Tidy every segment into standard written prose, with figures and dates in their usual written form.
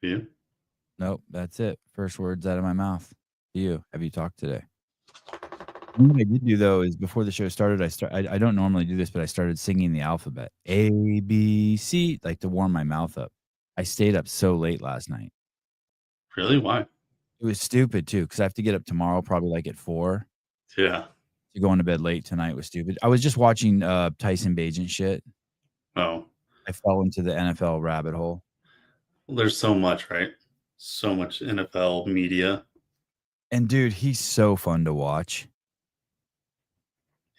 You? Nope, that's it. First words out of my mouth. To you. Have you talked today? What I did do though is before the show started, I don't normally do this, but I started singing the alphabet. A, B, C, like to warm my mouth up. I stayed up so late last night. Really? Why? It was stupid too, because I have to get up tomorrow, probably like at 4. Yeah. So going to bed late tonight was stupid. I was just watching Tyson Bagent shit. Oh. I fell into the NFL rabbit hole. Well, there's so much, right? So much NFL media. And dude, he's so fun to watch.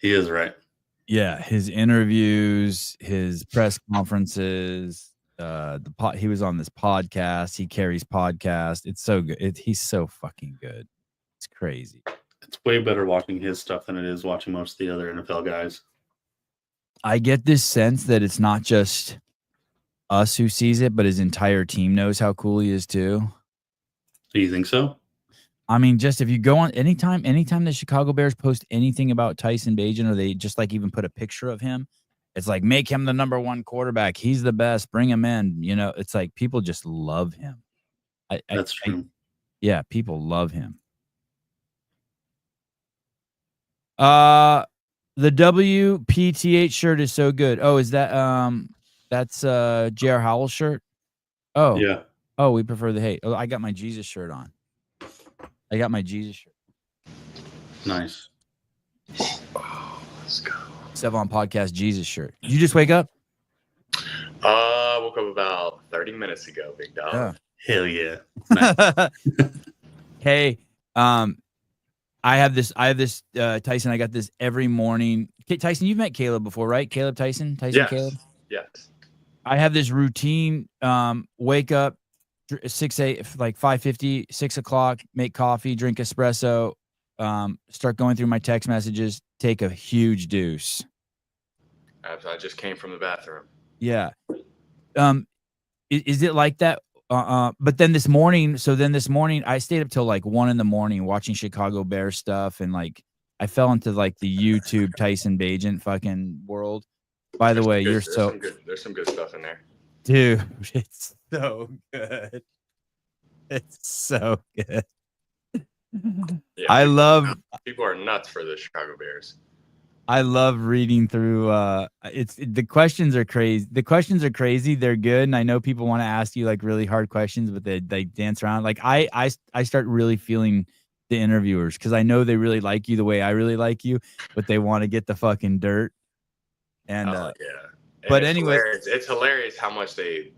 He is, right? Yeah, his interviews, his press conferences, he was on this podcast. He carries podcast. It's so good. He's so fucking good. It's crazy. It's way better watching his stuff than it is watching most of the other NFL guys. I get this sense that it's not just us who sees it, but his entire team knows how cool he is too. Do you think so? I mean, just if you go on anytime the Chicago Bears post anything about Tyson Bagent, or they just like even put a picture of him, it's like, make him the number 1 quarterback. He's the best. Bring him in. You know, it's like people just love him. That's true. Yeah, people love him. The WPTH shirt is so good. Oh, is that that's J.R. Howell's shirt? Oh. Yeah. Oh, we prefer the hate. Oh, I got my Jesus shirt on. I got my Jesus shirt. Nice. Oh, let's go. Sevon Podcast Jesus shirt. Did you just wake up? Woke up about 30 minutes ago, big dog. Yeah. Hell yeah. Nice. Hey, I have this Tyson. I got this every morning. Tyson, you've met Caleb before, right? Caleb Tyson? Yes. Caleb? Yes. I have this routine, wake up, 5:50, 6 o'clock, make coffee, drink espresso, start going through my text messages, take a huge deuce. I just came from the bathroom. Yeah. Is it like that? But then this morning, I stayed up till like 1 a.m. watching Chicago Bears stuff, and like I fell into like the YouTube Tyson Bagent fucking world. By the way, there's some good stuff in there. Dude, it's so good. It's so good. Yeah, people are nuts for the Chicago Bears. I love reading through the questions are crazy. The questions are crazy. They're good. And I know people want to ask you like really hard questions, but they dance around. Like I start really feeling the interviewers, because I know they really like you the way I really like you, but they want to get the fucking dirt. And yeah. But it's anyway, hilarious. It's hilarious how much they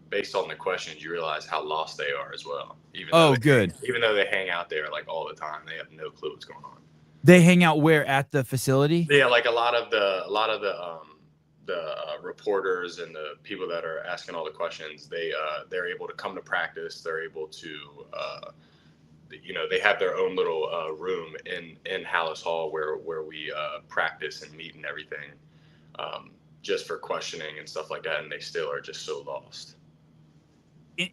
based on the questions, you realize how lost they are as well. Even though they hang out there like all the time, they have no clue what's going on. They hang out where? At the facility? Yeah, like a lot of the reporters and the people that are asking all the questions, they're able to come to practice. They're able to they have their own little room in Hallis Hall where we practice and meet and everything, just for questioning and stuff like that, and they still are just so lost.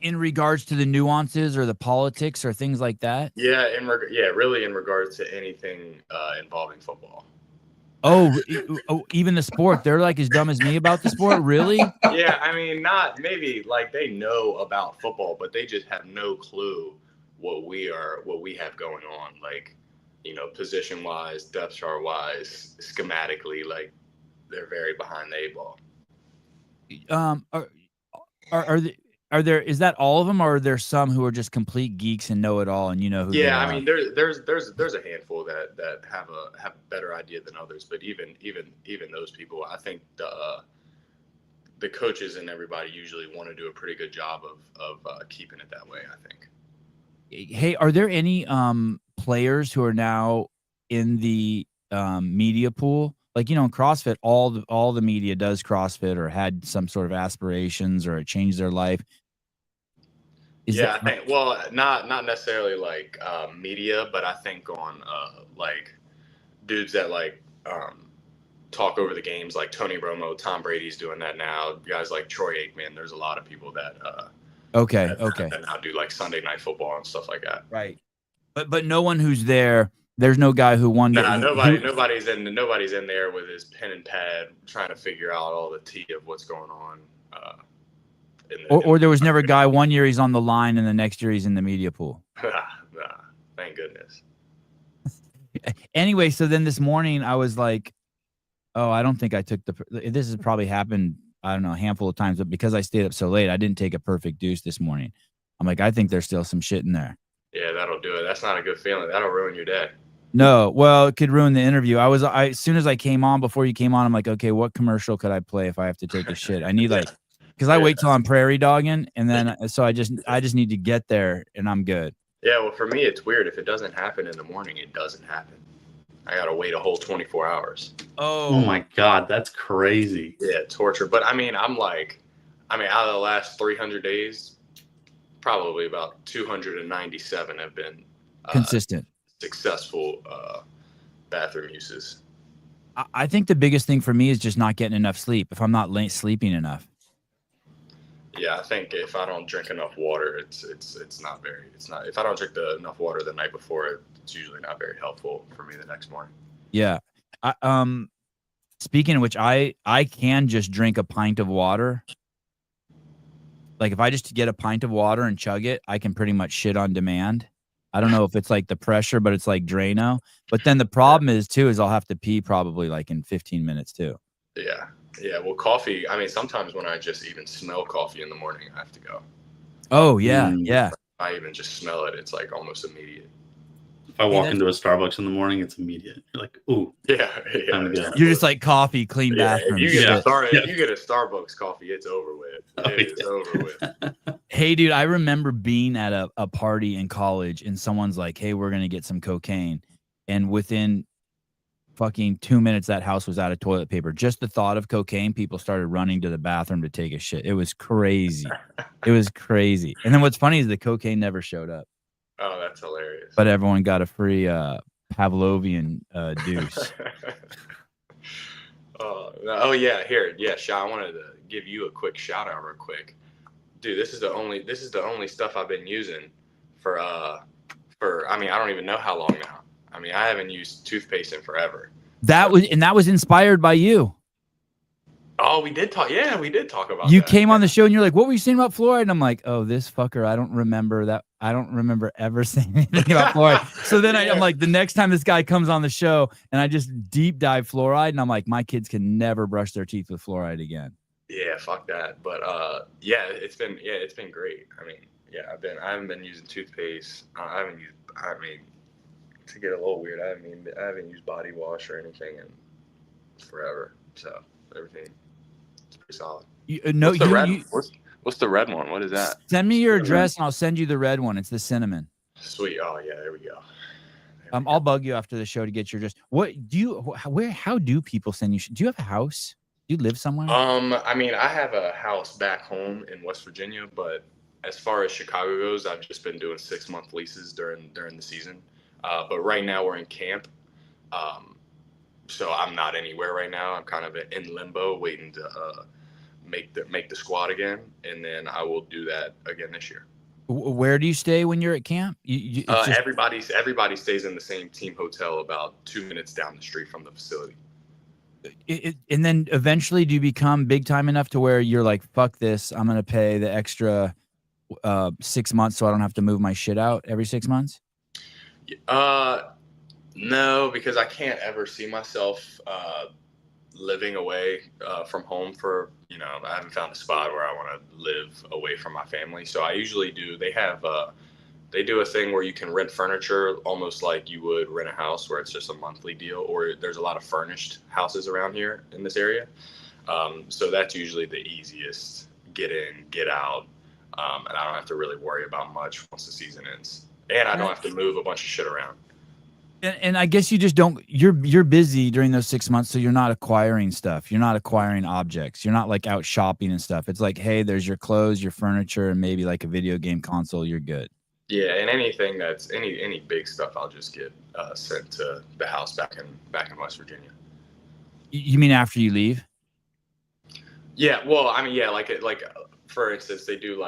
In regards to the nuances or the politics or things like that? Yeah, really in regards to anything involving football. Oh, even the sport. They're like as dumb as me about the sport? Really? Yeah, I mean, not maybe like they know about football, but they just have no clue what we have going on, like, position wise, depth chart wise, schematically, like they're very behind the 8 ball. Are there, is that all of them, or are there some who are just complete geeks and know it all and who they are? I mean, there's a handful that have a better idea than others, but even those people, I think the coaches and everybody usually want to do a pretty good job of keeping it that way, I think. Hey, are there any players who are now in the media pool? Like, in CrossFit, all the media does CrossFit or had some sort of aspirations, or it changed their life. I think, well, not necessarily like media, but I think on like dudes that like talk over the games, like Tony Romo, Tom Brady's doing that now. Guys like Troy Aikman. There's a lot of people that that now do like Sunday Night Football and stuff like that. Right, but no one who's there. There's no guy who won. Nobody's in there with his pen and pad trying to figure out all the tea of what's going on. Or there was never a guy 1 year he's on the line and the next year he's in the media pool. Nah, thank goodness. Anyway, so then this morning I was like, oh, I don't think I took this has probably happened, I don't know, a handful of times, but because I stayed up so late, I didn't take a perfect deuce this morning. I'm like, I think there's still some shit in there. Yeah, that'll do it. That's not a good feeling. That'll ruin your day. No, well, it could ruin the interview. As soon as I came on, before you came on, I'm like, okay, what commercial could I play if I have to take a shit? I need because I wait till I'm prairie dogging, and then so I just need to get there, and I'm good. Yeah, well, for me, it's weird. If it doesn't happen in the morning, it doesn't happen. I gotta wait a whole 24 hours. Oh my God, that's crazy. Yeah, torture. But I mean, out of the last 300 days, probably about 297 have been Consistent, successful bathroom uses. I think the biggest thing for me is just not getting enough sleep. If I'm not sleeping enough. Yeah, I think if I don't drink enough water, it's not. If I don't drink enough water the night before, it's usually not very helpful for me the next morning. Yeah. Speaking of which, I can just drink a pint of water. Like if I just get a pint of water and chug it, I can pretty much shit on demand. I don't know if it's like the pressure, but it's like Drano. But then the problem is I'll have to pee probably like in 15 minutes too. Yeah. Yeah. Well, coffee, sometimes when I just even smell coffee in the morning, I have to go. Oh yeah. Yeah. I even just smell it. It's like almost immediate. If I walk into a Starbucks in the morning, it's immediate. You're like, ooh. Yeah. You're just like coffee, clean bathroom. If you get a Starbucks coffee, it's over with. It's over with. Hey, dude, I remember being at a party in college and someone's like, hey, we're going to get some cocaine. And within fucking 2 minutes, that house was out of toilet paper. Just the thought of cocaine, people started running to the bathroom to take a shit. It was crazy. It was crazy. And then what's funny is the cocaine never showed up. Oh, that's hilarious. But everyone got a free Pavlovian deuce. Oh yeah, here. Yeah, I wanted to give you a quick shout out real quick. Dude, this is the only stuff I've been using for I don't even know how long now. I haven't used toothpaste in forever. That was inspired by you. Oh, we did talk. Yeah, we did talk about you that. came on the show and you're like, what were you saying about fluoride? And I'm like, oh, this fucker, I don't remember that. I don't remember ever saying anything about fluoride. So then I'm like, the next time this guy comes on the show and I just deep dive fluoride, and I'm like, my kids can never brush their teeth with fluoride again. Yeah, fuck that. But it's been great. I haven't been using toothpaste. To get a little weird, I haven't used body wash or anything in forever. So everything. Pretty solid. What's the red one? What is that? Send me your address and I'll send you the red one. It's the cinnamon. Sweet. Oh yeah, there we go. I'll bug you after the show to get your address. How do people send you? Do you have a house? Do you live somewhere? I have a house back home in West Virginia, but as far as Chicago goes, I've just been doing 6-month leases during the season. But right now we're in camp. So I'm not anywhere right now. I'm kind of in limbo, waiting to make the squad again, and then I will do that again this year. Where do you stay when you're at camp? Everybody stays in the same team hotel about 2 minutes down the street from the facility. And then eventually, do you become big time enough to where you're like, fuck this, I'm gonna pay the extra 6 months so I don't have to move my shit out every 6 months? No, because I can't ever see myself living away from home for, I haven't found a spot where I want to live away from my family. So I usually do, they do a thing where you can rent furniture almost like you would rent a house, where it's just a monthly deal, or there's a lot of furnished houses around here in this area. So that's usually the easiest get in, get out. And I don't have to really worry about much once the season ends. And I don't have to move a bunch of shit around. And I guess you just don't, you're busy during those 6 months, so you're not acquiring stuff. You're not acquiring objects. You're not like out shopping and stuff. It's like, hey, there's your clothes, your furniture, and maybe like a video game console. You're good. Yeah, and anything that's any big stuff, I'll just get sent to the house back in West Virginia. You mean after you leave? Yeah, well, like for instance, they do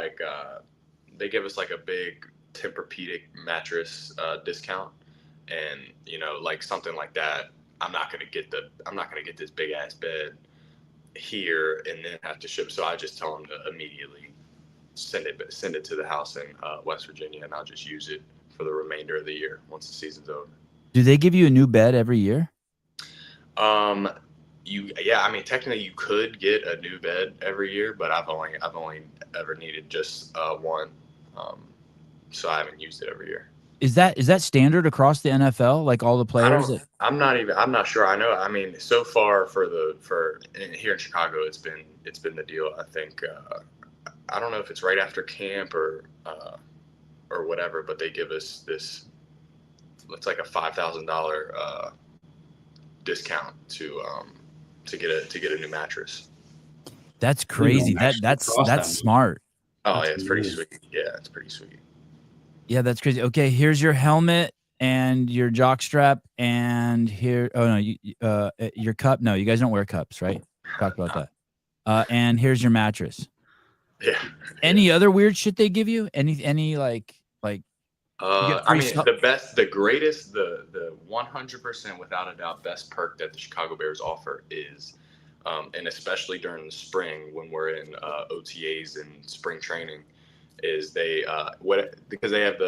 they give us like a big Tempur-Pedic mattress discount. And like something like that, I'm not gonna get this big ass bed here and then have to ship. So I just tell them to immediately send it to the house in West Virginia, and I'll just use it for the remainder of the year once the season's over. Do they give you a new bed every year? I mean, technically you could get a new bed every year, but I've only ever needed just one. So I haven't used it every year. Is that standard across the NFL? Like all the players? I'm not sure. I know. I mean, so far here in Chicago, it's been the deal. I think I don't know if it's right after camp or whatever, but they give us this. It's like a $5,000 discount to get a new mattress. That's crazy. That's smart. Oh yeah, it's pretty sweet. Yeah, it's pretty sweet. Yeah, that's crazy. Okay, here's your helmet and your jock strap, and here. Oh no, your cup. No, you guys don't wear cups, right? Talk about that. And here's your mattress. Yeah. Any other weird shit they give you? Any like? I mean, the greatest, the 100% without a doubt best perk that the Chicago Bears offer is, and especially during the spring when we're in OTAs and spring training, is because they have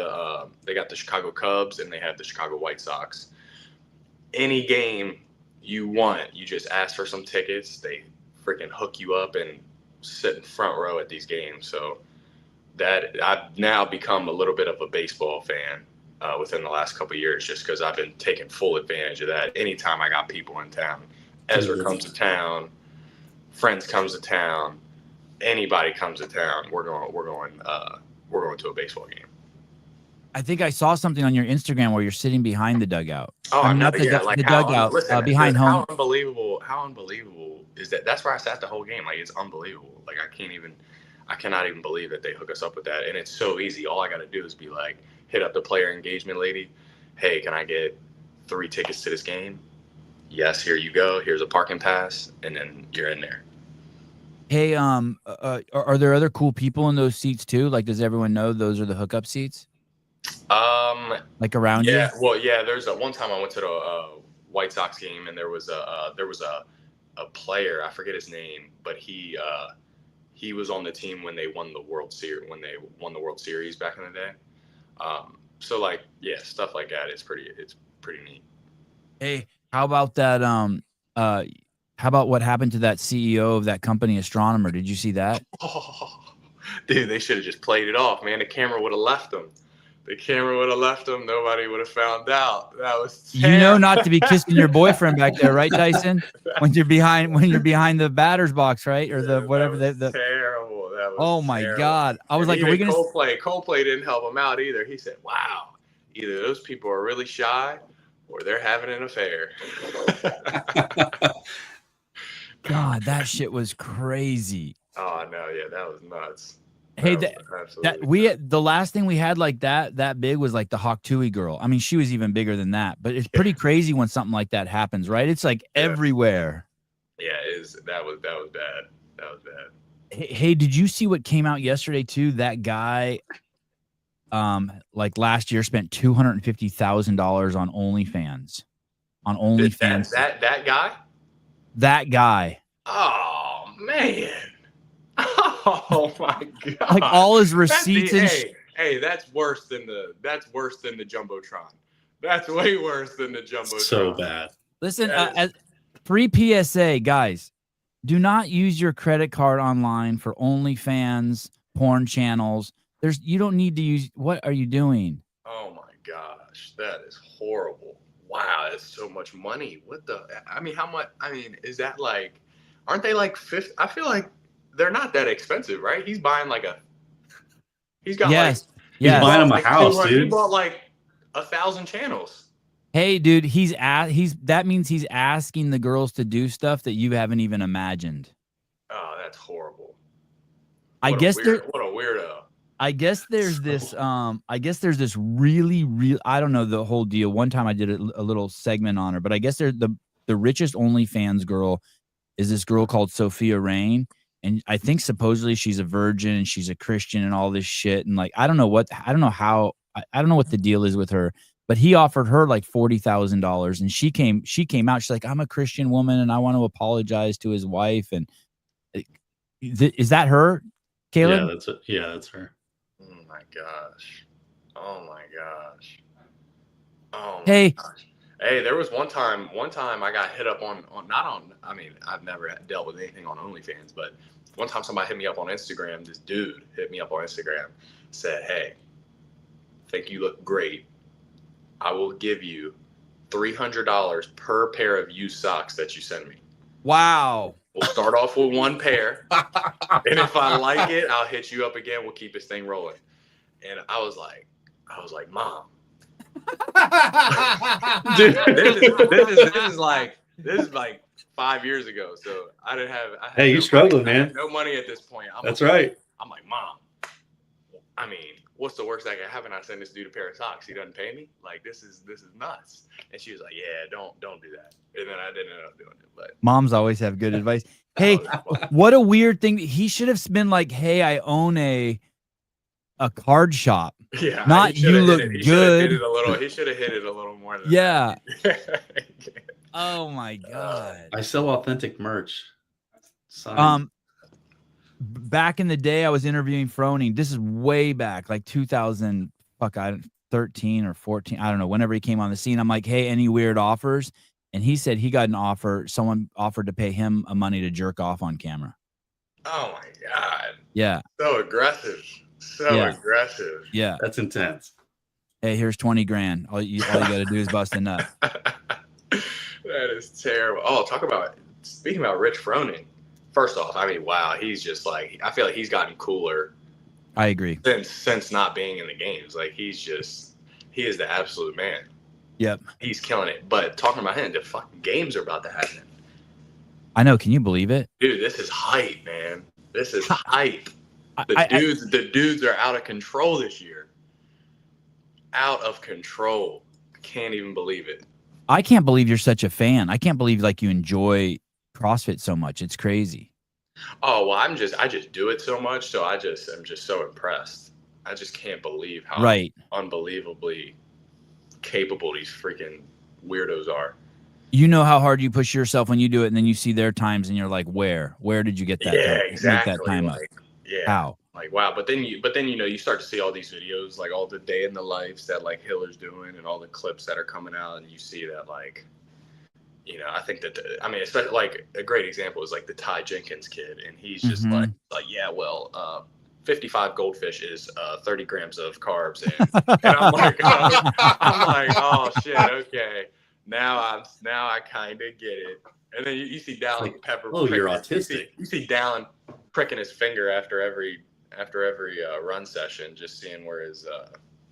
they got the Chicago Cubs and they have the Chicago White Sox. Any game you want, you just ask for some tickets. They freaking hook you up and sit in front row at these games. So that I've now become a little bit of a baseball fan within the last couple of years, just because I've been taking full advantage of that. Anytime I got people in town, Ezra comes to town, friends comes to town, anybody comes to town, we're going to a baseball game. I think I saw something on your Instagram where you're sitting behind the dugout. Oh, I mean, not the dugout, behind home. How unbelievable is that? That's where I sat the whole game. Like, it's unbelievable. Like, I cannot even believe that they hook us up with that. And it's so easy. All I got to do is be like, hit up the player engagement lady. Hey, can I get 3 tickets to this game? Yes, here you go. Here's a parking pass. And then you're in there. Hey, are there other cool people in those seats too? Like, does everyone know those are the hookup seats? Like around you? Yeah. Well, yeah, there's one time I went to the White Sox game, and there was a player, I forget his name, but he was on the team when they won the World Series back in the day. So like, yeah, stuff like that is pretty neat. Hey, how about that? How about what happened to that CEO of that company, Astronomer? Did you see that? Oh, dude, they should have just played it off, man. The camera would have left them. Nobody would have found out. That was terrible. You know not to be kissing your boyfriend back there, right, Tyson? when you're behind the batter's box, right? Or the whatever. The terrible. That was oh my terrible. God. I was like, are we gonna Coldplay didn't help him out either. He said, wow, either those people are really shy or they're having an affair. God, that shit was crazy. Oh no, yeah, that was nuts. Hey, the last thing we had like that big was like the Hawk Tui girl. I mean, she was even bigger than that, but it's pretty crazy when something like that happens, right? It's like everywhere. Yeah, that was bad. That was bad. Hey, did you see what came out yesterday too? That guy, like last year spent $250,000 on OnlyFans. That guy. Oh man. Oh my God. Like all his receipts hey, that's worse than the Jumbotron. That's way worse than the Jumbotron. So bad. Listen, as free PSA, guys, do not use your credit card online for OnlyFans, porn channels. You don't need to use. What are you doing? Oh my gosh, that is horrible. Wow, that's so much money. What the? I mean, how much? I mean, is that like? Aren't they like 50? I feel like they're not that expensive, right? He's buying like he's buying him a house, dude. He bought like 1,000 channels. Hey, dude, that means he's asking the girls to do stuff that you haven't even imagined. Oh, that's horrible. What a weirdo. I guess there's this really I don't know the whole deal. One time I did a little segment on her, but I guess the richest OnlyFans girl is this girl called Sophia Rain. And I think supposedly she's a virgin and she's a Christian and all this shit. And like, I don't know what the deal is with her, but he offered her like $40,000 and she came out. She's like, I'm a Christian woman and I want to apologize to his wife. And is that her? Caleb? That's her. Oh my gosh. Oh my gosh. Oh my Hey. gosh. Hey, there was one time I got hit up on not on, I mean, I've never dealt with anything on OnlyFans, but one time somebody hit me up on Instagram. This dude hit me up on Instagram, said, "Hey, think you look great. I will give you $300 per pair of used socks that you send me. Wow. We'll start off with one pair, and if I like it, I'll hit you up again. We'll keep this thing rolling." And I was like, "Mom, dude, this is like 5 years ago. So I didn't have. Hey, you struggling, man? I had no money at this point. That's right. I'm like, Mom, I mean, what's the worst that can happen? I send this dude a pair of socks. He doesn't pay me. Like, this is nuts." And she was like, "Yeah, don't do that." And then I didn't end up doing it. But moms always have good advice. Hey, what a weird thing. He should have been like, "Hey, I own a card shop." yeah, Not you look he good. He should have hit it a little more than Yeah. that. Oh my God. I sell authentic merch. Signed. Back in the day, I was interviewing Froning. This is way back, like 2013 or 14. I don't know. Whenever he came on the scene, I'm like, "Hey, any weird offers?" And he said he got an offer. Someone offered to pay him money to jerk off on camera. Oh my God. Yeah. So aggressive. Aggressive. Yeah. That's intense. Hey, here's 20 grand. All you got to do is bust a nut. That is terrible. Oh, speaking about Rich Froning. First off, I mean, wow, he's just like, I feel like he's gotten cooler. I agree. Since not being in the games. Like, he is the absolute man. Yep. He's killing it. But talking about him, the fucking games are about to happen. I know. Can you believe it? Dude, this is hype, man. This is hype. The dudes are out of control this year. Out of control. Can't even believe it. I can't believe you're such a fan. I can't believe like you enjoy CrossFit so much. It's crazy. Oh, well, I just do it so much, so I'm just so impressed. I just can't believe how unbelievably capable these freaking weirdos are. You know how hard you push yourself when you do it, and then you see their times, and you're like, "Where did you get that? Yeah, time? exactly. Make that time like, up? Yeah. How? Like, wow. But then you know, you start to see all these videos, like all the day in the lives that like Hiller's doing, and all the clips that are coming out, and you see that like, you know, I think that especially like a great example is like the Ty Jenkins kid, and he's just like yeah, well, 55 goldfish is 30 grams of carbs, and I'm like, oh shit, okay, now I kind of get it. And then you see Dallin like, Pepper. Oh, you're autistic. You see Dallin pricking his finger after every run session, just seeing where his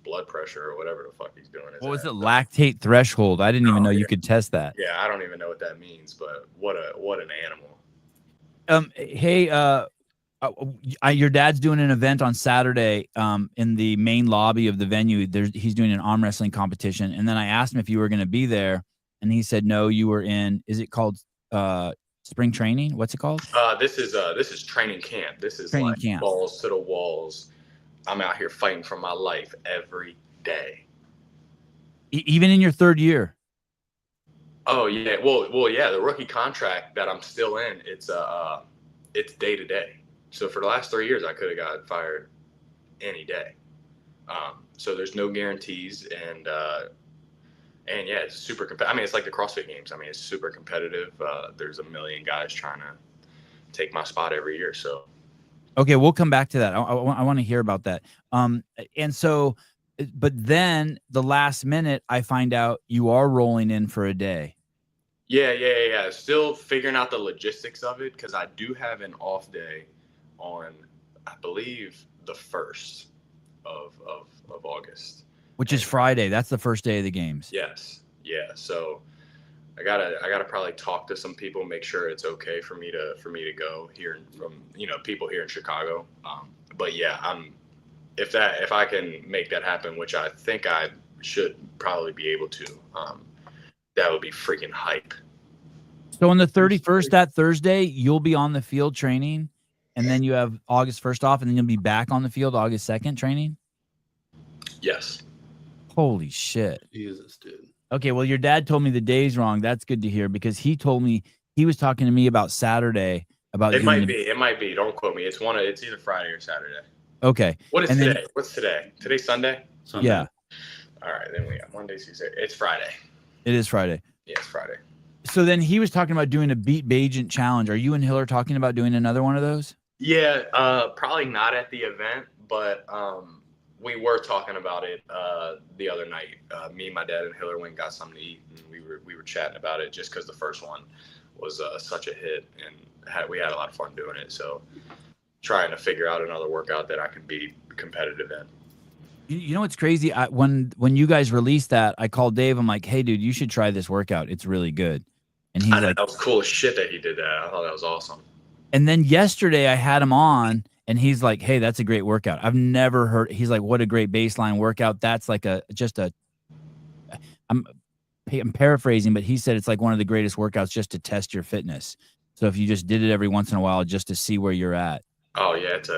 blood pressure or whatever the fuck he's doing is. What was it? Lactate threshold. I didn't even know you could test that. Yeah, I don't even know what that means, but what an animal. Hey, your dad's doing an event on Saturday in the main lobby of the venue. He's doing an arm wrestling competition, and then I asked him if you were going to be there, and he said no, you were in. Is it called spring training? What's it called? This is training camp. This is training like camp. Balls to the walls. I'm out here fighting for my life every day. Even in your third year. Oh yeah, well yeah. The rookie contract that I'm still in, it's day to day. So for the last 3 years, I could have got fired any day. So there's no guarantees, and yeah, it's super competitive. I mean, it's like the CrossFit Games. I mean, it's super competitive. There's a million guys trying to take my spot every year. So, okay, we'll come back to that. I want to hear about that. And so, but then the last minute, I find out you are rolling in for a day. Yeah. Still figuring out the logistics of it, because I do have an off day on, I believe, the 1st of August. Which is Friday. That's the first day of the games. Yes. Yeah. So I gotta probably talk to some people, make sure it's okay for me to go here from, people here in Chicago. But yeah, if I can make that happen, which I think I should probably be able to, that would be freaking hype. So on the 31st, that Thursday, you'll be on the field training, and then you have August 1st off, and then you'll be back on the field August 2nd training? Yes. Holy shit. Jesus, dude. Okay, well, your dad told me the day's wrong. That's good to hear, because he told me he was talking to me about Saturday, about It doing might be. It might be. Don't quote me. It's either Friday or Saturday. Okay. What is And today? then, What's today? Today's Sunday? Sunday. yeah, All right, then we got Monday, Tuesday. It's Friday. it is Friday. Yeah, it's Friday. So then he was talking about doing a Beat Bagent challenge. Are you and Hiller talking about doing another one of those? Yeah, probably not at the event, but we were talking about it the other night. Me, my dad, and Hiller went and got something to eat, and we were chatting about it just because the first one was such a hit, and we had a lot of fun doing it. So trying to figure out another workout that I can be competitive in. You know what's crazy? When you guys released that, I called Dave. I'm like, hey, dude, you should try this workout. It's really good. And he's like, that was cool as shit that he did that. I thought that was awesome. And then yesterday I had him on, and he's like, hey, that's a great workout. I've never heard. He's like, what a great baseline workout. That's like I'm paraphrasing, but he said it's like one of the greatest workouts just to test your fitness. So if you just did it every once in a while just to see where you're at. Oh yeah, it's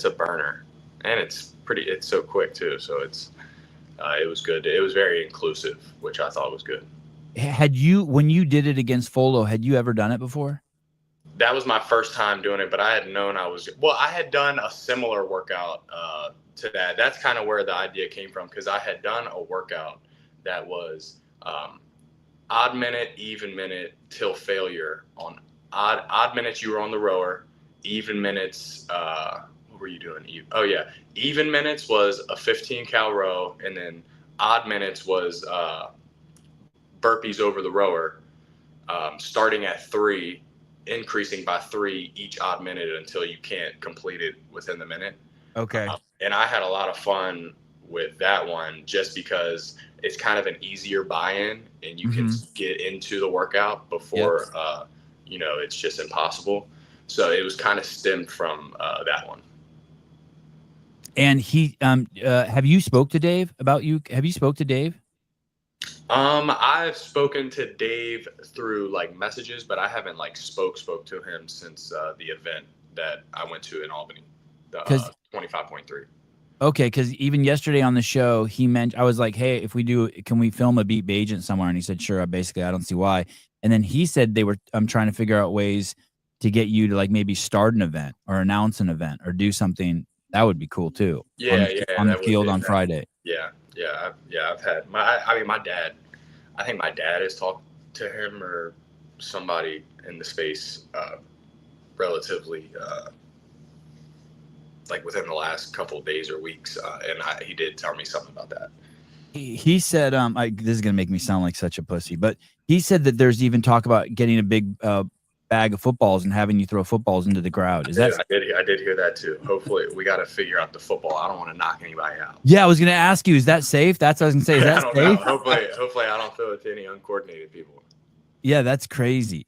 a burner, and it's so quick too. So it was good. It was very inclusive, which I thought was good. When you did it against Folo, had you ever done it before? That was my first time doing it, but I had known I had done a similar workout to that. That's kind of where the idea came from, because I had done a workout that was odd minute, even minute till failure. On odd minutes you were on the rower, even minutes what were you doing? Even minutes was a 15 cal row, and then odd minutes was burpees over the rower, starting at 3, increasing by 3 each odd minute until you can't complete it within the minute. Okay. And I had a lot of fun with that one just because it's kind of an easier buy-in, and you can get into the workout before, it's just impossible. So it was kind of stemmed from that one. And he, have you spoke to Dave about you? Have you spoke to Dave? I've spoken to Dave through like messages, but I haven't like spoke to him since the event that I went to in Albany, the 25.3. Okay, because even yesterday on the show, I was like, hey, can we film a Beat Bagent somewhere? And he said, sure. Basically, I don't see why. And then he said I'm trying to figure out ways to get you to like maybe start an event or announce an event or do something. That would be cool too. On the field on Friday. I've had my dad. I think my dad has talked to him or somebody in the space relatively like within the last couple of days or weeks, and he did tell me something about that. He said, this is gonna make me sound like such a pussy, but he said that there's even talk about getting a big bag of footballs and having you throw footballs into the crowd. I did hear that too. Hopefully, we got to figure out the football. I don't want to knock anybody out. Yeah, I was gonna ask you, is that safe? That's what I was gonna say. Is that I don't safe? know. Hopefully, I don't throw it to any uncoordinated people. Yeah, that's crazy.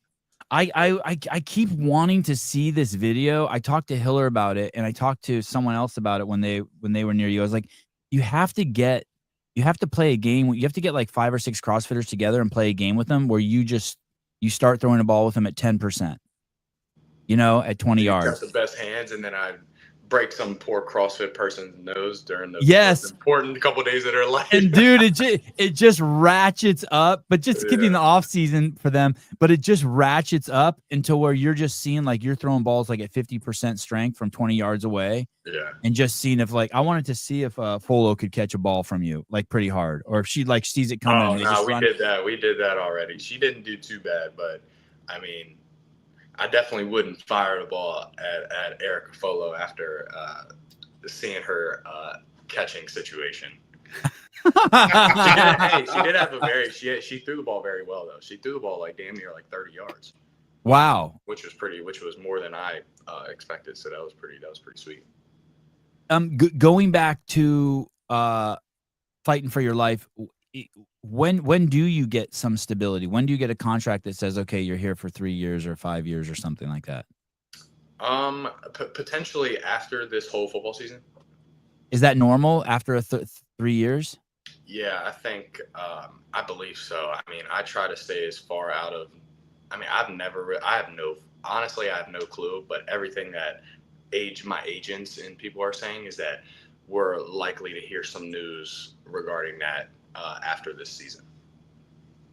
I keep wanting to see this video. I talked to Hiller about it, and I talked to someone else about it when they were near you. I was like, you have to play a game. You have to get like 5 or 6 CrossFitters together and play a game with them where you start throwing a ball with them at 10%. At 20 yards. Got the best hands, and then I break some poor CrossFit person's nose during the most important couple of days of their life. And dude, it just ratchets up, but just keeping in the off season for them, but it just ratchets up until where you're just seeing like you're throwing balls like at 50% strength from 20 yards away. Yeah. And just seeing if I wanted to see if Folo could catch a ball from you like pretty hard, or if she like sees it coming. Oh no, we did that. We did that already. She didn't do too bad, but I mean, I definitely wouldn't fire the ball at Erica Folo after seeing her catching situation. She did have she threw the ball very well though. She threw the ball like damn near like 30 yards. Wow. Which was more than I expected. So that was pretty sweet. Going back to fighting for your life, when do you get some stability? When do you get a contract that says, okay, you're here for 3 years or 5 years or something like that? Potentially after this whole football season. Is that normal after 3 years? Yeah, I think, I believe so. I mean, I try to stay as far out of, I have no clue, but everything that my agents and people are saying is that we're likely to hear some news regarding that after this season.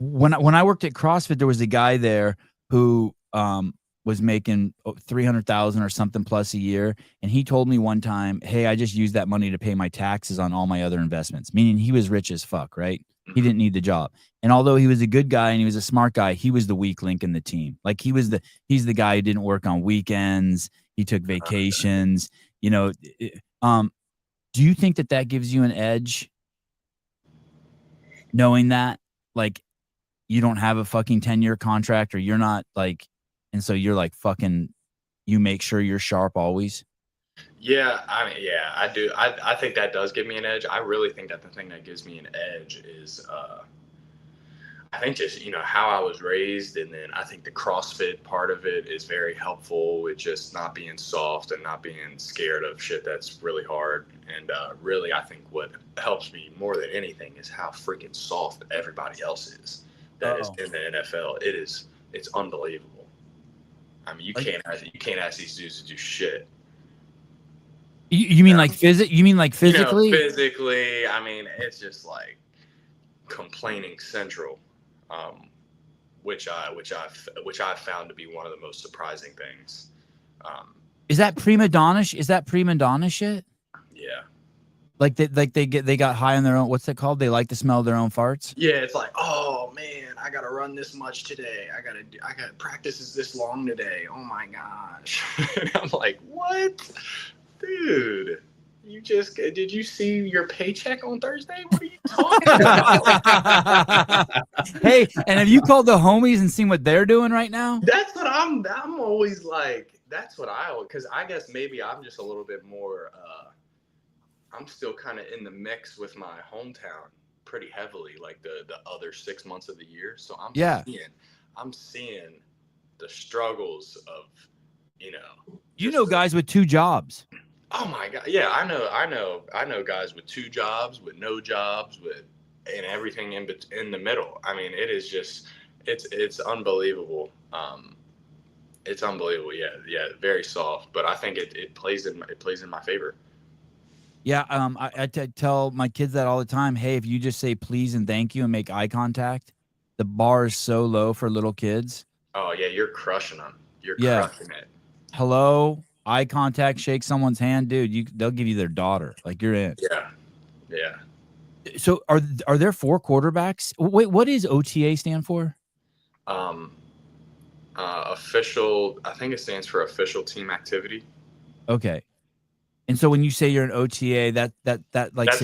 When I worked at CrossFit, there was a guy there who was making 300,000 or something plus a year. And he told me one time, hey, I just used that money to pay my taxes on all my other investments, meaning he was rich as fuck, right? He didn't need the job. And although he was a good guy and he was a smart guy, he was the weak link in the team. Like he's the guy who didn't work on weekends. He took vacations, you know. Do you think that gives you an edge knowing that, like, you don't have a fucking 10-year contract, or you're not like, and so you're like fucking, you make sure you're sharp always? Yeah, I mean, yeah, I do. I think that does give me an edge. I really think that the thing that gives me an edge is, I think just, you know, how I was raised. And then I think the CrossFit part of it is very helpful with just not being soft and not being scared of shit that's really hard. And really, I think what helps me more than anything is how freaking soft everybody else is that is in the NFL. It's unbelievable. I mean, you can't ask these dudes to do shit. You mean like You mean like physically? You know, physically, I mean, it's just like complaining central, which I've found to be one of the most surprising things. Is that prima donna? Is that prima donna shit? Yeah. Like they got high on their own. What's that called? They like to smell their own farts. Yeah, it's like, oh man, I gotta run this much today. I gotta practice this long today. Oh my gosh. And I'm like, what, dude? Did you see your paycheck on Thursday? What are you talking about? Hey, and have you called the homies and seen what they're doing right now? That's what I'm always like. That's what because I guess maybe I'm just a little bit more. I'm still kind of in the mix with my hometown pretty heavily, like the other 6 months of the year. So I'm seeing the struggles of, you know, guys with 2 jobs. Oh my God. Yeah, I know guys with 2 jobs, with no jobs, and everything in the middle. I mean, it is just, it's unbelievable. It's unbelievable. Yeah. Very soft, but I think it plays in my favor. Yeah. I tell my kids that all the time. Hey, if you just say please and thank you and make eye contact, the bar is so low for little kids. Oh yeah. You're crushing them. You're crushing it. Hello. Eye contact, shake someone's hand, dude. They'll give you their daughter. Like, you're in. Yeah. So are there 4 quarterbacks? Wait, what does OTA stand for? Official. I think it stands for official team activity. Okay. And so when you say you're an OTA, that's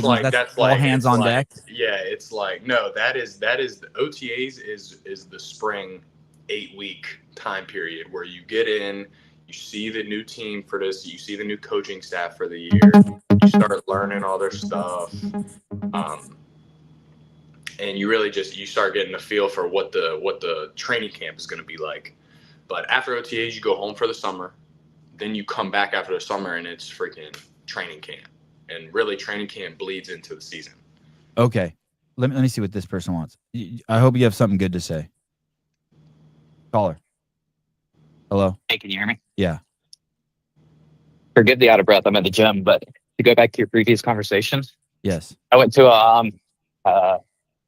all like hands on deck. Yeah, it's like, no, that is the OTAs is the spring 8-week time period where you get in. You see the new team for this. You see the new coaching staff for the year. You start learning all their stuff, and you really you start getting a feel for what the training camp is going to be like. But after OTAs, you go home for the summer. Then you come back after the summer, and it's freaking training camp. And really, training camp bleeds into the season. Okay, let me see what this person wants. I hope you have something good to say. Caller. Hello. Hey, can you hear me? Yeah. Forgive the out of breath. I'm at the gym, but to go back to your previous conversation. Yes. I went to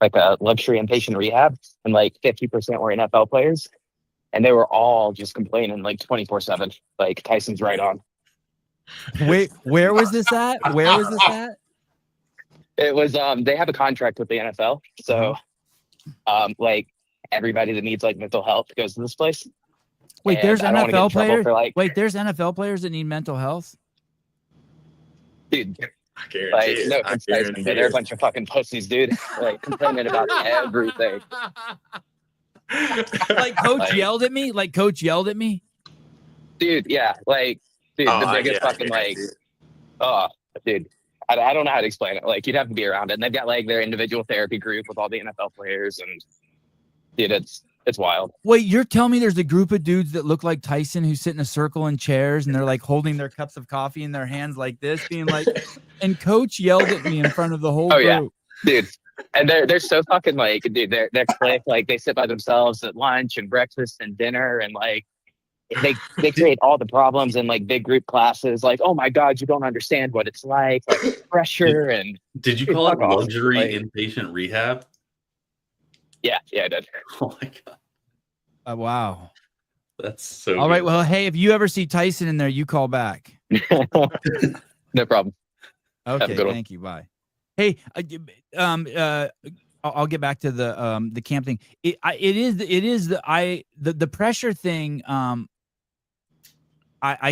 like a luxury inpatient rehab, and like 50% were NFL players, and they were all just complaining like 24/7. Like, Tyson's right on. Wait, where was this at? It was they have a contract with the NFL, so like everybody that needs like mental health goes to this place. Wait, there's NFL players. Like, there's NFL players that need mental health. Dude, I guarantee no comparison, but they're a bunch of fucking pussies, dude. Like, complaining about everything. Like, coach yelled at me. Dude, yeah, like, dude, the biggest fucking dude. I don't know how to explain it. Like, you'd have to be around it. And they've got like their individual therapy group with all the NFL players, and dude, it's wild. Wait, you're telling me there's a group of dudes that look like Tyson who sit in a circle in chairs, and they're like holding their cups of coffee in their hands like this, being like, and coach yelled at me in front of the whole group. Yeah, dude. And they're so fucking like, dude, they're click, like they sit by themselves at lunch and breakfast and dinner, and like they create all the problems in like big group classes. Like, oh my God, you don't understand what it's like pressure. And did you call it luxury inpatient rehab? Yeah, I did. Oh my God. Wow. That's so All right. good. Well, hey, if you ever see Tyson in there, you call back. No problem. Have a Okay. good one. Thank you. Bye. Hey, I'll get back to the camp thing. It is the pressure thing. I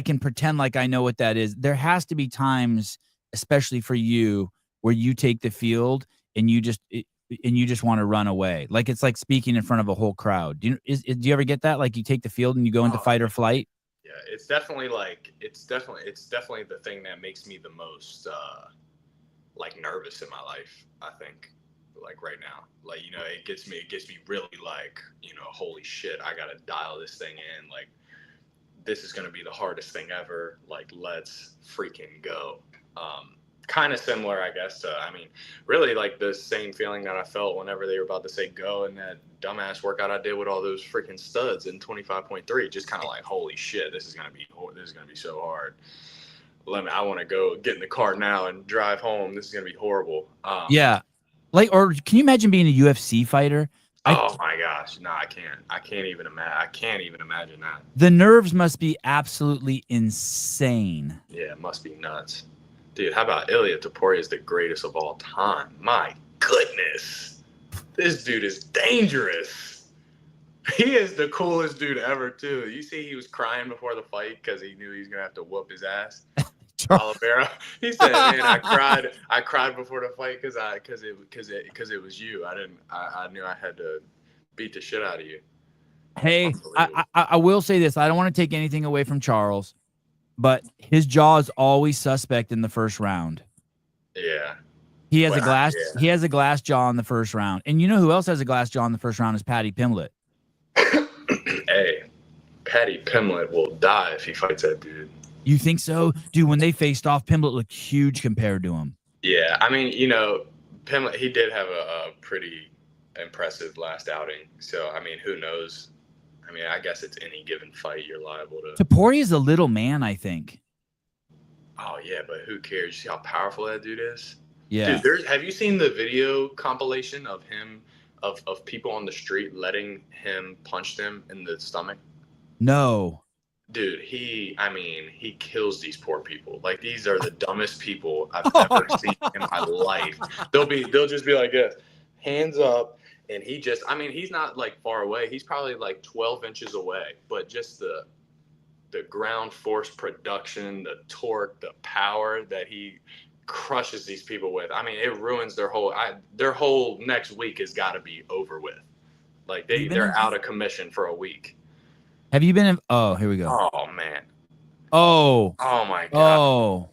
can pretend like I know what that is. There has to be times, especially for you, where you take the field and you just want to run away. Like it's like speaking in front of a whole crowd. Do you ever get that? Like you take the field and you go into fight or flight? Yeah, it's definitely the thing that makes me the most like nervous in my life, I think. Like right now, like, it gets me really like, holy shit, I gotta dial this thing in. Like, this is gonna be the hardest thing ever. Like, let's freaking go. Kind of similar, I guess, to, really like the same feeling that I felt whenever they were about to say go in that dumbass workout I did with all those freaking studs in 25.3. Just kind of like, holy shit, this is gonna be so hard. I want to go get in the car now and drive home. This is gonna be horrible. Yeah. Like, or can you imagine being a UFC fighter? Oh my gosh, no, I can't. I can't even imagine that. The nerves must be absolutely insane. Yeah, it must be nuts. Dude, how about Ilia Topuria is the greatest of all time? My goodness. This dude is dangerous. He is the coolest dude ever, too. You see he was crying before the fight because he knew he was going to have to whoop his ass. Oliveira. He said, "Man, I cried before the fight because it was you. I knew I had to beat the shit out of you." Hey, I will say this. I don't want to take anything away from Charles, but his jaw is always suspect in the first round. Yeah. He has he has a glass jaw in the first round. And you know who else has a glass jaw in the first round is Patty Pimblett. Hey, Patty Pimblett will die if he fights that dude. You think so? Dude, when they faced off, Pimblett looked huge compared to him. Yeah, Pimblett, he did have a pretty impressive last outing. So, who knows? I guess it's any given fight you're liable to. Toporia's a little man, I think. Oh, yeah, but who cares? You see how powerful that dude is? Yeah. Dude, have you seen the video compilation of him, of people on the street letting him punch them in the stomach? No. Dude, he kills these poor people. Like, these are the dumbest people I've ever seen in my life. They'll just be like this, hands up, and he just, he's not like far away. He's probably like 12 inches away, but just the ground force production, the torque, the power that he crushes these people with. It ruins their whole next week has got to be over with. Like they're out of commission for a week. Have you been in? Oh, here we go. Oh man. Oh. Oh my god.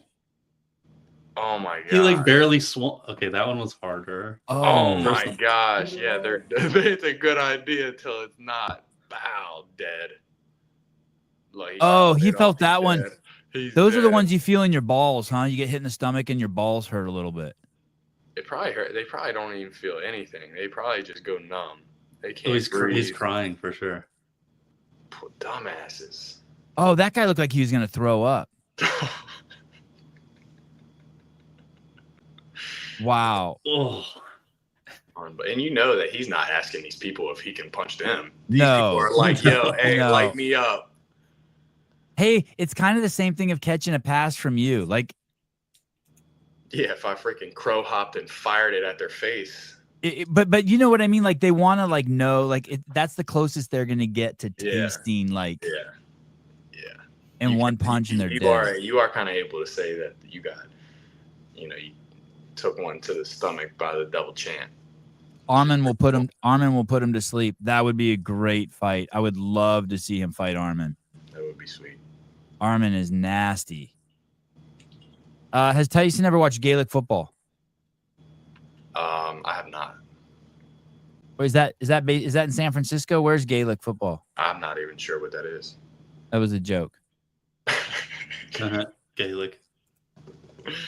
Oh my god. He like barely swung. Okay, that one was harder. Oh my gosh. Yeah, it's a good idea until it's not. Bow, dead. Like he felt that one. Those dead. are the ones you feel in your balls, huh? You get hit in the stomach and your balls hurt a little bit. It probably hurt. They probably don't even feel anything. They probably just go numb. They can't. He's crying for sure. Poor dumbasses. Oh, that guy looked like he was gonna throw up. Wow. Oh. And you know that he's not asking these people if he can punch them. These No. people are like, yo, hey, light me up. Hey, it's kind of the same thing of catching a pass from you. Like, yeah, if I freaking crow hopped and fired it at their face. But you know what I mean? Like they want to like know, like that's the closest they're gonna get to tasting like and one punch and they're dead. You are kind of able to say that you got, you took one to the stomach by the double chant. Armin will put him to sleep. That would be a great fight. I would love to see him fight Armin. That would be sweet. Armin is nasty. Has Tyson ever watched Gaelic football? I have not. Or is that in San Francisco? Where's Gaelic football? I'm not even sure what that is. That was a joke. Gaelic.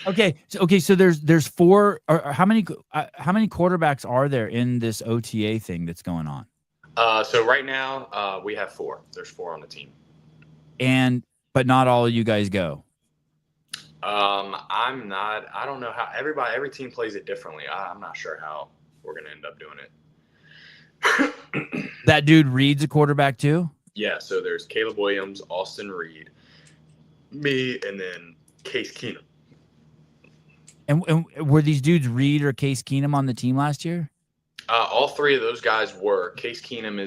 Okay, so there's four. Or how many quarterbacks are there in this OTA thing that's going on? So right now we have 4. There's 4 on the team. But not all of you guys go. I'm not. I don't know how every team plays it differently. I'm not sure how we're gonna end up doing it. That dude Reed's a quarterback too. Yeah, so there's Caleb Williams, Austin Reed, me, and then Case Keenum. And were these dudes Reed or Case Keenum on the team last year? All three of those guys were. Case Keenum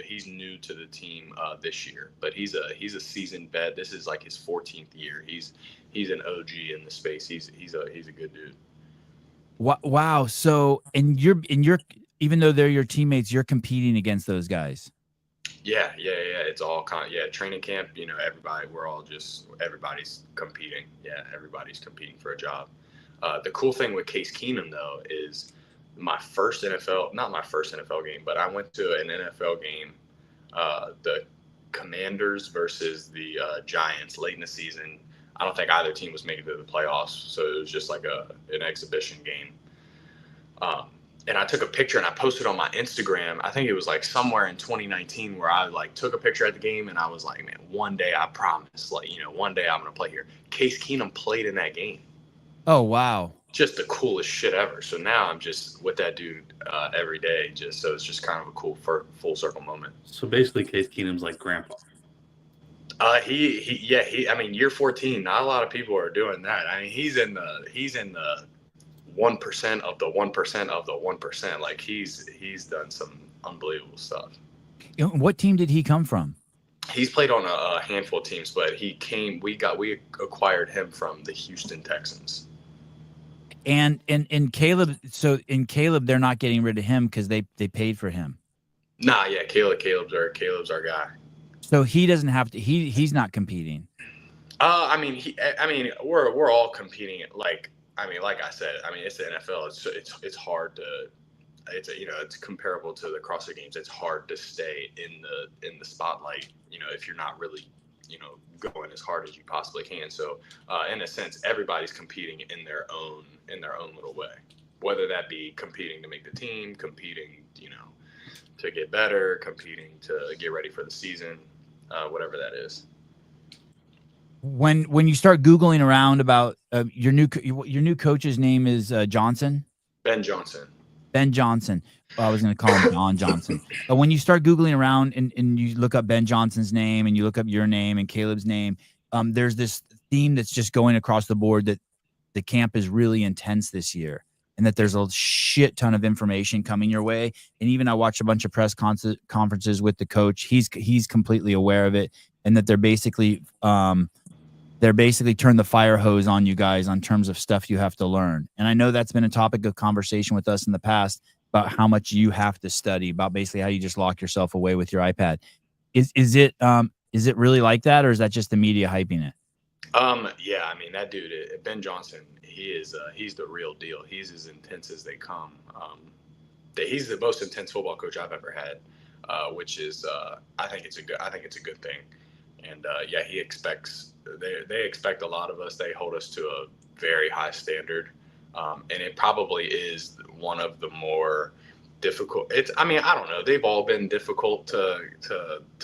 he's new to the team this year, but he's a seasoned vet. This is like his 14th year. He's an OG in the space. He's a good dude. Wow. So and you're even though they're your teammates, you're competing against those guys. Yeah. It's all training camp. Everybody's competing. Yeah, everybody's competing for a job. The cool thing with Case Keenum though is not my first NFL game, but I went to an NFL game, the Commanders versus the Giants late in the season. I don't think either team was making it to the playoffs, so it was just like an exhibition game. And I took a picture and I posted on my Instagram. I think it was like somewhere in 2019 where I like took a picture at the game and I was like, man, one day I promise, one day I'm gonna play here. Case Keenum played in that game. Oh wow. Just the coolest shit ever. So now I'm just with that dude every day. So it's just kind of a cool full circle moment. So basically, Case Keenum's like grandpa. I mean, year 14. Not a lot of people are doing that. I mean, he's in the 1% of the 1% of the 1%. Like he's done some unbelievable stuff. What team did he come from? He's played on a handful of teams, but we acquired him from the Houston Texans. And Caleb, they're not getting rid of him because they paid for him. Nah, yeah, Caleb's our guy. So he doesn't have to. He's not competing. We're all competing. Like I said, it's the NFL. It's hard to. It's comparable to the CrossFit Games. It's hard to stay in the spotlight. If you're not really going as hard as you possibly can. So in a sense, everybody's competing in their own little way, whether that be competing to make the team, competing to get better, competing to get ready for the season, whatever that is. When you start Googling around about your new coach's name is Johnson? Ben Johnson. Ben Johnson. Well, I was going to call him Don Johnson. But when you start Googling around and you look up Ben Johnson's name and you look up your name and Caleb's name, there's this theme that's just going across the board that the camp is really intense this year and that there's a shit ton of information coming your way. And even I watched a bunch of press conferences with the coach. He's completely aware of it, and that they're basically turned the fire hose on you guys on terms of stuff you have to learn. And I know that's been a topic of conversation with us in the past about how much you have to study, about basically how you just lock yourself away with your iPad. Is it really like that, or is that just the media hyping it? Yeah, that dude, Ben Johnson, he's the real deal. He's as intense as they come. He's the most intense football coach I've ever had, which is I think it's a good thing. And he expects they expect a lot of us. They hold us to a very high standard, and it probably is one of the more difficult. I don't know. They've all been difficult to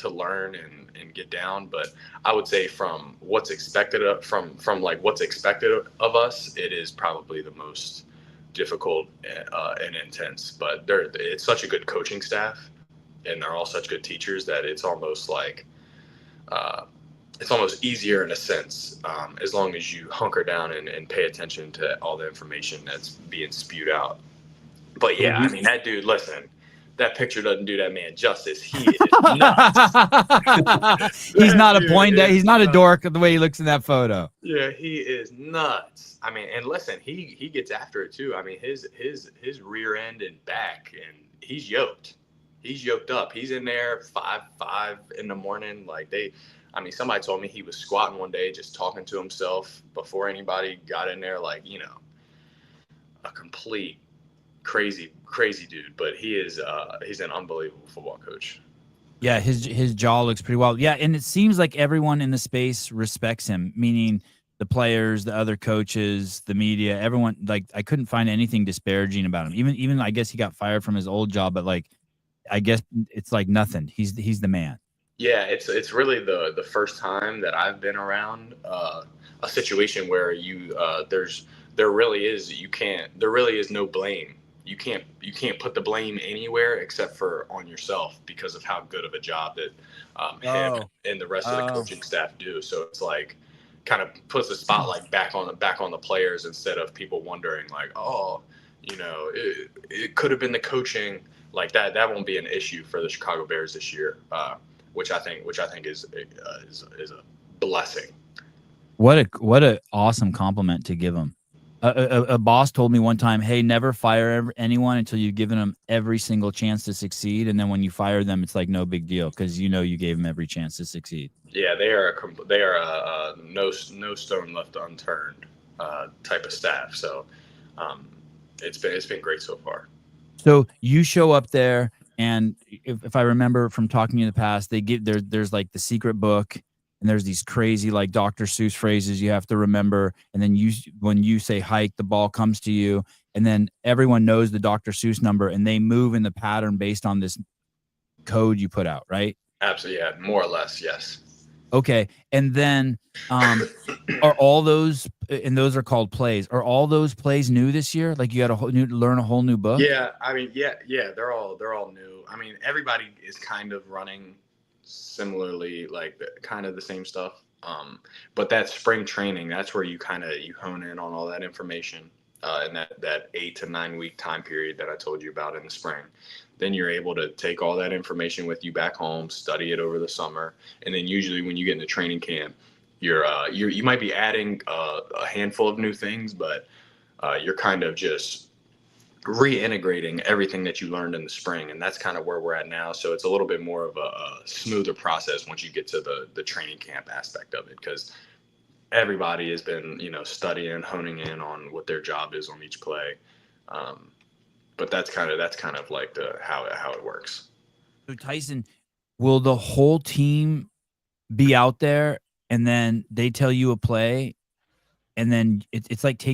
learn and get down, but I would say from what's expected of us, it is probably the most difficult and intense. But it's such a good coaching staff, and they're all such good teachers that it's almost like it's almost easier in a sense, as long as you hunker down and pay attention to all the information that's being spewed out. But yeah, that dude, listen, that picture doesn't do that man justice. He is nuts. He's not a dork the way he looks in that photo. Yeah, he is nuts. And listen, he gets after it too. His rear end and back, and he's yoked. He's yoked up. He's in there 5 in the morning. Somebody told me he was squatting one day, just talking to himself before anybody got in there. A complete crazy dude. But he's an unbelievable football coach. Yeah, his jaw looks pretty wild. Yeah, and it seems like everyone in the space respects him, meaning the players, the other coaches, the media, everyone. I couldn't find anything disparaging about him. Even I guess he got fired from his old job, but I guess it's like nothing. He's the man. Yeah, it's really the first time that I've been around a situation where there really is no blame. you can't put the blame anywhere except for on yourself because of how good of a job that him and the rest of the coaching staff do. So it's like kind of puts the spotlight back on the players instead of people wondering like, oh, you know, it could have been the coaching. Like that won't be an issue for the Chicago Bears this year, which I think is a blessing. What a awesome compliment to give them. A boss told me one time, hey, never fire anyone until you've given them every single chance to succeed. And then when you fire them, it's like no big deal because you know you gave them every chance to succeed. Yeah, they are a no stone left unturned type of staff. So it's been great so far. So you show up there, and if I remember from talking in the past, they give there's like the secret book. And there's these crazy like Dr. Seuss phrases you have to remember. And then when you say hike, the ball comes to you. And then everyone knows the Dr. Seuss number and they move in the pattern based on this code you put out, right? Absolutely. Yeah. More or less. Yes. Okay. And then are all those, and those are called plays, are all those plays new this year? Like you got to learn a whole new book? Yeah. I mean, yeah. They're all new. I mean, everybody is kind of running similarly, like kind of the same stuff, but that spring training, that's where you hone in on all that information in that 8 to 9 week time period that I told you about in the spring. Then you're able to take all that information with you back home, study it over the summer, and then usually when you get into training camp, you might be adding a handful of new things, but you're kind of just reintegrating everything that you learned in the spring, and that's kind of where we're at now. So it's a little bit more of a smoother process once you get to the training camp aspect of it, because everybody has been, you know, studying, honing in on what their job is on each play. But that's kind of like how it works. So Tyson, will the whole team be out there and then they tell you a play? And then it's like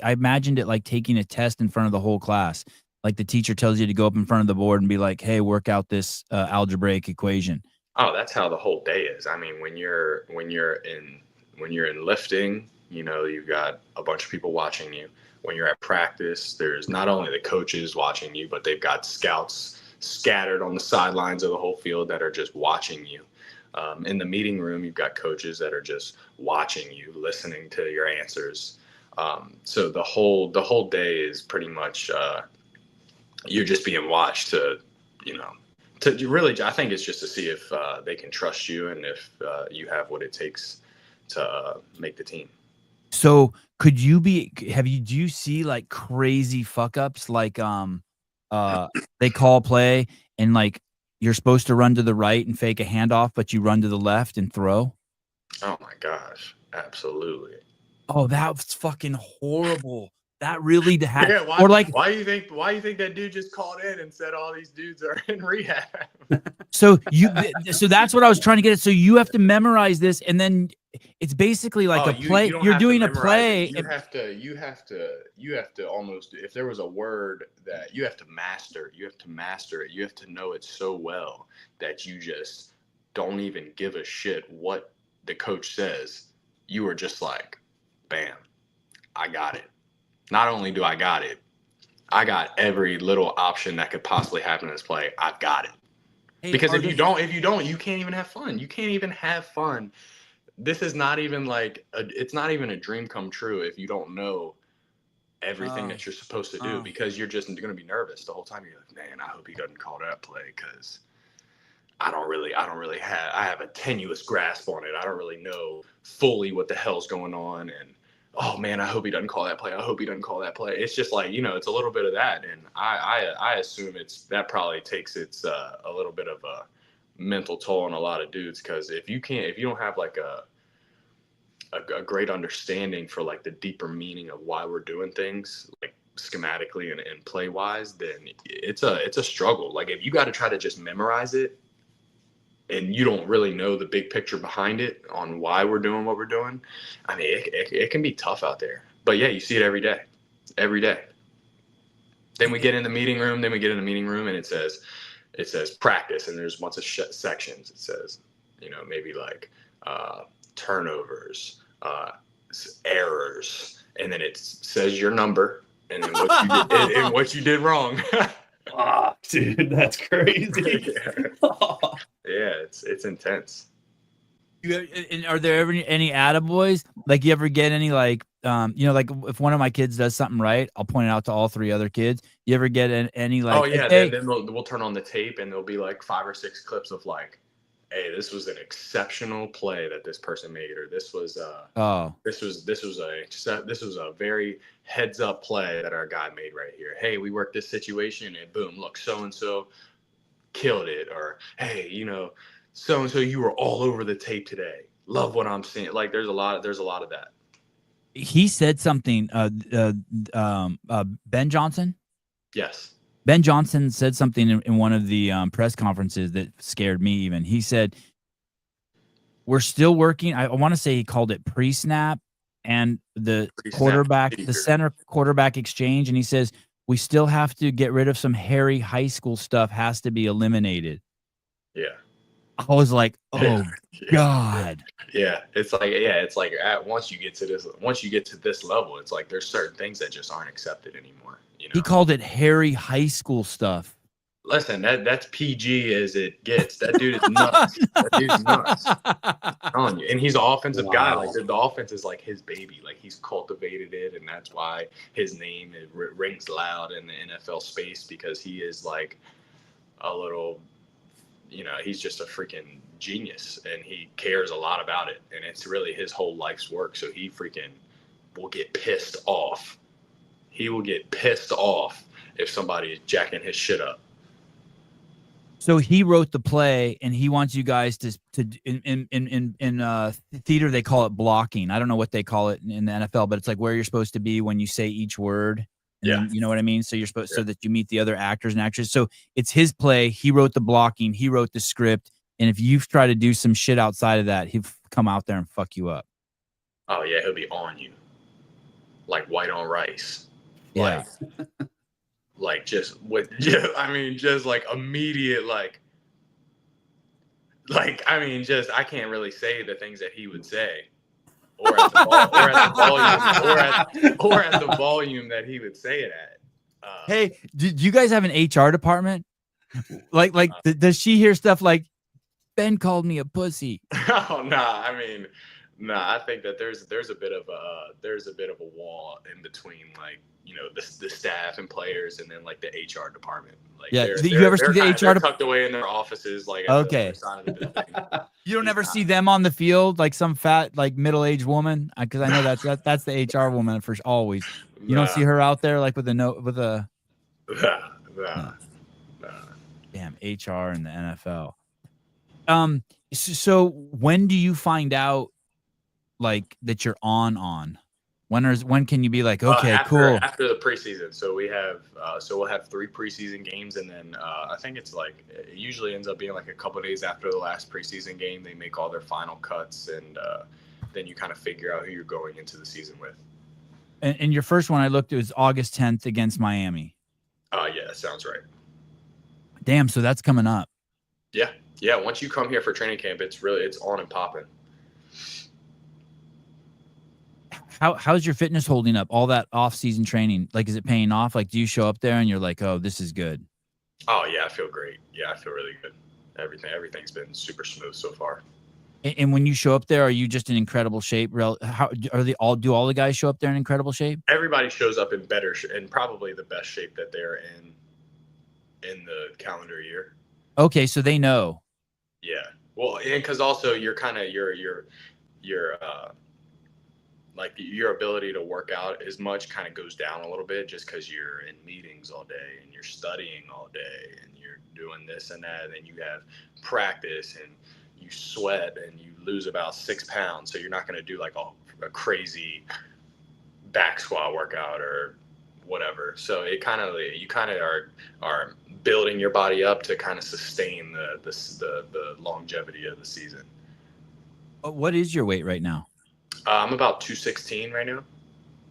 I imagined it like taking a test in front of the whole class. Like the teacher tells you to go up in front of the board and be like, hey, work out this algebraic equation. Oh, that's how the whole day is. I mean, when you're in lifting, you know, you've got a bunch of people watching you. When you're at practice, there's not only the coaches watching you, but they've got scouts scattered on the sidelines of the whole field that are just watching you. In the meeting room, you've got coaches that are just watching you, listening to your answers. So the whole day is pretty much you're just being watched to really, I think it's just to see if they can trust you and if you have what it takes to make the team. So do you see like crazy fuck ups? Like they call play and like you're supposed to run to the right and fake a handoff, but you run to the left and throw? Oh my gosh, absolutely. Oh, that was fucking horrible. That really yeah. Why do you think that dude just called in and said all these dudes are in rehab? So that's what I was trying to get at. So you have to memorize this, and then it's basically like a play. You're doing a play. You have to almost, if there was a word that you have to master it. You have to know it so well that you just don't even give a shit what the coach says. You are just like, bam, I got it. Not only do I got it, I got every little option that could possibly happen in this play. I've got it. Hey, because if you don't, you can't even have fun. You can't even have fun. This is not even like it's not even a dream come true if you don't know everything that you're supposed to do, because you're just going to be nervous the whole time. You're like, man, I hope he doesn't call that play because I have a tenuous grasp on it. I don't really know fully what the hell's going on, and oh man, I hope he doesn't call that play. It's just like, you know, it's a little bit of that. And I assume that probably takes a little bit of a mental toll on a lot of dudes. Cause if you don't have like a great understanding for like the deeper meaning of why we're doing things like schematically and play wise, then it's a struggle. Like if you got to try to just memorize it, and you don't really know the big picture behind it on why we're doing what we're doing, I mean, it can be tough out there. But yeah, you see it every day. Then we get in the meeting room, and it says practice, and there's a bunch of sections. It says, you know, maybe like turnovers, errors, and then it says your number, and then what you did, and what you did wrong. Fuck, dude, that's crazy. Yeah, it's intense. And are there ever any attaboys? Like, you ever get any, like, like if one of my kids does something right, I'll point it out to all 3 other kids. You ever get any, like, Oh yeah, hey, then we'll turn on the tape and there'll be like 5 or 6 clips of like, hey, this was an exceptional play that this person made, or this was a very heads up play that our guy made right here. Hey, we worked this situation and boom, look, so and so killed it. Or hey, so and so, you were all over the tape today. Love what I'm seeing. Like there's a lot of that. he said something. Ben Johnson. Yes. Ben Johnson said something in one of the press conferences that scared me even. He said, we're still working. I want to say he called it pre-snap and the quarterback, the center quarterback exchange. And he says, we still have to get rid of some hairy high school stuff, has to be eliminated. Yeah. I was like, oh God. Yeah. It's like once you get to this level, it's like there's certain things that just aren't accepted anymore. He called it hairy high school stuff. Listen, that's PG as it gets. That dude is nuts. That dude's nuts. I'm telling you. And he's an offensive guy. Like the offense is like his baby. Like he's cultivated it, and that's why his name rings loud in the NFL space, because he is like a little, he's just a freaking genius, and he cares a lot about it, and it's really his whole life's work. So he freaking will get pissed off. He will get pissed off if somebody is jacking his shit up. So he wrote the play, and he wants you guys to in theater they call it blocking. I don't know what they call it in the NFL, but it's like where you're supposed to be when you say each word. And you know what I mean? So you're supposed so that you meet the other actors and actresses. So it's his play. He wrote the blocking. He wrote the script. And if you try to do some shit outside of that, he'll come out there and fuck you up. Oh yeah, he'll be on you, like white on rice. Yeah. Like just like immediate, I can't really say the things that he would say, or at the volume that he would say it at. Hey, do you guys have an HR department? Does she hear stuff like, Ben called me a pussy? Oh nah, I think that there's a bit of a wall in between, like, the staff and players, and then like the HR department. Like, yeah, you ever see the HR tucked away in their offices, like okay. At the other side of the building. You don't ever see them on the field, like some fat, like middle-aged woman, because I know that's the HR woman for always. You don't see her out there like with a note with a. Nah. Damn, HR in the NFL. So when do you find out, like, that you're on? When can you be like, okay, cool? After the preseason. So we'll have 3 preseason games, and then I think it's like, it usually ends up being like a couple of days after the last preseason game, they make all their final cuts, and then you kind of figure out who you're going into the season with. And your first one I looked at was August 10th against Miami. Yeah, that sounds right. Damn, so that's coming up. Yeah. Once you come here for training camp, it's on and popping. How's your fitness holding up? All that off-season training, like, is it paying off? Like, do you show up there and you're like, oh, this is good? Oh yeah, I feel great. Yeah, I feel really good. Everything's been super smooth so far. And when you show up there, are you just in incredible shape? How do all the guys show up there in incredible shape? Everybody shows up in better and probably the best shape that they're in the calendar year. Okay, so they know. Yeah. Well, and because also you're kind of like your ability to work out as much kind of goes down a little bit, just because you're in meetings all day and you're studying all day and you're doing this and that, and then you have practice and you sweat and you lose about 6 pounds. So you're not going to do like a crazy back squat workout or whatever. So you kind of are building your body up to kind of sustain the longevity of the season. What is your weight right now? I'm about 216 right now.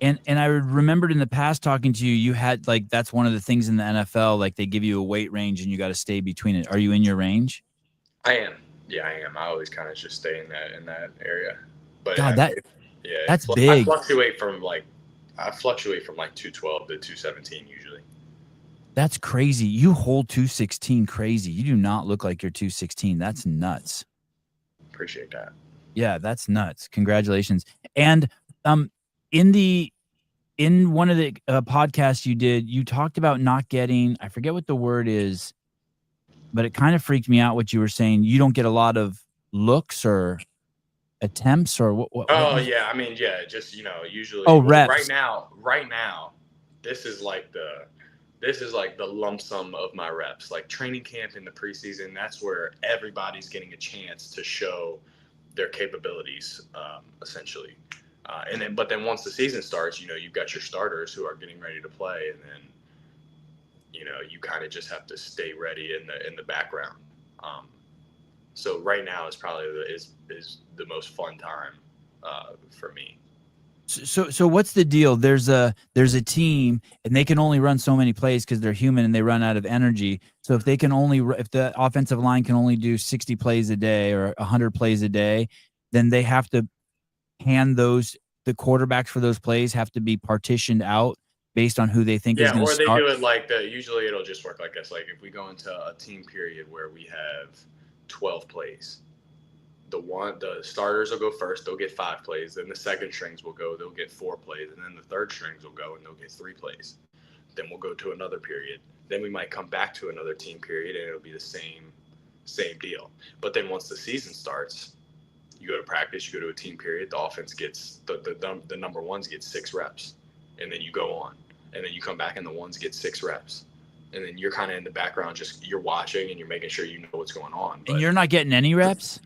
And I remembered in the past talking to you, you had, like, that's one of the things in the NFL, like they give you a weight range and you got to stay between it. Are you in your range? I am. Yeah, I am. I always kind of just stay in that area. But God, that's I big. fluctuate from like I fluctuate from like 212 to 217 usually. That's crazy. You hold 216 crazy. You do not look like you're 216. That's nuts. Appreciate that. Yeah, that's nuts. Congratulations. And in one of the podcasts you did, you talked about not getting, I forget what the word is, but it kind of freaked me out what you were saying. You don't get a lot of looks or attempts or what Oh yeah, I mean, yeah, just, you know, usually reps. right now this is like the lump sum of my reps. Like training camp in the preseason, that's where everybody's getting a chance to show their capabilities, essentially. But then once the season starts, you know, you've got your starters who are getting ready to play, and then, you know, you kind of just have to stay ready in the background. So right now is probably is the most fun time for me. So what's the deal? There's a team, and they can only run so many plays because they're human and they run out of energy. So if the offensive line can only do 60 plays a day or 100 plays a day, then they have to hand the quarterbacks for those plays have to be partitioned out based on who they think is going to start. Or they do it like usually it'll just work like this. Like if we go into a team period where we have 12 plays, the starters will go first, they'll get 5 plays, then the second strings will go, they'll get 4 plays, and then the third strings will go and they'll get 3 plays. Then we'll go to another period. Then we might come back to another team period and it'll be the same deal. But then once the season starts, you go to practice, you go to a team period, the offense gets the number ones get 6 reps, and then you go on, and then you come back and the ones get 6 reps, and then you're kind of in the background, just you're watching and you're making sure you know what's going on. And you're not getting any reps.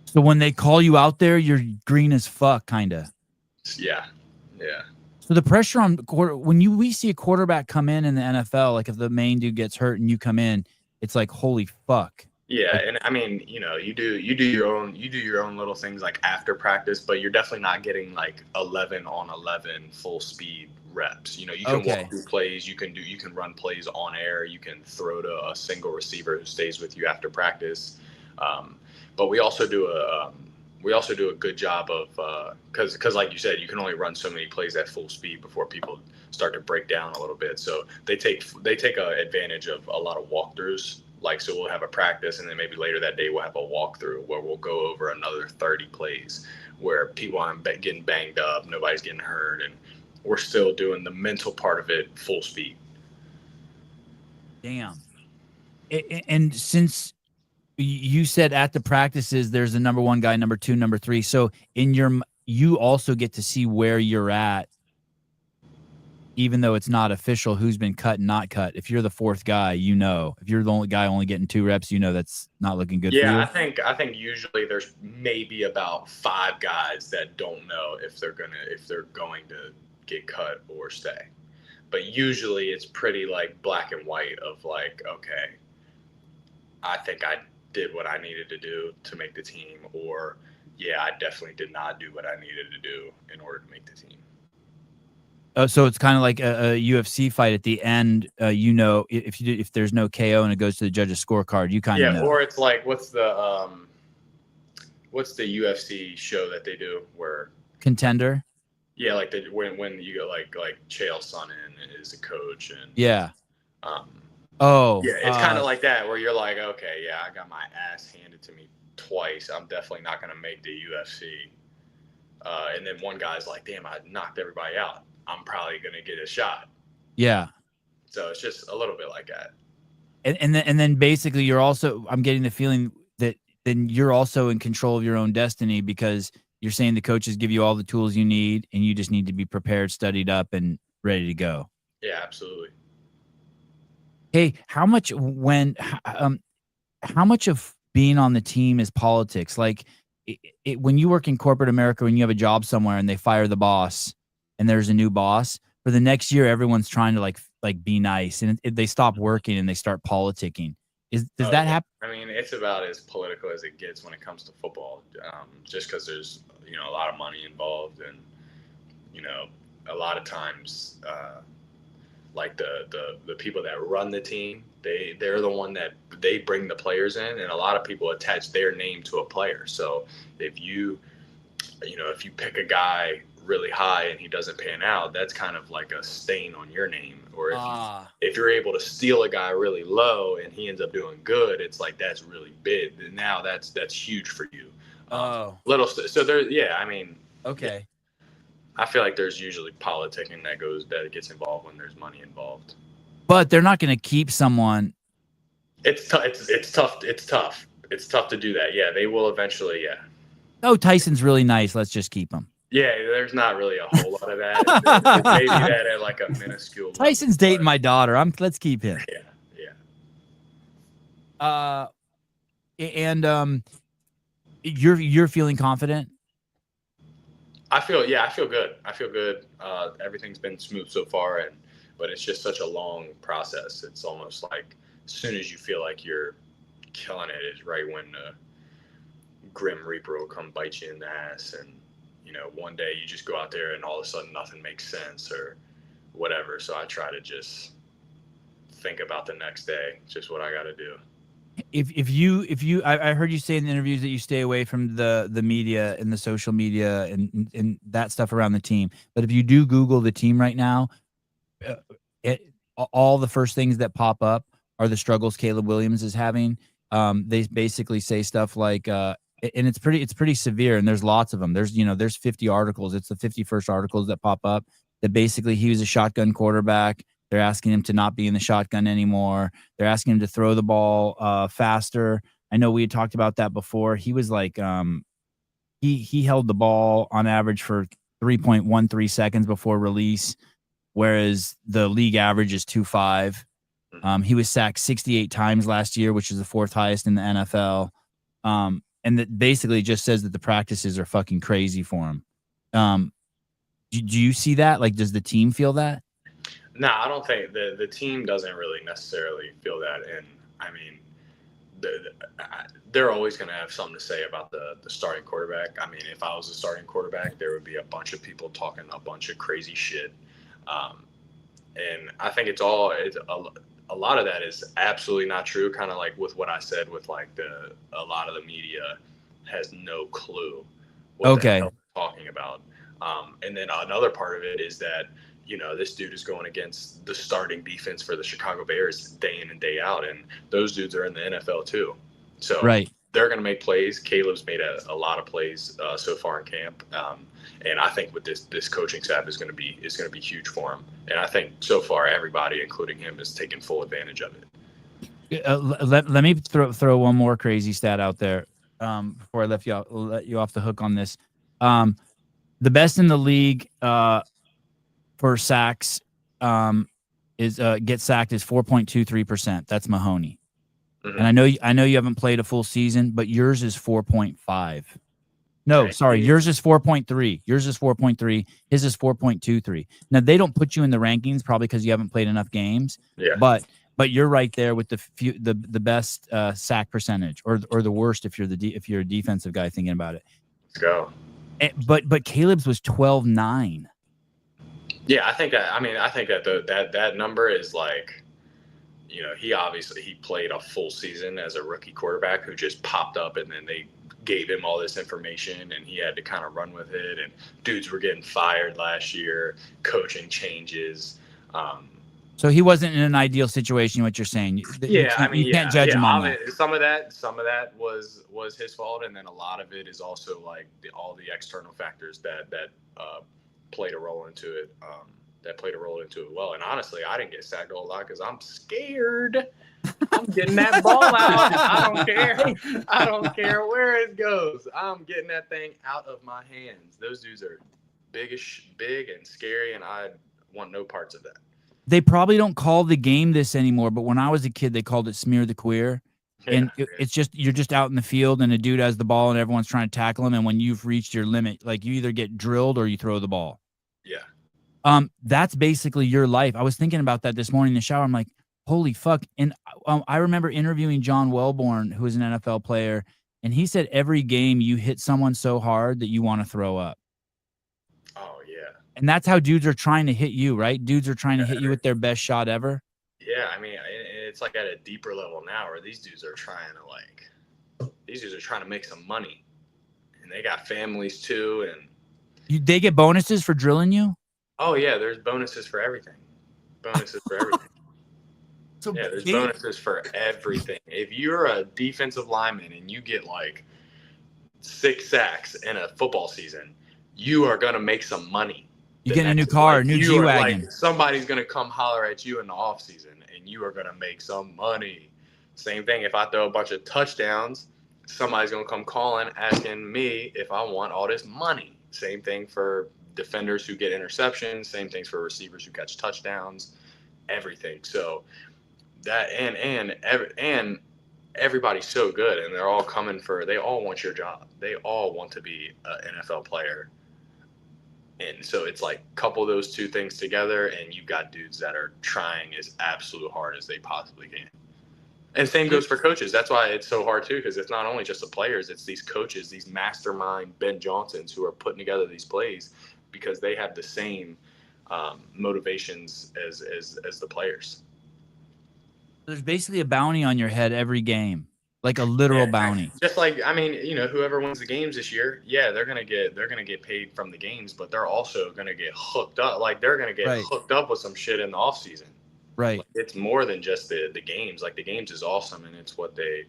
So when they call you out there, you're green as fuck, kind of. Yeah. So the pressure on we see a quarterback come in the NFL, like if the main dude gets hurt and you come in, it's like holy fuck. Yeah, and I mean, you know, you do your own little things like after practice, but you're definitely not getting like 11 on 11 full speed reps. You know, you can walk through plays, you can run plays on air, you can throw to a single receiver who stays with you after practice. But we also do a good job of because like you said, you can only run so many plays at full speed before people start to break down a little bit. So they take advantage of a lot of walkthroughs. Like, so we'll have a practice, and then maybe later that day we'll have a walkthrough where we'll go over another 30 plays where people aren't getting banged up, nobody's getting hurt, and we're still doing the mental part of it full speed. Damn. And since you said at the practices there's a number 1 guy, number 2, number 3, so you also get to see where you're at, even though it's not official, who's been cut and not cut. If you're the 4th guy, you know. If you're the only guy only getting 2 reps, you know that's not looking good for you. Yeah, I think usually there's maybe about 5 guys that don't know if they're going to get cut or stay. But usually it's pretty like black and white of like, okay, I think I did what I needed to do to make the team, or yeah, I definitely did not do what I needed to do in order to make the team. So it's kind of like a UFC fight at the end. You know, if there's no KO and it goes to the judge's scorecard, you kind of know. Or it's like what's the UFC show that they do where Contender? Yeah, like when you go like Chael Sonnen is a coach and yeah. It's kind of like that where you're like, okay, yeah, I got my ass handed to me twice. I'm definitely not gonna make the UFC. And then one guy's like, damn, I knocked everybody out. I'm probably going to get a shot. Yeah. So it's just a little bit like that. And then basically I'm getting the feeling that then you're also in control of your own destiny, because you're saying the coaches give you all the tools you need and you just need to be prepared, studied up, and ready to go. Yeah, absolutely. Hey, how much of being on the team is politics? Like when you work in corporate America, when you have a job somewhere and they fire the boss, and there's a new boss, for the next year, everyone's trying to like be nice, and they stop working and they start politicking. Does that happen? I mean, it's about as political as it gets when it comes to football, just because there's, you know, a lot of money involved, and, you know, a lot of times, like the people that run the team, they're the one that they bring the players in, and a lot of people attach their name to a player. So if you you know, if you pick a guy really high and he doesn't pan out, that's kind of like a stain on your name. Or if you're able to steal a guy really low and he ends up doing good, it's like that's really big. And now that's huge for you. So there, yeah, I mean, okay. I feel like there's usually politicking that gets involved when there's money involved. But they're not going to keep someone. It's tough. It's tough. It's tough to do that. Yeah, they will eventually. Yeah. Oh, Tyson's really nice. Let's just keep him. Yeah, there's not really a whole lot of that. Maybe that at like a minuscule level. Tyson's dating my daughter. Let's keep him. Yeah. And you're feeling confident? I feel good. I feel good. Everything's been smooth so far, but it's just such a long process. It's almost like as soon as you feel like you're killing it is right when the Grim Reaper will come bite you in the ass, and you know, one day you just go out there and all of a sudden nothing makes sense or whatever. So I try to just think about the next day, just what I got to do. If you I heard you say in the interviews that you stay away from the media and the social media and that stuff around the team. But if you do Google the team right now, all the first things that pop up are the struggles Caleb Williams is having. They basically say stuff like, and it's pretty severe. And there's lots of them. There's 50 articles. It's the 51st articles that pop up that basically he was a shotgun quarterback. They're asking him to not be in the shotgun anymore. They're asking him to throw the ball faster. I know we had talked about that before. He was like, he held the ball on average for 3.13 seconds before release, whereas the league average is 2.5. He was sacked 68 times last year, which is the 4th highest in the NFL. And that basically just says that the practices are fucking crazy for him. Do you see that? Like, does the team feel that? No, I don't think the team doesn't really necessarily feel that. And I mean, they're always going to have something to say about the starting quarterback. I mean, if I was a starting quarterback, there would be a bunch of people talking a bunch of crazy shit. And I think it's a lot of that is absolutely not true. Kind of like with what I said with like a lot of the media has no clue what the hell they're talking about. And then another part of it is that, you know, this dude is going against the starting defense for the Chicago Bears day in and day out. And those dudes are in the NFL too. So they're going to make plays. Caleb's made a lot of plays so far in camp. And I think with this coaching staff is going to be huge for him. And I think so far everybody, including him, is taking full advantage of it. Let me throw one more crazy stat out there before I let you off the hook on this. The best in the league for sacks is get sacked is 4.23%. That's Mahoney. Mm-hmm. And I know you haven't played a full season, but yours is 4.5. No, sorry, yours is 4.3. Yours is 4.3. His is 4.23. Now they don't put you in the rankings probably because you haven't played enough games. Yeah. But you're right there with the best sack percentage, or the worst if you're a defensive guy thinking about it. Let's go. But Caleb's was 12.9. Yeah, I think that number is like, you know, he played a full season as a rookie quarterback who just popped up, and then they gave him all this information and he had to kind of run with it. And dudes were getting fired last year, coaching changes. So he wasn't in an ideal situation, what you're saying. You can't judge him on that. Some of that was his fault, and then a lot of it is also like all the external factors that played a role into it. Well, and honestly, I didn't get sacked a whole lot because I'm scared. I'm getting that ball out. I don't care where it goes. I'm getting that thing out of my hands. Those dudes are big and scary, and I want no parts of that. They probably don't call the game this anymore, but when I was a kid, they called it smear the queer. Yeah, and it's just, you're just out in the field and a dude has the ball and everyone's trying to tackle him. And when you've reached your limit, like you either get drilled or you throw the ball. Yeah. That's basically your life. I was thinking about that this morning in the shower. I'm like, holy fuck. And I remember interviewing John Wellborn, who is an NFL player. And he said every game you hit someone so hard that you want to throw up. Oh, yeah. And that's how dudes are trying to hit you, right? Dudes are trying to hit you with their best shot ever. Yeah, I mean, it's like at a deeper level now where these dudes are trying to make some money. and they got families too. And they get bonuses for drilling you? Oh yeah, there's bonuses for everything. Bonuses for everything. So yeah, there's bonuses for everything. If you're a defensive lineman and you get like 6 sacks in a football season, you are gonna make some money. You get a new car, a new G-Wagon. Like, somebody's gonna come holler at you in the off season, and you are gonna make some money. Same thing. If I throw a bunch of touchdowns, somebody's gonna come calling asking me if I want all this money. Same thing for defenders who get interceptions. Same things for receivers who catch touchdowns. Everything. So that and everybody's so good, and they're all coming for. They all want your job. They all want to be an NFL player. And so it's like couple those two things together, and you've got dudes that are trying as absolute hard as they possibly can. And same goes for coaches. That's why it's so hard too, because it's not only just the players, it's these coaches, these mastermind Ben Johnsons who are putting together these plays because they have the same motivations as the players. There's basically a bounty on your head every game, like a literal bounty. Just like, I mean, you know, whoever wins the games this year, yeah, they're gonna get paid from the games, but they're also gonna get hooked up. Like they're gonna get hooked up with some shit in the off season. Right. Like, it's more than just the games. Like the games is awesome, and it's what they,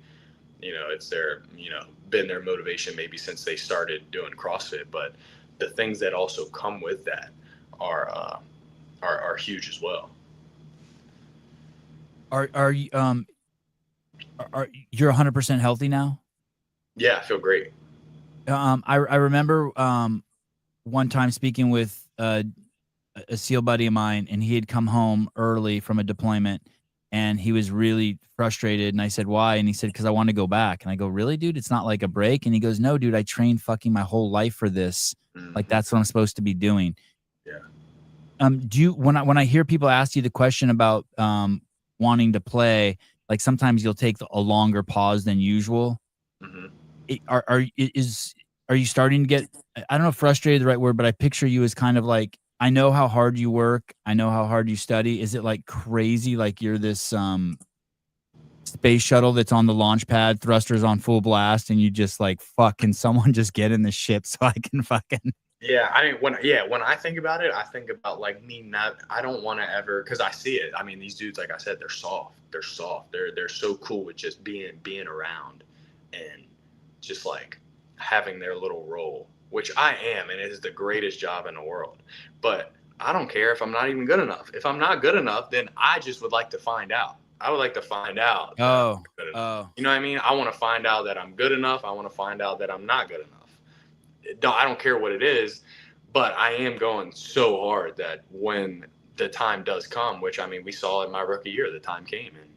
you know, it's their, you know, been their motivation maybe since they started doing CrossFit. But the things that also come with that are huge as well. Are you you're 100% healthy now? Yeah, I feel great. I remember one time speaking with a SEAL buddy of mine, and he had come home early from a deployment, and he was really frustrated. And I said, "Why?" And he said, "Because I want to go back." And I go, "Really, dude? It's not like a break?" And he goes, "No, dude. I trained fucking my whole life for this. Like that's what I'm supposed to be doing." Yeah. Do you when I hear people ask you the question about wanting to play, like sometimes you'll take a longer pause than usual. Are you starting to get, I don't know if frustrated is the right word, but I picture you as kind of like, I know how hard you work, I know how hard you study. Is it like crazy, like you're this space shuttle that's on the launch pad, thrusters on full blast, and you just like, fuck, can someone just get in the ship so I can fucking... Yeah, I mean, when I think about it, I think about like me not. I don't want to ever, because I see it. I mean, these dudes, like I said, they're soft. They're soft. They're so cool with just being around and just like having their little role, which I am, and it is the greatest job in the world. But I don't care if I'm not even good enough. If I'm not good enough, then I just would like to find out. I would like to find out. You know what I mean? I want to find out that I'm good enough. I want to find out that I'm not good enough. I don't care what it is, but I am going so hard that when the time does come, which I mean, we saw in my rookie year, the time came, and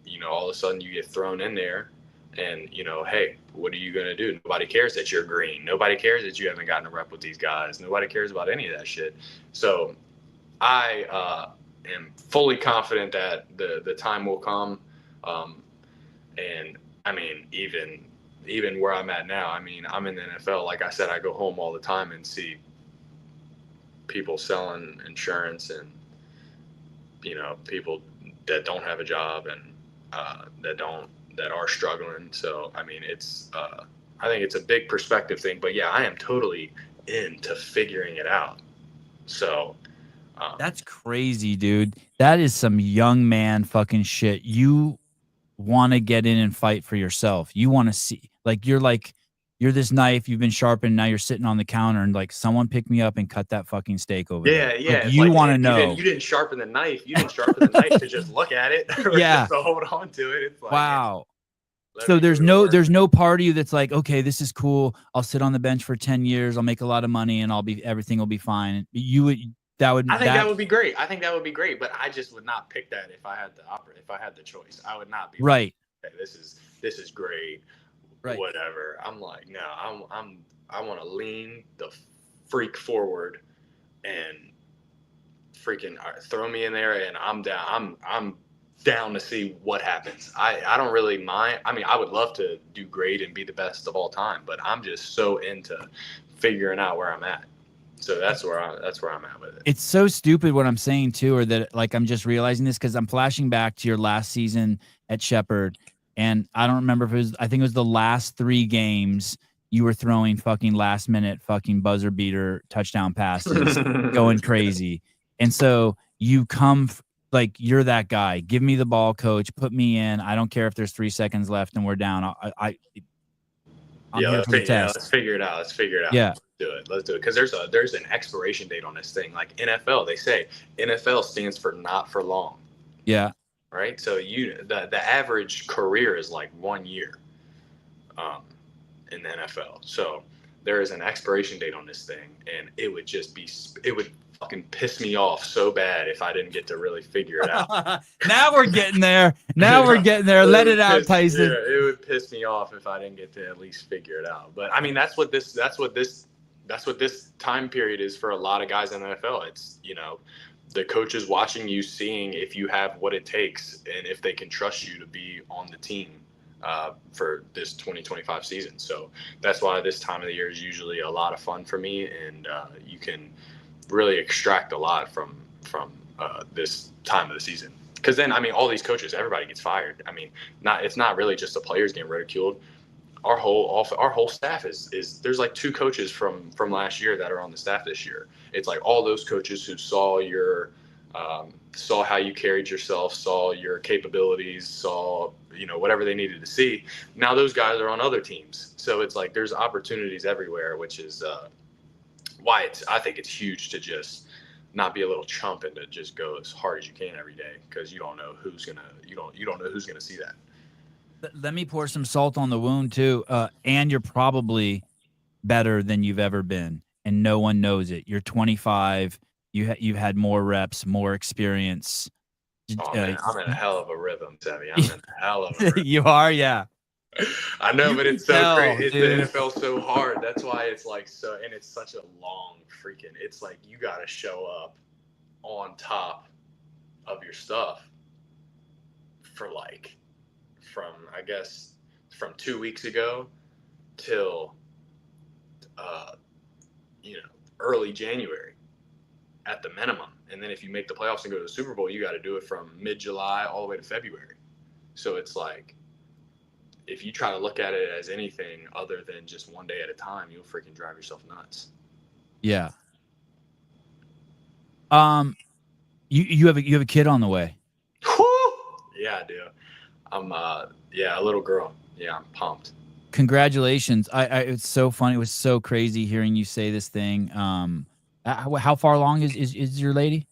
you know, all of a sudden you get thrown in there, and you know, hey, what are you gonna do? Nobody cares that you're green. Nobody cares that you haven't gotten a rep with these guys. Nobody cares about any of that shit. So I am fully confident that the time will come, and I mean, even where I'm at now, I mean, I'm in the NFL. Like I said, I go home all the time and see people selling insurance and, you know, people that don't have a job and that are struggling. So, I mean, it's, I think it's a big perspective thing, but yeah, I am totally into figuring it out. So. That's crazy, dude. That is some young man fucking shit. You want to get in and fight for yourself. You want to see, like you're this knife, you've been sharpened, now you're sitting on the counter and like, someone pick me up and cut that fucking steak over there. Yeah. Like, you want to know. You didn't sharpen the knife. You didn't sharpen the knife to just look at it or just to hold on to it. It's like, wow. So there's no part of you that's like, okay, this is cool. I'll sit on the bench for 10 years. I'll make a lot of money and everything will be fine. I think that would be great. I think that would be great, but I just would not pick that if I had the choice. I would not be right. Like, okay, this is great. Right. Whatever. I'm like, no, I want to lean the freak forward and freaking throw me in there, and I'm down. I'm down to see what happens. I don't really mind. I mean, I would love to do great and be the best of all time, but I'm just so into figuring out where I'm at. So that's where I'm at with it. It's so stupid what I'm saying too, or that like I'm just realizing this because I'm flashing back to your last season at Shepherd, and I don't remember if it was. I think it was the last 3 games. you were throwing fucking last minute fucking buzzer beater touchdown passes, going crazy. And so you come like, you're that guy. Give me the ball, coach. Put me in. I don't care if there's 3 seconds left and we're down. I'm here for the test. Let's figure it out. Let's figure it out. Yeah. Let's do it. Because there's an expiration date on this thing. Like NFL, they say NFL stands for not for long. Yeah. Right. So the average career is like 1 year in the NFL. So there is an expiration date on this thing, and it would fucking piss me off so bad if I didn't get to really figure it out. Now we're getting there. We're getting there. Let it out, Tyson. Yeah, it would piss me off if I didn't get to at least figure it out. But I mean, that's what this time period is for a lot of guys in the NFL. It's, the coaches watching you, seeing if you have what it takes and if they can trust you to be on the team for this 2025 season. So that's why this time of the year is usually a lot of fun for me, and you can really extract a lot from this time of the season. Because then, I mean, all these coaches, everybody gets fired. I mean, it's not really just the players getting ridiculed. Our whole staff is there's like 2 coaches from last year that are on the staff this year. It's like all those coaches who saw saw how you carried yourself, saw your capabilities, saw whatever they needed to see. Now those guys are on other teams, so it's like there's opportunities everywhere, which is why I think it's huge to just not be a little chump and to just go as hard as you can every day, because you don't know who's gonna see that. Let me pour some salt on the wound too. And you're probably better than you've ever been, and no one knows it. You're 25. You've had more reps, more experience. Oh, man, I'm in a hell of a rhythm, Savvy. I'm in a hell of a rhythm. You are, yeah. I know, but it's so crazy. The NFL so hard. That's why it's like so, and it's such a long freaking. It's like you got to show up on top of your stuff for like from 2 weeks ago till early January at the minimum. And then if you make the playoffs and go to the Super Bowl, you got to do it from mid-July all the way to February. So it's like, if you try to look at it as anything other than just one day at a time, you'll freaking drive yourself nuts. Yeah. You have a kid on the way. Yeah, I do. I'm a little girl. Yeah, I'm pumped. Congratulations. It's so funny. It was so crazy hearing you say this thing. How far along is your lady?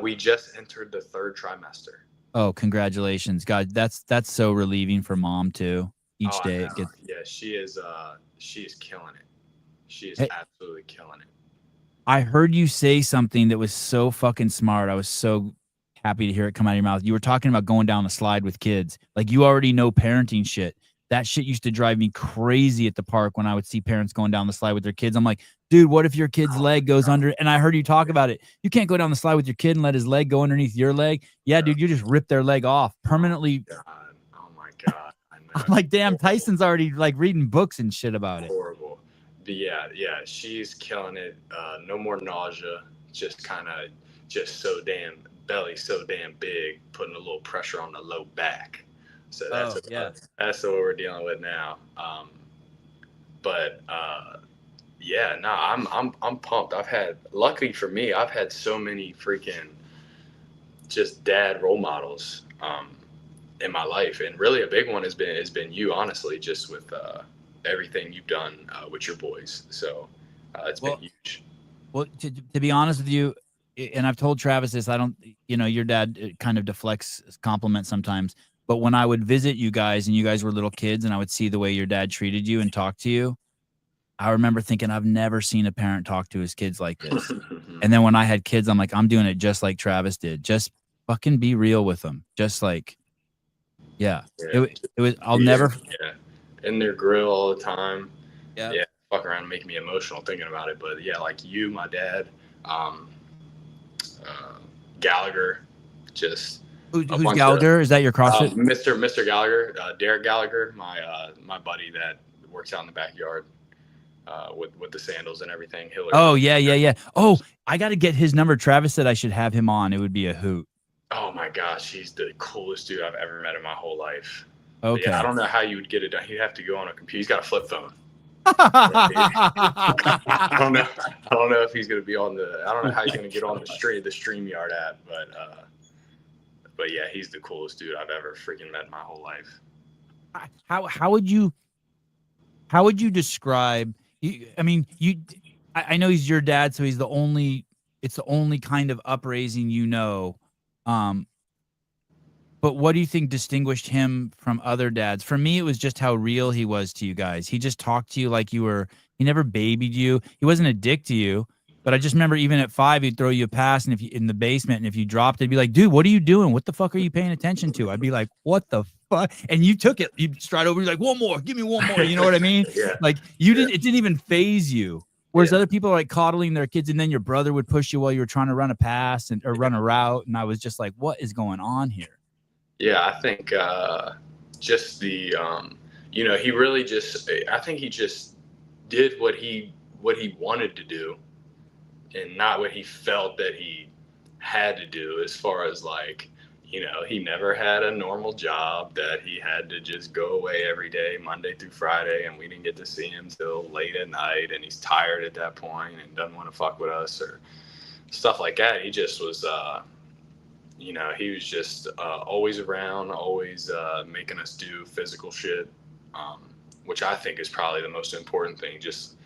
We just entered the 3rd trimester. Oh, congratulations. God, that's so relieving for mom too. Each day it gets. Yeah, she is killing it. She is absolutely killing it. I heard you say something that was so fucking smart. I was so happy to hear it come out of your mouth. You were talking about going down a slide with kids. Like, you already know parenting shit. That shit used to drive me crazy at the park when I would see parents going down the slide with their kids. I'm like, dude, what if your kid's leg goes under? And I heard you talk about it. You can't go down the slide with your kid and let his leg go underneath your leg. Yeah, dude, you just rip their leg off permanently. Oh my God. I'm like, damn, Tyson's already like reading books and shit about it. Horrible. But yeah, she's killing it. No more nausea. Just so damn big, putting a little pressure on the low back. So that's what we're dealing with now. I'm pumped. Luckily for me, I've had so many freaking just dad role models in my life, and really a big one has been you, honestly, just with everything you've done with your boys. So it's been huge. Well, to be honest with you, and I've told Travis this, your dad kind of deflects compliments sometimes. But when I would visit you guys and you guys were little kids and I would see the way your dad treated you and talked to you, I remember thinking, I've never seen a parent talk to his kids like this. And then when I had kids, I'm like, I'm doing it just like Travis did. Just fucking be real with them. Just like, it was, I'll never. Yeah. In their grill all the time. Yeah. Yeah. Fuck around and make me emotional thinking about it. But yeah, like you, my dad, Gallagher, just. Who's Gallagher? Is that your CrossFit? Mr. Gallagher, Derek Gallagher, my buddy that works out in the backyard with the sandals and everything. Hillary. Oh yeah. Oh, I got to get his number. Travis said I should have him on. It would be a hoot. Oh my gosh, he's the coolest dude I've ever met in my whole life. Okay. Yeah, I don't know how you would get it done. He'd have to go on a computer. He's got a flip phone. I don't know. I don't know if he's gonna be on the. I don't know how he's gonna get on the StreamYard app, but yeah, he's the coolest dude I've ever freaking met in my whole life. How would you describe? I mean, I know he's your dad, so he's the only. It's the only kind of upraising you know. But what do you think distinguished him from other dads? For me, it was just how real he was to you guys. He just talked to you like you were. He never babied you. He wasn't a dick to you. But I just remember even at 5, he'd throw you a pass, and if you in the basement, and if you dropped it, he'd be like, "Dude, what are you doing? What the fuck are you paying attention to?" I'd be like, "What the fuck?" And you took it. You'd stride over. You're like, "One more. Give me one more." You know what I mean? Yeah. Like you didn't. It didn't even phase you. Whereas other people are like coddling their kids, and then your brother would push you while you were trying to run a pass or run a route, and I was just like, "What is going on here?" Yeah, I think just the he really just. I think he just did what he wanted to do, and not what he felt that he had to do. As far as like, he never had a normal job that he had to just go away every day, Monday through Friday, and we didn't get to see him till late at night, and he's tired at that point and doesn't want to fuck with us or stuff like that. He just was. He was just always around, always making us do physical shit, which I think is probably the most important thing. Just,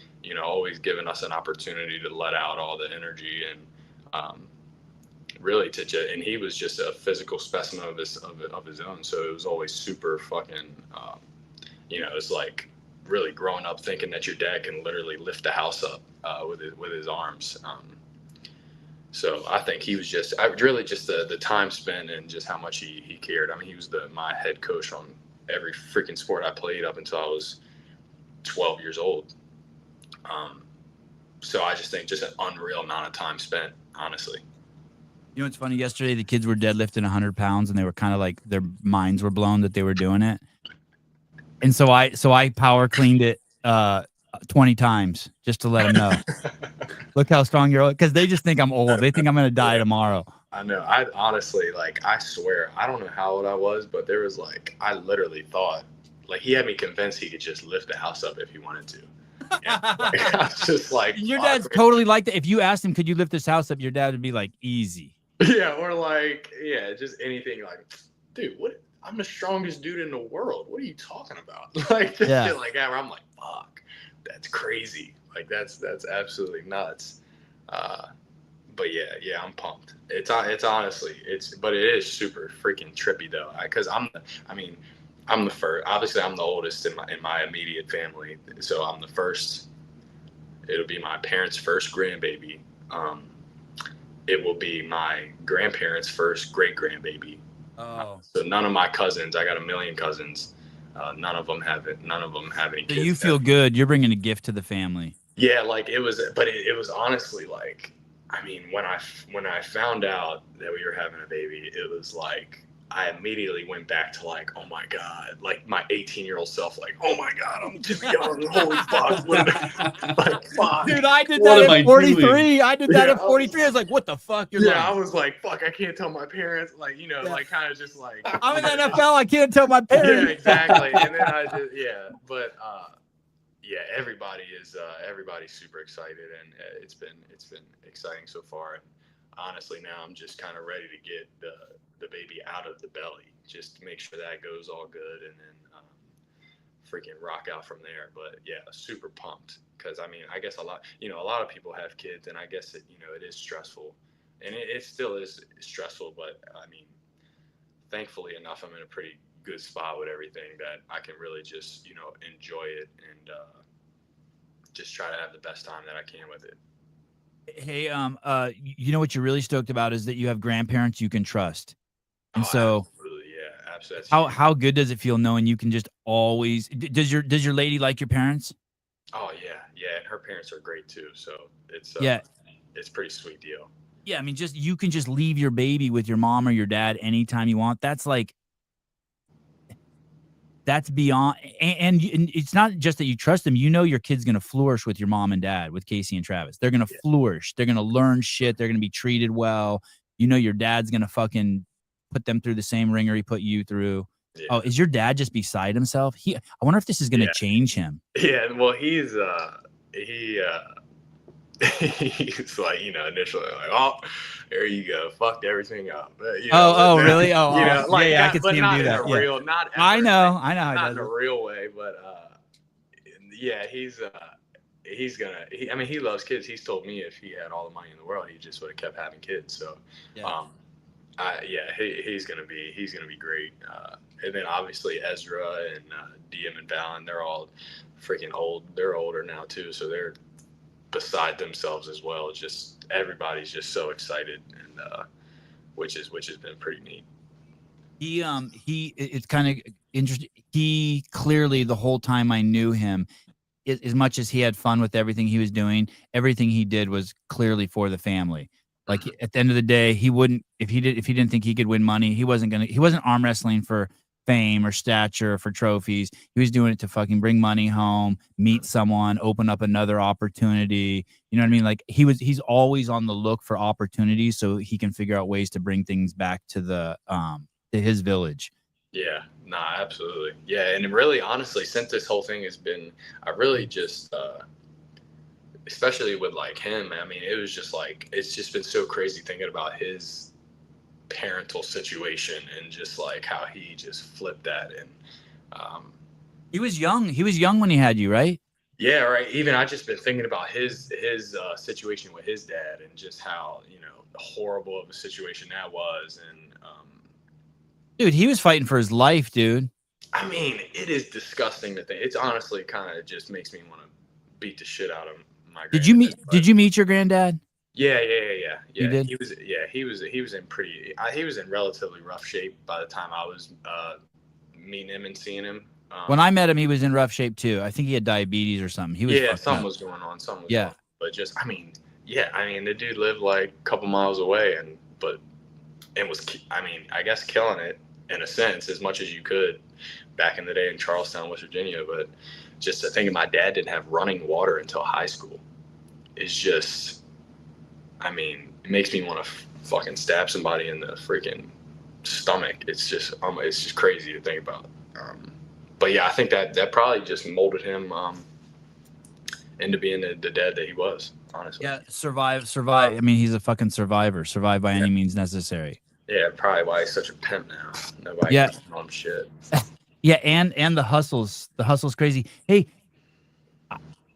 always giving us an opportunity to let out all the energy and really and he was just a physical specimen of his own. So it was always super fucking, it's like really growing up thinking that your dad can literally lift the house up with his arms. So I think he was just really just the time spent and just how much he cared. I mean, he was my head coach on every freaking sport I played up until I was 12 years old. So I just think just an unreal amount of time spent, honestly. You know what's funny? Yesterday, the kids were deadlifting 100 pounds, and they were kind of like their minds were blown that they were doing it. And so I power cleaned it 20 times just to let them know. Look how strong you're, because they just think I'm old. They think I'm going to die tomorrow. I know. I honestly, I swear, I don't know how old I was, but there was I literally thought, he had me convinced he could just lift the house up if he wanted to. Yeah, I was just like, your dad's totally like that. If you asked him, could you lift this house up? Your dad would be like, easy. Yeah. Or just anything dude, what? I'm the strongest dude in the world. What are you talking about? Shit like that, where I'm like, fuck, that's crazy. That's absolutely nuts. But yeah, I'm pumped. It's honestly, but it is super freaking trippy though. Cause I'm the first, obviously I'm the oldest in my immediate family. So I'm the first, it'll be my parents' first grandbaby. It will be my grandparents' first great grandbaby. Oh. So none of my cousins, I got a million cousins. None of them have it. None of them have any kids. So you feel good. You're bringing a gift to the family. Yeah, it was honestly when I found out that we were having a baby, it was I immediately went back to oh my God, my 18-year-old self, oh my God, I'm too young. Holy fuck. Fuck. Dude, I did that at 43. I did that at 43. I was like, what the fuck? I was like, fuck, I can't tell my parents. Kind of just I'm in the NFL. I can't tell my parents. Yeah, exactly. And then I just, but everybody's super excited, and it's been exciting so far. And honestly, now I'm just kind of ready to get the baby out of the belly, just to make sure that goes all good, and then freaking rock out from there. But yeah, super pumped, because I guess a lot of people have kids, and I guess it is stressful, and it still is stressful. But thankfully enough, I'm in a pretty good spot with everything that I can really just enjoy it and just try to have the best time that I can with it. Hey, you know what you're really stoked about is that you have grandparents you can trust. And so absolutely, yeah, absolutely. How good does it feel knowing you can just always, does your lady like your parents? Oh yeah, and her parents are great too. So it's it's a pretty sweet deal. Yeah, you can just leave your baby with your mom or your dad anytime you want. That's beyond, and it's not just that you trust them. Your kid's going to flourish with your mom and dad, with Casey and Travis. They're going to flourish. They're going to learn shit. They're going to be treated well. Your dad's going to fucking put them through the same ringer he put you through. Yeah. Oh, is your dad just beside himself? I wonder if this is gonna change him. Yeah, well, he's like, you know, initially like, oh, there you go, fucked everything up. You know, Really? Oh, you know, like yeah, I that, could but see him not do in that. a Yeah. real, not ever, I know like, how not he in does a it. real way, but yeah, he's gonna. I mean, he loves kids. He's told me if he had all the money in the world, he just would have kept having kids. So, Yeah. he's gonna be great. And then obviously Ezra and Diem and Valen, they're all freaking old. They're older now too, so they're beside themselves as well. It's just everybody's just so excited, and which has been pretty neat. It's kind of interesting. He clearly, the whole time I knew him, as much as he had fun with everything he was doing, everything he did was clearly for the family. Like at the end of the day, he wouldn't, if he didn't think he could win money, he wasn't arm wrestling for fame or stature, for trophies. He was doing it to fucking bring money home, meet someone, open up another opportunity. You know what I mean? Like he's always on the look for opportunities so he can figure out ways to bring things back to to his village. Yeah, nah, absolutely. Yeah, and really, honestly, since this whole thing has been, I really just, especially with like him, I mean, it was just like, it's just been so crazy thinking about his parental situation and just like how he just flipped that. And he was young when he had you, right? Yeah, right. Even I just been thinking about his situation with his dad and just how, you know, horrible of a situation that was. And dude, he was fighting for his life, dude. I mean, it is disgusting to think. It's honestly kind of just makes me want to beat the shit out of my granddad. Did you meet your granddad? Yeah. You did? He was in relatively rough shape by the time I was meeting him and seeing him. When I met him, he was in rough shape too. I think he had diabetes or something. He was something was going on. But just, I mean, the dude lived like a couple miles away and was, I mean, I guess killing it in a sense as much as you could back in the day in Charlestown, West Virginia. But just to think my dad didn't have running water until high school is just, I mean, it makes me want to fucking stab somebody in the freaking stomach. It's just crazy to think about. But yeah, I think that probably just molded him into being the dad that he was, honestly. Yeah, survive. I mean, he's a fucking survivor. Survive by any means necessary. Yeah, probably why he's such a pimp now. Nobody can tell him shit. Yeah, and the hustle's crazy. Hey,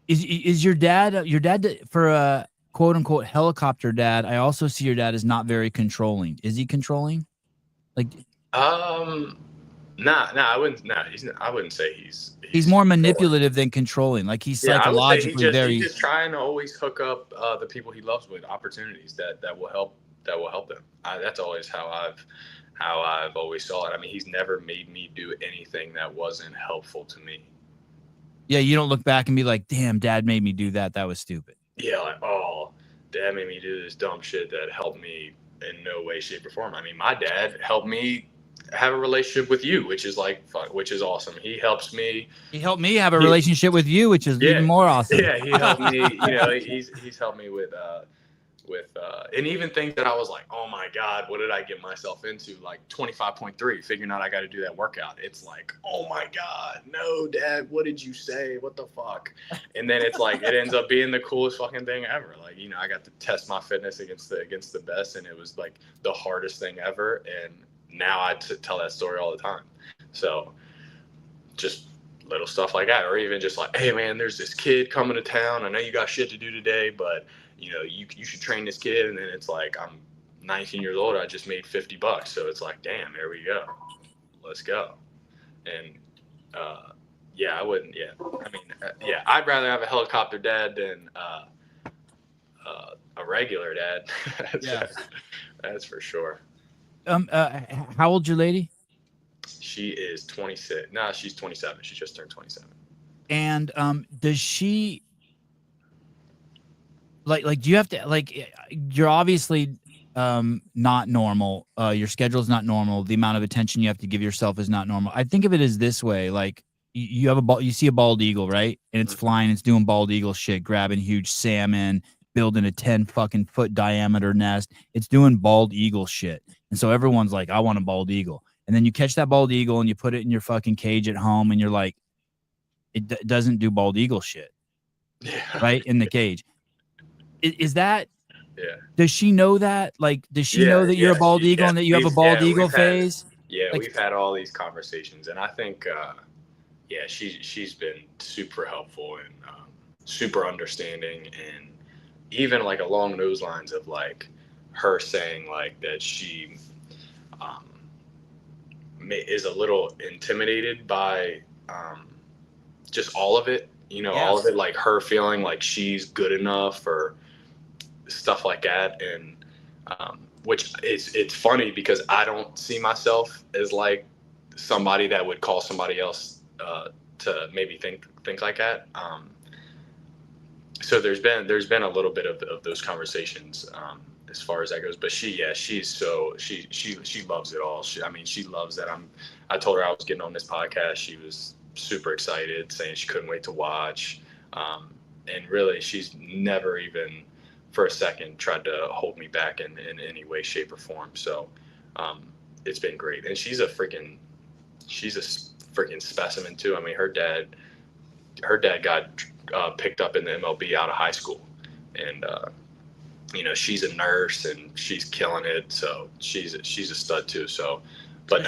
is your dad for a quote unquote helicopter dad? I also see your dad is not very controlling. Is he controlling? Like, Nah, I wouldn't. Nah, I wouldn't say he's more manipulative than controlling. Like he's psychologically he's just trying to always hook up the people he loves with opportunities that will help them. That's always how I've always saw it. I mean, he's never made me do anything that wasn't helpful to me. Yeah, you don't look back and be like, "Damn, Dad made me do that. That was stupid." Yeah, like, oh, Dad made me do this dumb shit that helped me in no way, shape, or form. I mean, my dad helped me have a relationship with you, which is awesome. He helps me. He helped me have a relationship with you, which is even more awesome. Yeah, he helped me. You know, he's helped me with and even things that I was like, oh my God, what did I get myself into? Like 25.3, figuring out I got to do that workout. It's like, oh my God, no, Dad, what did you say? What the fuck? And then it's like, it ends up being the coolest fucking thing ever. Like, you know, I got to test my fitness against the best, and it was like the hardest thing ever. And now I tell that story all the time. So just little stuff like that, or even just like, hey man, there's this kid coming to town. I know you got shit to do today, but you know, you should train this kid. And then it's like, I'm 19 years old. I just made $50. So it's like, damn, there we go. Let's go. And I wouldn't. Yeah. I mean, I'd rather have a helicopter dad than a regular dad. That's for sure. How old's your lady? She is 26. No, she's 27. She just turned 27. And does she like do you have to, like, you're obviously not normal. Your schedule's not normal. The amount of attention you have to give yourself is not normal. I think of it as this way, like you see a bald eagle, right? And it's flying, it's doing bald eagle shit, grabbing huge salmon, building a 10 fucking foot diameter nest. It's doing bald eagle shit. And so everyone's like, I want a bald eagle. and then you catch that bald eagle and you put it in your fucking cage at home, and you're like, it doesn't do bald eagle shit, right in the cage. Is that? Yeah. Does she know that? Like, does she know that you're a bald eagle and that you have a bald eagle phase? Like, we've had all these conversations, and I think, she's been super helpful and super understanding, and even like along those lines of like her saying like that she is a little intimidated by just all of it, all of it, like her feeling like she's good enough or stuff like that. And which it's funny because I don't see myself as like somebody that would call somebody else to maybe think like that. So there's been a little bit of those conversations as far as that goes. But she loves it all. She loves that I told her I was getting on this podcast. She was super excited, saying she couldn't wait to watch. And really, she's never even for a second tried to hold me back in any way, shape, or form. So it's been great. And she's a freaking specimen too. I mean, her dad got picked up in the MLB out of high school, and she's a nurse and she's killing it. So she's a stud too. So, but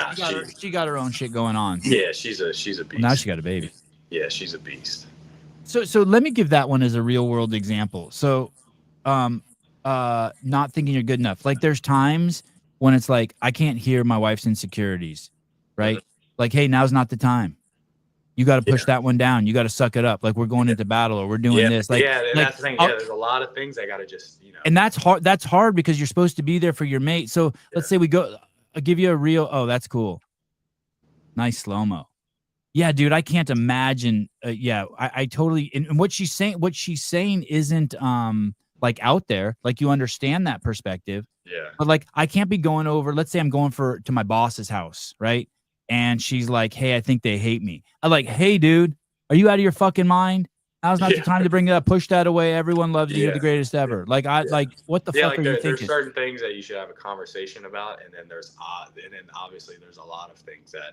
she got her own shit going on. Yeah, she's a beast. Well, now she got a baby. Yeah, she's a beast. So let me give that one as a real world example. So, not thinking you're good enough. Like, there's times when it's like, I can't hear my wife's insecurities, right? Mm-hmm. Like, hey, now's not the time. You got to push that one down. You got to suck it up. Like, we're going into battle, or we're doing this. Like, that's the thing. Yeah, there's a lot of things I got to just, And that's hard. That's hard because you're supposed to be there for your mate. So let's say we go, I'll give you a real, oh, that's cool. Nice slow-mo. Yeah, dude, I can't imagine. I totally, and what she's saying isn't like out there. Like, you understand that perspective. Yeah. But like, I can't be going over, let's say I'm going to my boss's house, right? And she's like, hey, I think they hate me. I'm like, hey, dude, are you out of your fucking mind? Now's not the time to bring it up. Push that away. Everyone loves you. You're the greatest ever. Like, like, what the fuck are you thinking? There's certain things that you should have a conversation about, and then obviously there's a lot of things that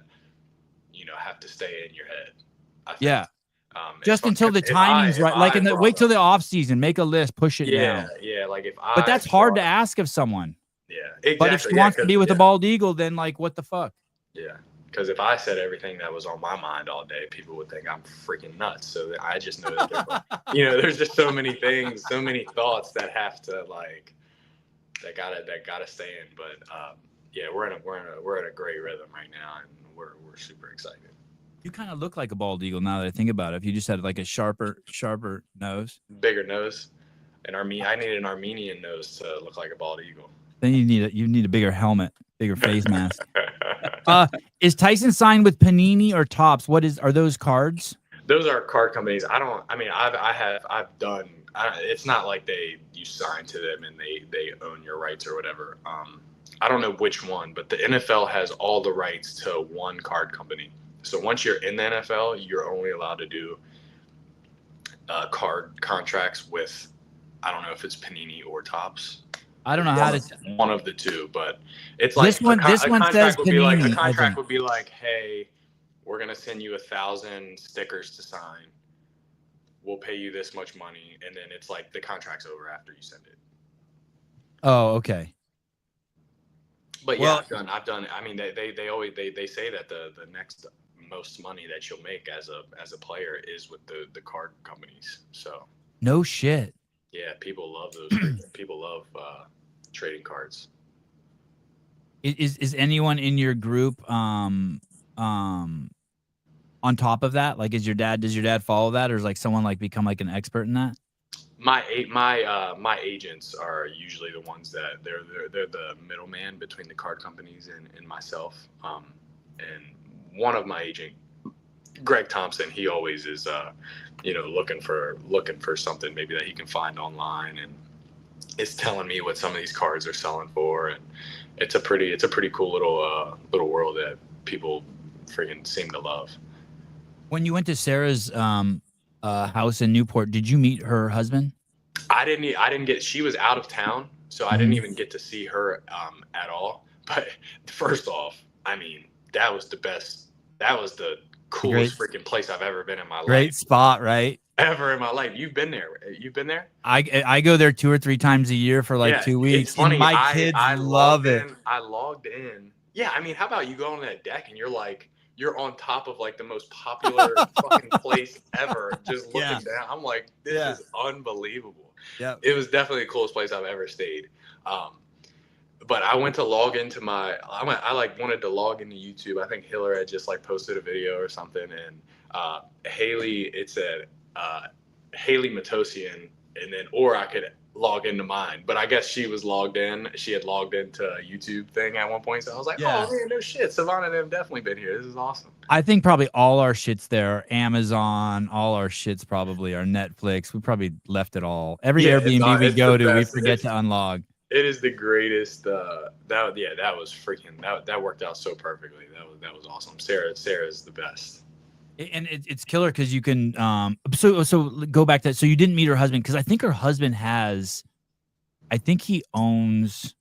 have to stay in your head. I think. Just until the timing's right. Like, wait till the off season. Make a list. Push it down. Yeah. Like but that's hard to ask of someone. Yeah, exactly. But if she wants to be with a bald eagle, then like, what the fuck? Yeah. Because if I said everything that was on my mind all day, people would think I'm freaking nuts. So I just know that there's just so many things, so many thoughts that have to that gotta stay in. But we're in a great rhythm right now, and we're super excited. You kind of look like a bald eagle now that I think about it. If you just had like a sharper nose, bigger nose, I need an Armenian nose to look like a bald eagle. Then you need a bigger helmet, bigger face mask. Is Tyson signed with Panini or Topps? Are those cards? Those are card companies. I've done. It's not like you sign to them and they own your rights or whatever. I don't know which one, but the NFL has all the rights to one card company. So once you're in the NFL, you're only allowed to do card contracts with, I don't know if it's Panini or Topps. I don't know how to. One of the two, but it's like this one says Panini. A contract would be like, hey, we're gonna send you 1,000 stickers to sign. We'll pay you this much money, and then it's like the contract's over after you send it. Oh, okay. But yeah, I've done. I mean, they always say that the next most money that you'll make as a player is with the card companies. So no shit. Yeah, people love those. People love trading cards. Is anyone in your group on top of that? Like, does your dad follow that, or is like someone like become like an expert in that? My agents are usually the ones that they're the middleman between the card companies and myself. And one of my agent, Greg Thompson, he always is looking for something maybe that he can find online, and is telling me what some of these cards are selling for, and it's a pretty cool little world that people freaking seem to love. When you went to Sarah's house in Newport, did you meet her husband? I didn't get. She was out of town, so I didn't even get to see her at all. But first off, I mean, that was the best. That was the coolest freaking place I've ever been in my life. Great spot, right? Ever in my life. You've been there. You've been there? I go there 2 or 3 times a year for like 2 weeks. It's funny. And my kids love it. I logged in. Yeah, I mean, how about you go on that deck and you're on top of like the most popular fucking place ever, just looking down. I'm like, this is unbelievable. Yeah. It was definitely the coolest place I've ever stayed. But I went to log into I wanted to log into YouTube. I think Hiller had just like posted a video or something, and Haley, it said Haley Matosian, and then or I could log into mine. But I guess she was logged in. She had logged into a YouTube thing at one point. So I was like, oh man, no shit. Savannah and them definitely been here. This is awesome. I think probably all our shits there are Amazon, all our shits probably are Netflix. We probably left it all. Every Airbnb we go to, we forget to unlog. It is the greatest. That was freaking. That worked out so perfectly. That was awesome. Sarah's the best. And it's killer because you can. So go back to that. So you didn't meet her husband because I think her husband he owns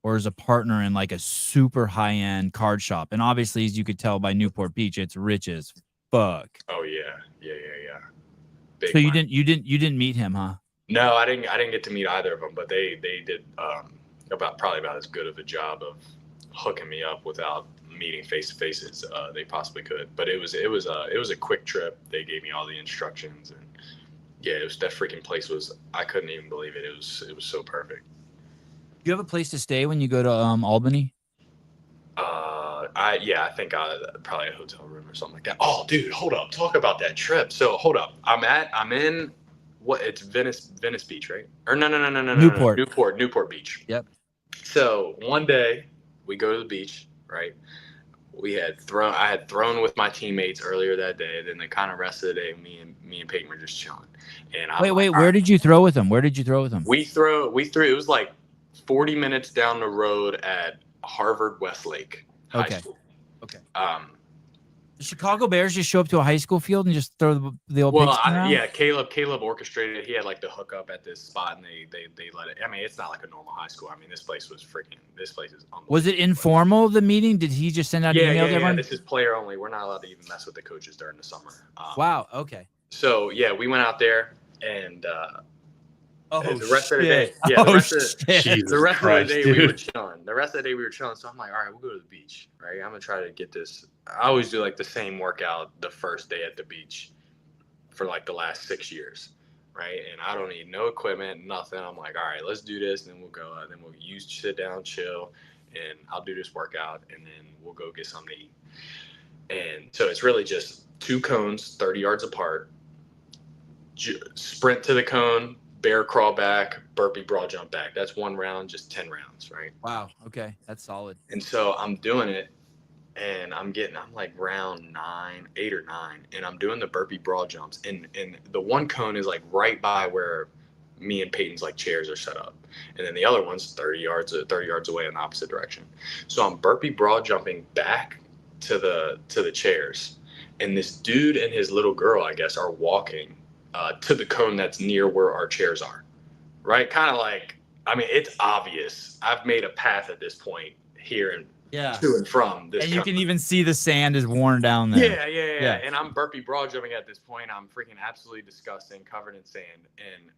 or is a partner in like a super high end card shop. And obviously, as you could tell by Newport Beach, it's rich as fuck. Oh yeah. Big so money. you didn't meet him, huh? No, I didn't get to meet either of them, but they did probably about as good of a job of hooking me up without meeting face to face as they possibly could. But it was a quick trip. They gave me all the instructions, and yeah, that freaking place I couldn't even believe it. It was so perfect. Do you have a place to stay when you go to Albany? I think probably a hotel room or something like that. Oh, dude, hold up. Talk about that trip. So hold up. I'm in. What, it's Venice Beach, right? Or no. Newport Beach. Yep. So one day we go to the beach, right? I had thrown with my teammates earlier that day. Then the kind of rest of the day, me and Peyton were just chilling. And wait, where did you throw with them? We threw. It was like 40 minutes down the road at Harvard Westlake High School. Okay. The Chicago Bears just show up to a high school field and just throw the old pigskin around? Yeah, Caleb orchestrated it. He had like the hookup at this spot, and they let it. I mean, it's not like a normal high school. I mean, this place is unbelievable. Was it informal, the meeting? Did he just send out an email to everyone? Yeah, this is player only. We're not allowed to even mess with the coaches during the summer. Wow, okay. So, yeah, we went out there, and the rest of the day, the rest of the day we were chilling. The rest of the day we were chilling. So I'm like, all right, we'll go to the beach, right? I'm gonna try to get this. I always do like the same workout the first day at the beach for like the last 6 years, right? And I don't need no equipment, nothing. I'm like, all right, let's do this. And then we'll go. Then we'll sit down, chill, and I'll do this workout, and then we'll go get something to eat. And so it's really just 2 cones, 30 yards apart. Sprint to the cone. Bear crawl back, burpee broad jump back. That's 1 round, just 10 rounds, right? Wow. Okay. That's solid. And so I'm doing it, and I'm like round 8 or 9, and I'm doing the burpee broad jumps. And the 1 cone is like right by where me and Peyton's like chairs are set up. And then the other one's 30 yards away in the opposite direction. So I'm burpee broad jumping back to the chairs. And this dude and his little girl, I guess, are walking to the cone that's near where our chairs are, right? Kind of like, I mean, it's obvious. I've made a path at this point here and to and from this. And you can even see the sand is worn down there. Yeah. And I'm burpee broad jumping at this point. I'm freaking absolutely disgusting, covered in sand. And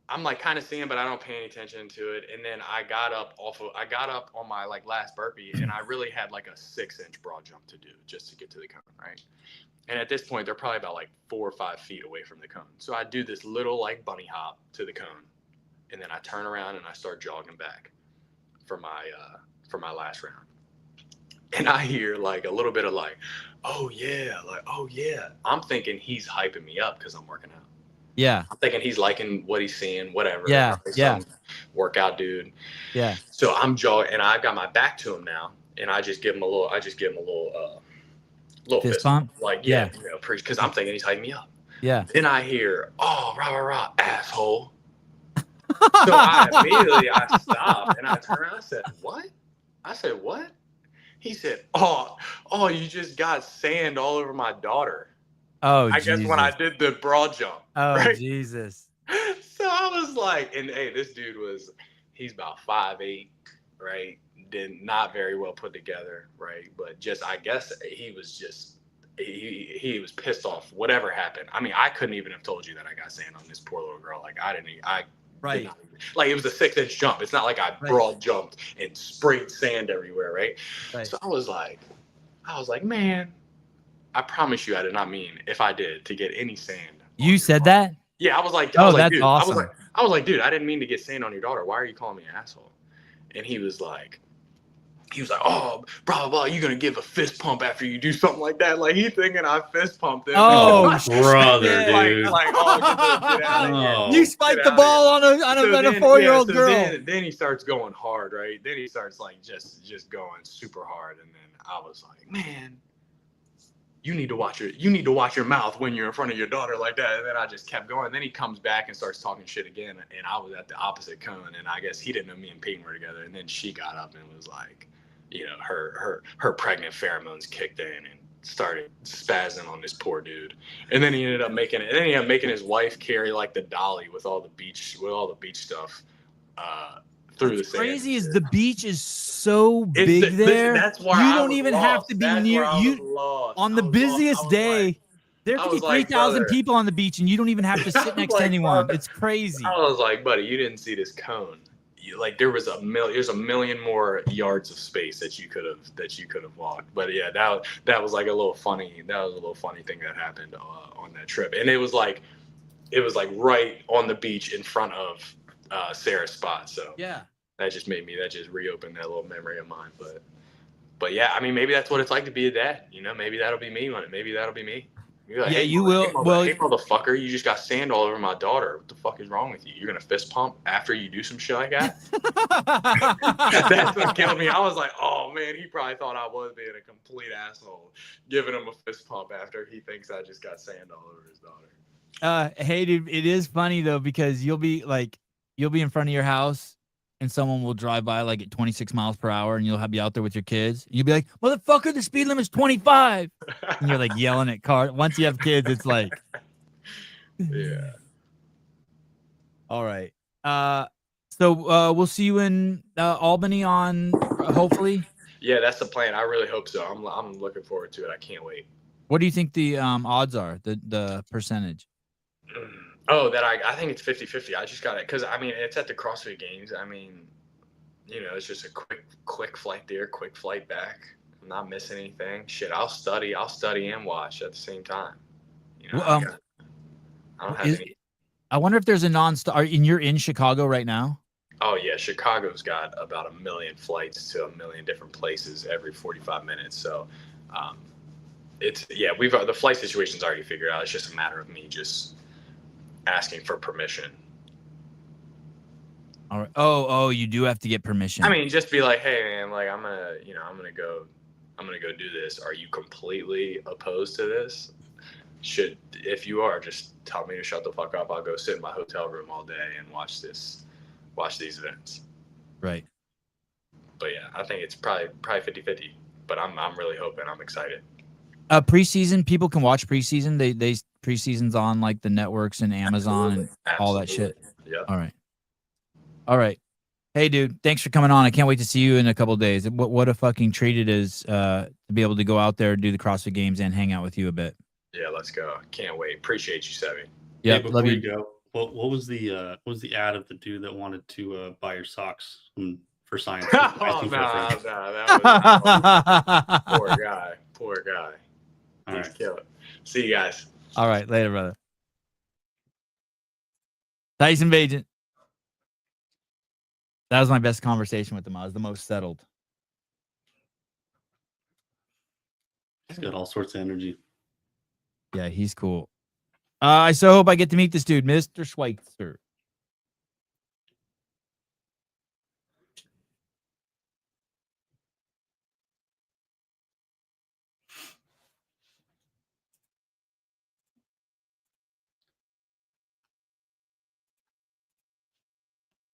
I'm like kind of seeing, but I don't pay any attention to it. And then I got up on my like last burpee, and I really had like a 6-inch broad jump to do just to get to the cone, right? And at this point, they're probably about like 4 or 5 feet away from the cone. So I do this little like bunny hop to the cone, and then I turn around and I start jogging back for my last round. And I hear like a little bit of like, oh yeah. I'm thinking he's hyping me up because I'm working out. Yeah. I'm thinking he's liking what he's seeing, whatever. Yeah. Some workout dude. Yeah. So I'm jogging, and I've got my back to him now, and I just give him a little fist bump, like because I'm thinking he's hyping me up. Yeah. Then I hear, oh, rah, asshole. So I stopped and I turned around. I said, what? He said, oh, you just got sand all over my daughter. Oh, I guess when I did the broad jump. Oh, right? Jesus. So I was like, and hey, this dude he's about 5'8", right? Not very well put together, right? But just, I guess he was just, he was pissed off. Whatever happened. I mean, I couldn't even have told you that I got sand on this poor little girl. Like, I did Right. not even, like, it was a 6-inch jump. It's not like I broad jumped and sprayed sand everywhere, right? So I was like, man, I promise you, I did not mean, if I did, to get any sand. You said that? Yeah, I was like, that's dude, awesome. I was like, dude, I didn't mean to get sand on your daughter. Why are you calling me an asshole? And he was like, oh, blah, blah, blah, you're going to give a fist pump after you do something like that. Like, he thinking I fist pumped him. Oh, brother, dude. Like, oh, get out of here. You spiked the ball on a 4-year-old girl. Then he starts going hard, right? Then he starts, like, just going super hard. And then I was like, man, you need to watch your mouth when you're in front of your daughter like that. And then I just kept going. Then he comes back and starts talking shit again. And I was at the opposite cone. And I guess he didn't know me and Peyton were together. And then she got up and was like, you know, her pregnant pheromones kicked in and started spazzing on this poor dude. And then he ended up making his wife carry like the dolly with all the beach stuff through the sand. Crazy is the beach is so big there. That's why you don't even have to be near you on the busiest day. There could be 3,000 people on the beach, and you don't even have to sit next to anyone. It's crazy. I was like, buddy, you didn't see this cone. Like, there's a million more yards of space that you could have walked. But yeah, that was like a little funny thing that happened on that trip. And it was like right on the beach in front of Sarah's spot. So yeah, that just reopened that little memory of mine. But yeah, I mean, maybe that's what it's like to be a dad. You know, maybe that'll be me. Maybe that'll be me. You're like, yeah, hey, you will. Hey, motherfucker, you just got sand all over my daughter. What the fuck is wrong with you? You're gonna fist pump after you do some shit like that? That's what killed me. I was like, oh man, he probably thought I was being a complete asshole, giving him a fist pump after he thinks I just got sand all over his daughter. Hey, dude, it is funny though, because you'll be in front of your house and someone will drive by like at 26 miles per hour and you'll be out there with your kids. And you'll be like, motherfucker, the speed limit's 25. And you're like yelling at cars. Once you have kids, it's like, yeah. All right. So we'll see you in Albany on hopefully. Yeah, that's the plan. I really hope so. I'm looking forward to it. I can't wait. What do you think the odds are, the percentage? Oh, that I think it's 50-50. I just got it because I mean it's at the CrossFit Games. I mean, you know, it's just a quick flight there, quick flight back. I'm not missing anything. Shit, I'll study and watch at the same time. You know, I don't have any. I wonder if there's a non-stop. You're in Chicago right now? Oh yeah, Chicago's got about 1 million flights to 1 million different places every 45 minutes. So, the flight situation's already figured out. It's just a matter of me just asking for permission. All right. Oh, you do have to get permission. I mean, just be like, hey man, like I'm gonna go do this. Are you completely opposed to this? If you are, just tell me to shut the fuck up. I'll go sit in my hotel room all day and watch these events. Right. But yeah, I think it's probably 50-50. But I'm really hoping. I'm excited. Preseason, people can watch preseason. They preseason's on like the networks and Amazon and all that shit. Yeah. All right. Hey, dude, thanks for coming on. I can't wait to see you in a couple of days. What a fucking treat it is to be able to go out there, do the CrossFit Games, and hang out with you a bit. Yeah, let's go. Can't wait. Appreciate you, Sevi. Yeah, before you go, what was the ad of the dude that wanted to buy your socks for science? Oh, no, poor guy. He's killing. See you guys. All right, later, brother. Tyson Bagent. That was my best conversation with him. I was the most settled. He's got all sorts of energy. Yeah, he's cool. I so hope I get to meet this dude, Mr. Schweitzer.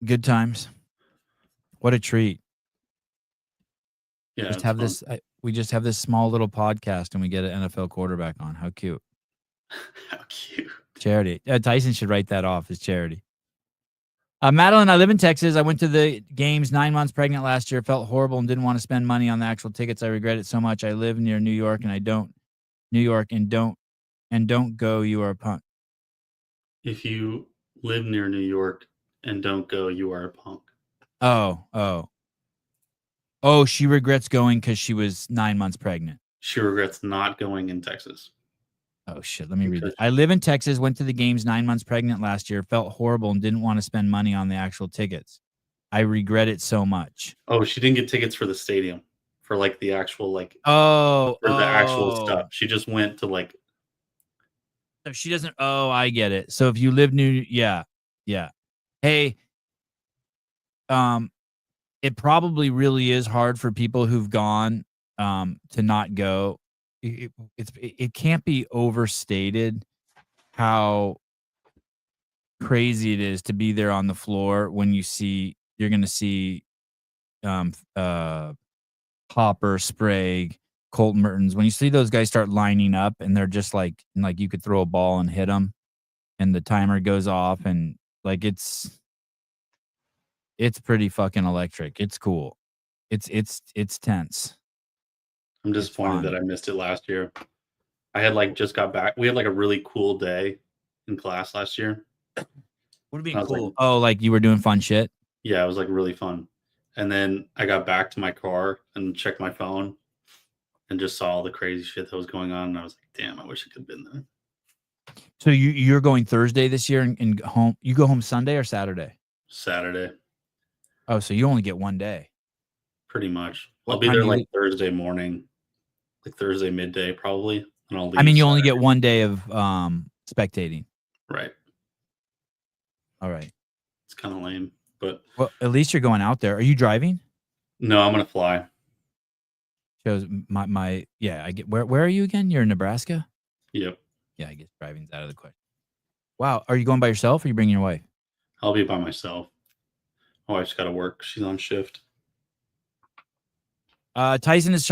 Good times. What a treat. Yeah, we just have this small little podcast and we get an NFL quarterback on. How cute. How cute. Charity. Tyson should write that off as charity. Madeline, I live in Texas. I went to the games 9 months pregnant last year. Felt horrible and didn't want to spend money on the actual tickets. I regret it so much. I live near New York and don't go. You are a punk. If you live near New York and don't go, you are a punk. Oh, she regrets going because she was 9 months pregnant. She regrets not going in Texas. Oh, shit. Let me read it. I live in Texas, went to the games 9 months pregnant last year, felt horrible and didn't want to spend money on the actual tickets. I regret it so much. Oh, she didn't get tickets for the stadium, for like the actual, like, the actual stuff. She just went to like. So she doesn't. Oh, I get it. So if you live near, yeah. Hey, it probably really is hard for people who've gone to not go. It can't be overstated how crazy it is to be there on the floor when you're going to see Hopper, Sprague, Colton Mertens. When you see those guys start lining up and they're just like you could throw a ball and hit them and the timer goes off and like it's pretty fucking electric. It's cool. It's tense. I'm disappointed that I missed it last year. I had like just got back. We had like a really cool day in class last year. What do you mean cool? Like, like you were doing fun shit? Yeah, it was like really fun. And then I got back to my car and checked my phone and just saw all the crazy shit that was going on. And I was like, damn, I wish I could have been there. So you're going Thursday this year and home. You go home Sunday or Saturday? Saturday. Oh, so you only get one day. Pretty much. I'll be there like Thursday morning, like Thursday midday probably. And I'll leave. I mean, you only get one day of spectating. Right. All right. It's kind of lame, but well, at least you're going out there. Are you driving? No, I'm gonna fly. Shows my yeah. I get where are you again? You're in Nebraska. Yep. Yeah, I guess driving's out of the question. Wow, are you going by yourself or are you bringing your wife? I'll be by myself. My wife's got to work. She's on shift. Tyson is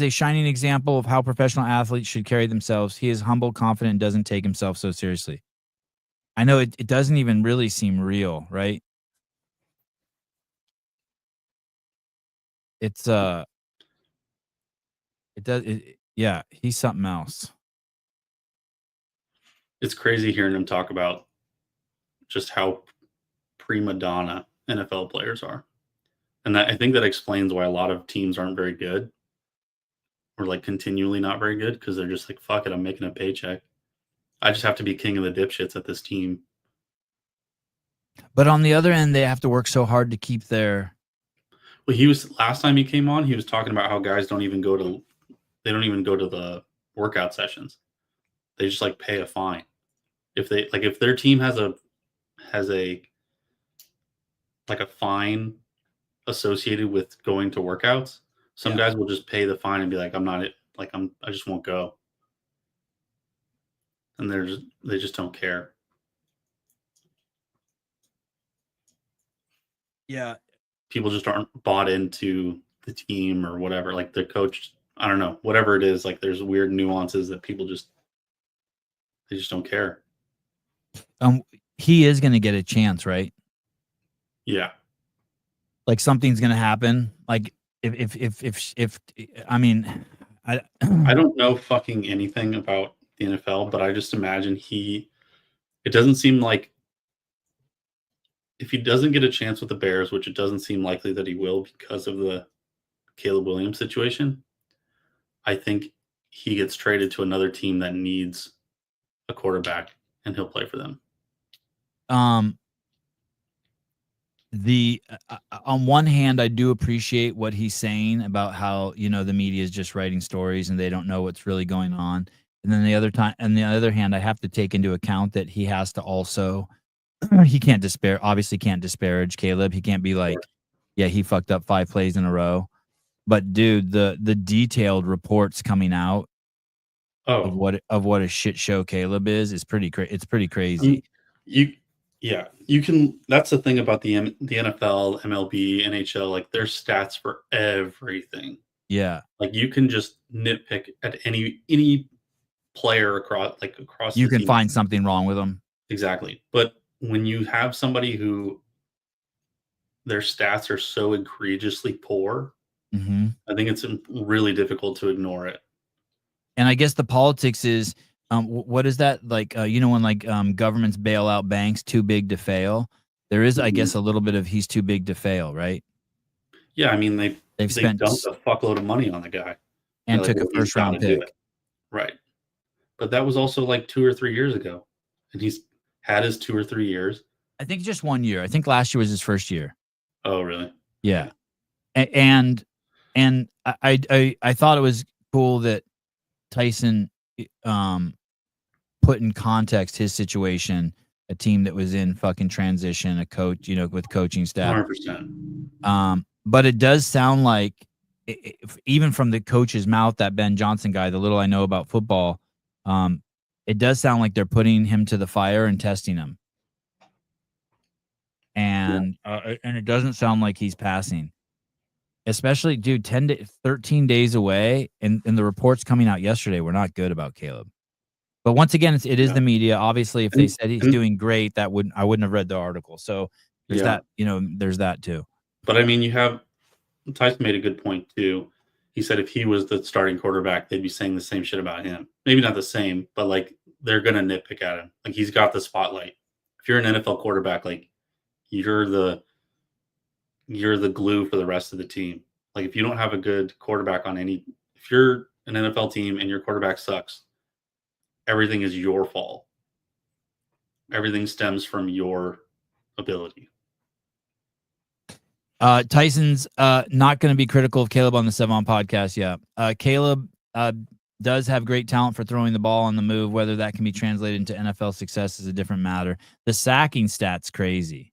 a shining example of how professional athletes should carry themselves. He is humble, confident, and doesn't take himself so seriously. I know it doesn't even really seem real, right? It's yeah, he's something else. It's crazy hearing him talk about just how prima donna NFL players are. And I think that explains why a lot of teams aren't very good or like continually not very good because they're just like, fuck it, I'm making a paycheck. I just have to be king of the dipshits at this team. But on the other end, they have to work so hard to keep their. Well, last time he came on, he was talking about how guys don't even go to the workout sessions. They just like pay a fine. If their team has a like a fine associated with going to workouts, some guys will just pay the fine and be like, I just won't go. And they just don't care. Yeah. People just aren't bought into the team or whatever. Like the coach, I don't know, whatever it is, like there's weird nuances that people just don't care. He is going to get a chance, right? Yeah. Like something's going to happen. Like if I mean, I don't know fucking anything about the NFL, but I just imagine it doesn't seem like if he doesn't get a chance with the Bears, which it doesn't seem likely that he will because of the Caleb Williams situation, I think he gets traded to another team that needs a quarterback and he'll play for them. On one hand, I do appreciate what he's saying about how, the media is just writing stories and they don't know what's really going on. And then the other hand, I have to take into account that he has to also, he obviously can't disparage Caleb. He can't be like, yeah, he fucked up 5 plays in a row. But dude, the detailed reports coming out of what a shit show Caleb is pretty it's pretty crazy. You can. That's the thing about the NFL, MLB, NHL. Like there's stats for everything. Yeah, like you can just nitpick at any player across. You can find something wrong with them. Exactly, but when you have somebody who their stats are so egregiously poor, I think it's really difficult to ignore it. And I guess the politics is, what is that like? When governments bail out banks too big to fail, there is, I guess, a little bit of he's too big to fail, right? Yeah, I mean They've they spent dumped a fuckload of money on the guy and like, took a well, he's first round gotta do pick. it. Right. But that was also like 2 or 3 years ago, and he's had his 2 or 3 years. I think just 1 year. I think last year was his first year. Oh, really? Yeah. And I thought it was cool that Tyson put in context his situation, a team that was in fucking transition, a coach, with coaching staff. 100%. But it does sound like, even from the coach's mouth, that Ben Johnson guy, the little I know about football, it does sound like they're putting him to the fire and testing him. And it doesn't sound like he's passing. Especially, dude, 13 days away, and the reports coming out yesterday were not good about Caleb. But once again, it is the media. Obviously, if they said he's doing great, I wouldn't have read the article. So there's that, there's that too. But I mean, Tyson made a good point too. He said if he was the starting quarterback, they'd be saying the same shit about him. Maybe not the same, but like they're gonna nitpick at him. Like he's got the spotlight. If you're an NFL quarterback, like you're the glue for the rest of the team. Like if you don't have a good quarterback if you're an NFL team and your quarterback sucks, everything is your fault. Everything stems from your ability. Tyson's not going to be critical of Caleb on the 7 podcast. Yeah. Caleb does have great talent for throwing the ball on the move. Whether that can be translated into NFL success is a different matter. The sacking stat's crazy.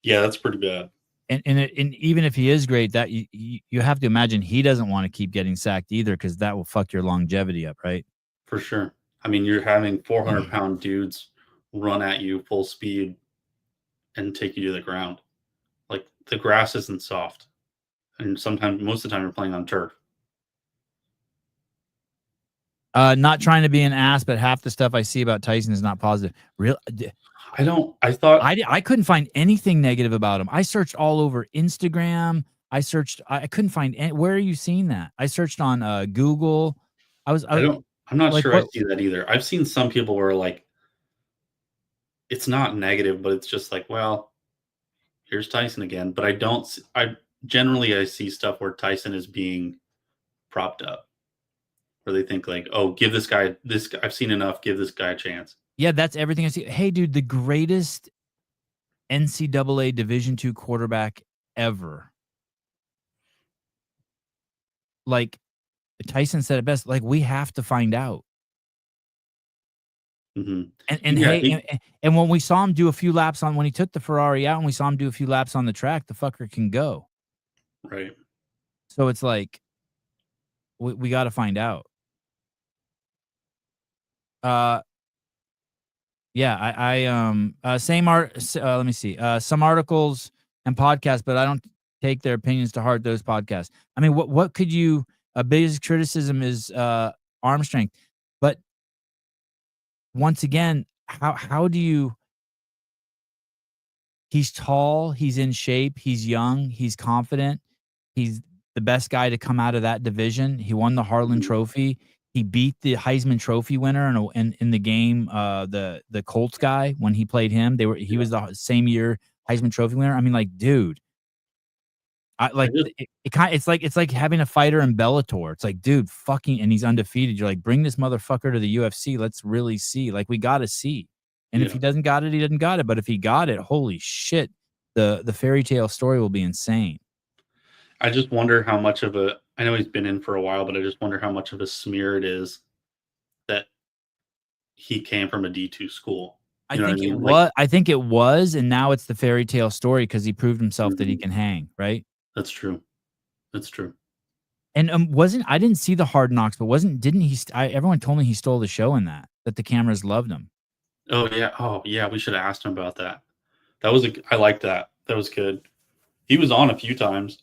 Yeah, that's pretty bad. And even if he is great, that you have to imagine he doesn't want to keep getting sacked either, because that will fuck your longevity up, right? For sure. I mean, you're having 400-pound dudes run at you full speed and take you to the ground. Like the grass isn't soft, and most of the time, you're playing on turf. Not trying to be an ass, but half the stuff I see about Tyson is not positive. I couldn't find anything negative about him. I searched all over Instagram. I couldn't find where are you seeing that? I searched on Google. I'm not like, sure I see that either. I've seen some people where like it's not negative, but it's just like, well, here's Tyson again. But I see stuff where Tyson is being propped up, where they think like, oh, give this guy I've seen enough, give this guy a chance. Yeah, that's everything I see. Hey, dude, the greatest NCAA Division II quarterback ever. Like Tyson said it best. Like we have to find out. Mm-hmm. And when we saw him do a few laps when he took the Ferrari out, and we saw him do a few laps on the track, the fucker can go. Right. So it's like we got to find out. Yeah, same art. Let me see. Some articles and podcasts, but I don't take their opinions to heart. Those podcasts. I mean, what could you? Biggest criticism is arm strength, but once again, how do you? He's tall. He's in shape. He's young. He's confident. He's the best guy to come out of that division. He won the Harlan Trophy. He beat the Heisman Trophy winner in the game, the Colts guy when he played him. He was the same year Heisman Trophy winner. I mean, like, dude, it's like having a fighter in Bellator. It's like, dude, and he's undefeated. You're like, bring this motherfucker to the UFC. Let's really see. Like, we got to see. And if he doesn't got it, he doesn't got it. But if he got it, holy shit, the fairy tale story will be insane. I just wonder how much of I know he's been in for a while, but I just wonder how much of a smear it is that he came from a D2 school. I think it was, and now it's the fairy tale story because he proved himself that he can hang, right? That's true. That's true. And I didn't see the Hard Knocks, but everyone told me he stole the show in that the cameras loved him. Oh yeah, we should have asked him about that. I liked that. That was good. He was on a few times.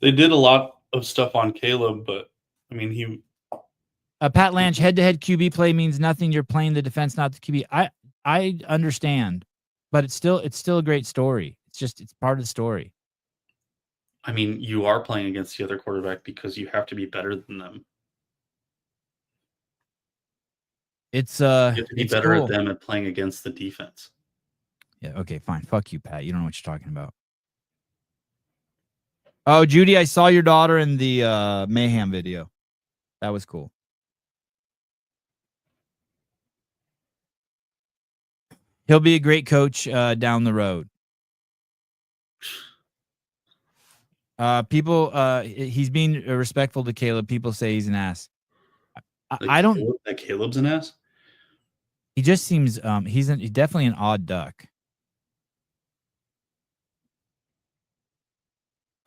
They did a lot of stuff on Caleb, but I mean, Pat Lange, head-to-head QB play means nothing. You're playing the defense, not the QB. I understand, but it's still a great story. It's part of the story. I mean, you are playing against the other quarterback because you have to be better than them. It's You have to be it's better cool. at them at playing against the defense. Yeah, okay, fine. Fuck you, Pat. You don't know what you're talking about. Oh, Judy, I saw your daughter in the Mayhem video. That was cool. He'll be a great coach down the road. People, he's being respectful to Caleb. People say he's an ass. I don't. That Caleb's an ass. He just seems he's definitely an odd duck.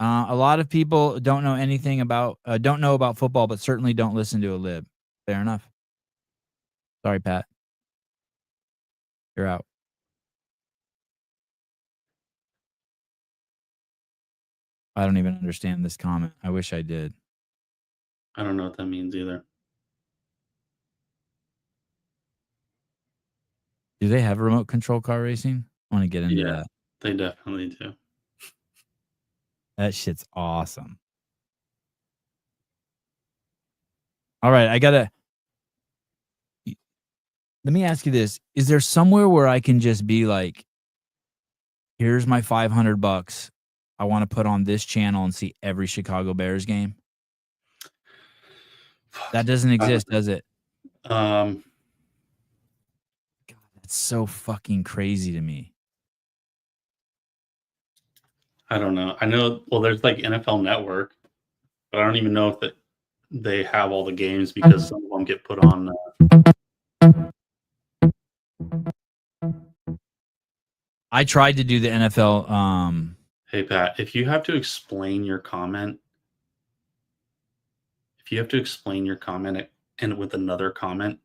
A lot of people don't know anything about don't know about football, but certainly don't listen to a lib. Fair enough. Sorry, Pat. You're out. I don't even understand this comment. I wish I did. I don't know what that means either. Do they have remote control car racing? I want to get into that. They definitely do. That shit's awesome. All right, let me ask you this. Is there somewhere where I can just be like, here's my $500. I want to put on this channel and see every Chicago Bears game? That doesn't exist, does it? God, that's so fucking crazy to me. I don't know. I know, well, there's like NFL Network, but I don't even know if they have all the games because some of them get put on. I tried to do the NFL. Hey, Pat, if you have to explain your comment, and with another comment,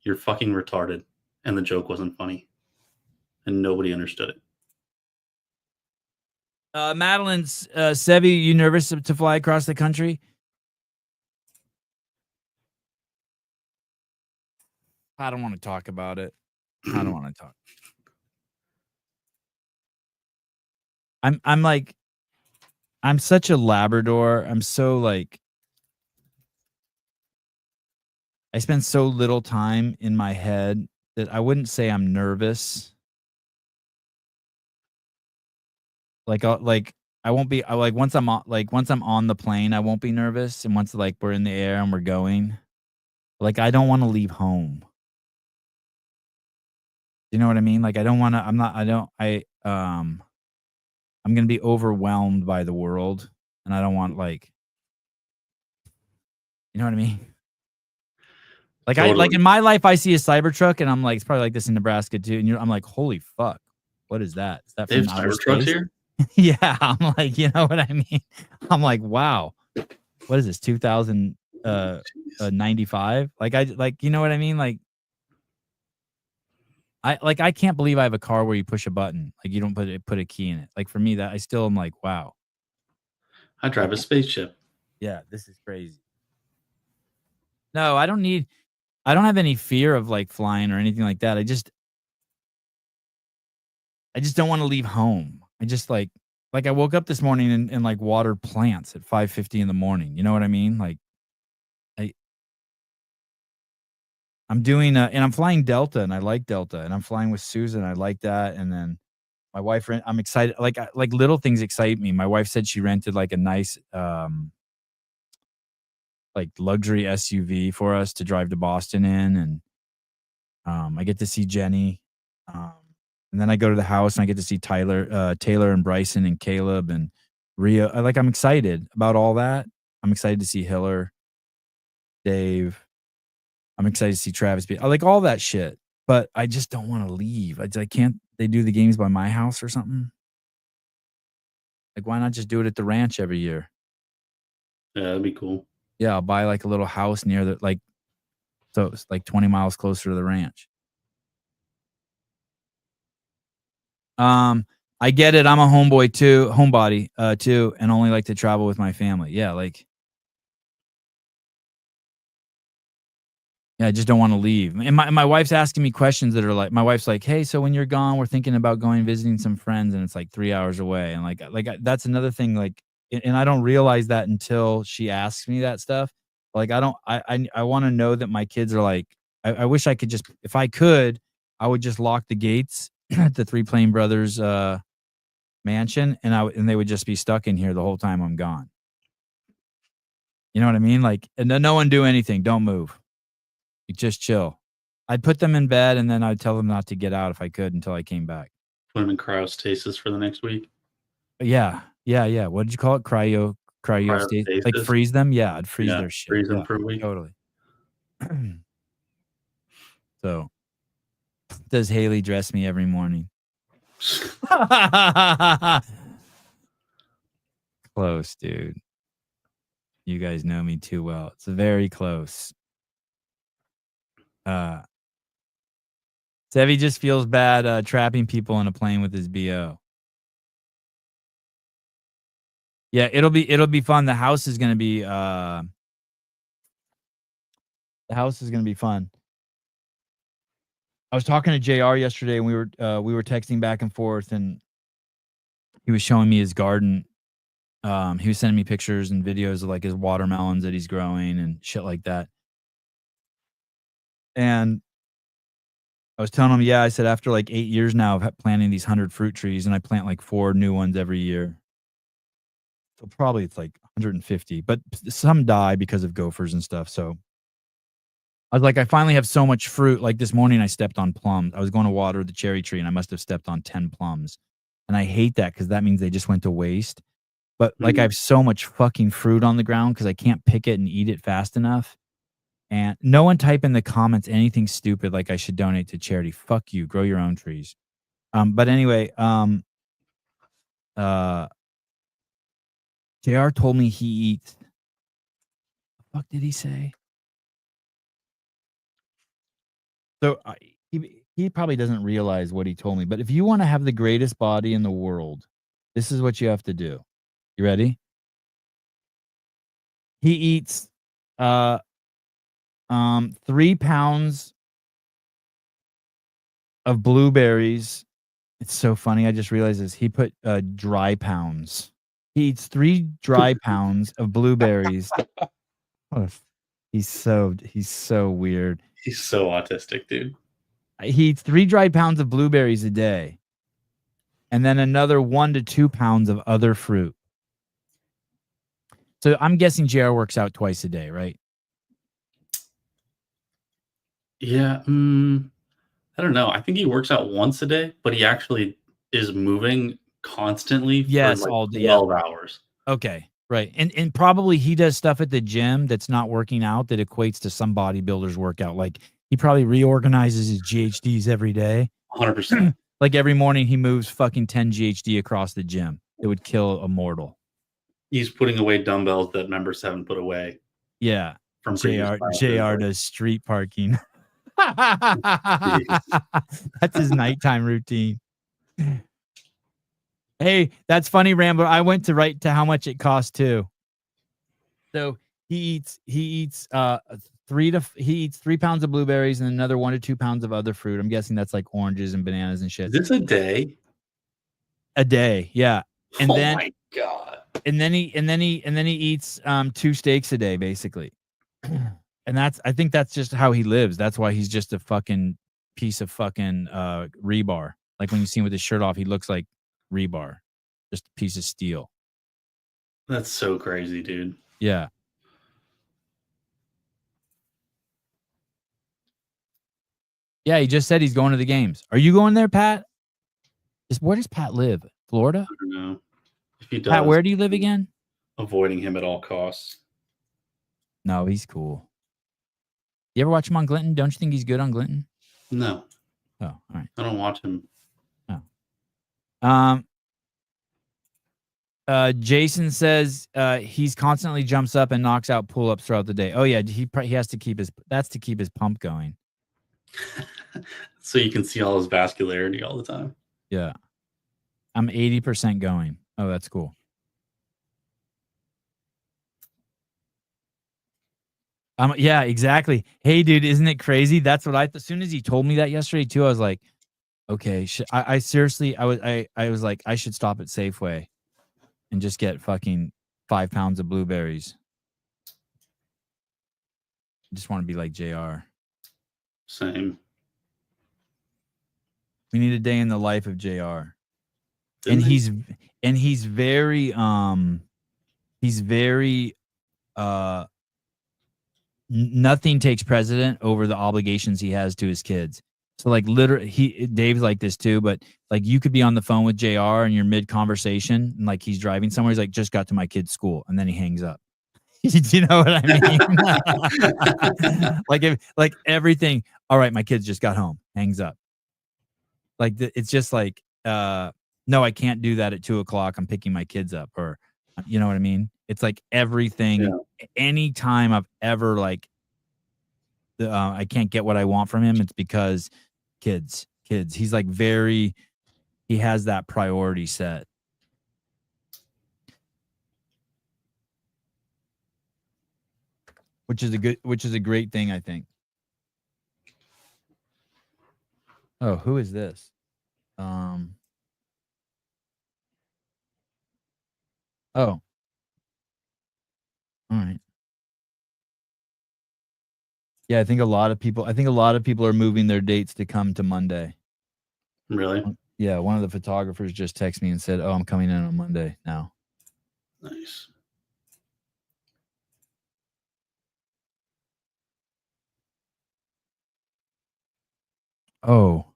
you're fucking retarded and the joke wasn't funny and nobody understood it. Madeline's, Sebi, you nervous to fly across the country? I don't want to talk about it. I don't want to talk. I'm such a Labrador. I'm so like, I spend so little time in my head that I wouldn't say I'm nervous. Like I won't be once I'm on the plane, I won't be nervous. And once like we're in the air and we're going, like I don't want to leave home. You know what I mean? Like I'm going to be overwhelmed by the world and I don't want like, you know what I mean? Like totally. Like in my life, I see a Cybertruck and I'm like, it's probably like this in Nebraska too. And I'm like, holy fuck, what is that? Is that from outer space? Here? Yeah, I'm like, you know what I mean? I'm like, wow, what is this? 2095? Like you know what I mean? Like I can't believe I have a car where you push a button, like you don't put a key in it. Like for me, that I still am like, wow. I drive a spaceship. Yeah, this is crazy. No, I don't have any fear of like flying or anything like that. I just don't want to leave home. I just like I woke up this morning and like watered plants at 5:50 in the morning. You know what I mean? Like I'm doing and I'm flying Delta and I like Delta and I'm flying with Susan. I like that. And then my wife, I'm excited. Like little things excite me. My wife said she rented like a nice, like luxury SUV for us to drive to Boston in. And I get to see Jenny. And then I go to the house and I get to see Taylor and Bryson and Caleb and Rio. I'm excited about all that. I'm excited to see Hiller, Dave. I'm excited to see Travis. I like all that shit, but I just don't want to leave. I can't. They do the games by my house or something. Like, why not just do it at the ranch every year? Yeah, that'd be cool. Yeah, I'll buy like a little house near the so it's like 20 miles closer to the ranch. I get it. I'm a homebody too, and only like to travel with my family. Yeah, like. Yeah, I just don't want to leave. And my wife's asking me questions that are like, my wife's like, hey, so when you're gone, we're thinking about going visiting some friends, and it's like 3 hours away. And like that's another thing. Like, and I don't realize that until she asks me that stuff. Like, I want to know that my kids are like, I wish I could just, if I could, I would just lock the gates at the Three Plain Brothers mansion, and they would just be stuck in here the whole time I'm gone. You know what I mean? Like, and then no one do anything. Don't move. Just chill. I'd put them in bed, and then I'd tell them not to get out if I could until I came back. Put them in cryostasis for the next week. Yeah. What did you call it? Cryostasis? Like freeze them? Yeah, I'd freeze their shit. Freeze them for a week. Totally. So, does Haley dress me every morning? Close, dude. You guys know me too well. It's very close. Sevi just feels bad trapping people on a plane with his BO. Yeah, it'll be fun. The house is gonna be fun. I was talking to JR yesterday, and we were texting back and forth, and he was showing me his garden. He was sending me pictures and videos of like his watermelons that he's growing and shit like that. And I was telling him, yeah, I said, after like 8 years now of planting these 100 fruit trees, and I plant like 4 new ones every year. So probably it's like 150, but some die because of gophers and stuff. So I was like, I finally have so much fruit. Like this morning I stepped on plums. I was going to water the cherry tree, and I must have stepped on 10 plums. And I hate that because that means they just went to waste. But like I have so much fucking fruit on the ground because I can't pick it and eat it fast enough. And no one type in the comments anything stupid like I should donate to charity. Fuck you. Grow your own trees. But anyway, JR told me he eats. What the fuck did he say? So he probably doesn't realize what he told me. But if you want to have the greatest body in the world, this is what you have to do. You ready? He eats 3 pounds of blueberries. It's so funny. I just realized this. He put dry pounds. He eats 3 dry pounds of blueberries. He's so weird. He's so autistic, dude. He eats 3 dry pounds of blueberries a day, and then another 1 to 2 pounds of other fruit. So I'm guessing JR works out twice a day, right? Yeah. I don't know. I think he works out once a day, but he actually is moving constantly for like all day, 12 hours. Okay. Right. And probably he does stuff at the gym that's not working out that equates to some bodybuilder's workout. Like he probably reorganizes his GHDs every day. 100%. Like every morning he moves fucking 10 GHD across the gym. It would kill a mortal. He's putting away dumbbells that members haven't put away. Yeah. From JR does street parking. That's his nighttime routine. Hey, that's funny, Rambo. I went to write to how much it costs too. So he eats 3 pounds of blueberries and another 1 to 2 pounds of other fruit. I'm guessing that's like oranges and bananas and shit. Is this a day? A day, yeah. And then, my God. And then he eats 2 steaks a day, basically. And I think that's just how he lives. That's why he's just a fucking piece of fucking rebar. Like when you see him with his shirt off, he looks like rebar, just a piece of steel. That's so crazy, dude. Yeah. Yeah, he just said he's going to the games. Are you going there, Pat? Where does Pat live? Florida? I don't know. If he does, Pat, where do you live again? Avoiding him at all costs. No, he's cool. You ever watch him on Glinton? Don't you think he's good on Glinton? No. Oh, all right. I don't watch him. Jason says he's constantly jumps up and knocks out pull-ups throughout the day. Oh yeah, he has to keep his pump going. So you can see all his vascularity all the time. Yeah. I'm 80% going. Oh, that's cool. Yeah, exactly. Hey, dude, isn't it crazy? That's what as soon as he told me that yesterday too, I was like, okay, I seriously, I was like, I should stop at Safeway and just get fucking 5 pounds of blueberries. I just want to be like JR. Same. We need a day in the life of JR. Didn't He's very nothing takes precedent over the obligations he has to his kids. So like literally Dave's like this too, but like you could be on the phone with JR and you're mid conversation and like he's driving somewhere. He's like, just got to my kid's school. And then he hangs up. You know what I mean? like everything. All right. My kids just got home, hangs up. Like it's just like, no, I can't do that at 2:00. I'm picking my kids up, or you know what I mean? It's like everything, anytime I've ever like, I can't get what I want from him. It's because kids. He's like he has that priority set. Which is a great thing, I think. Oh, who is this? Oh. All right. Yeah, I think a lot of people are moving their dates to come to Monday. Really? Yeah, one of the photographers just texted me and said, "Oh, I'm coming in on Monday now." Nice. Oh.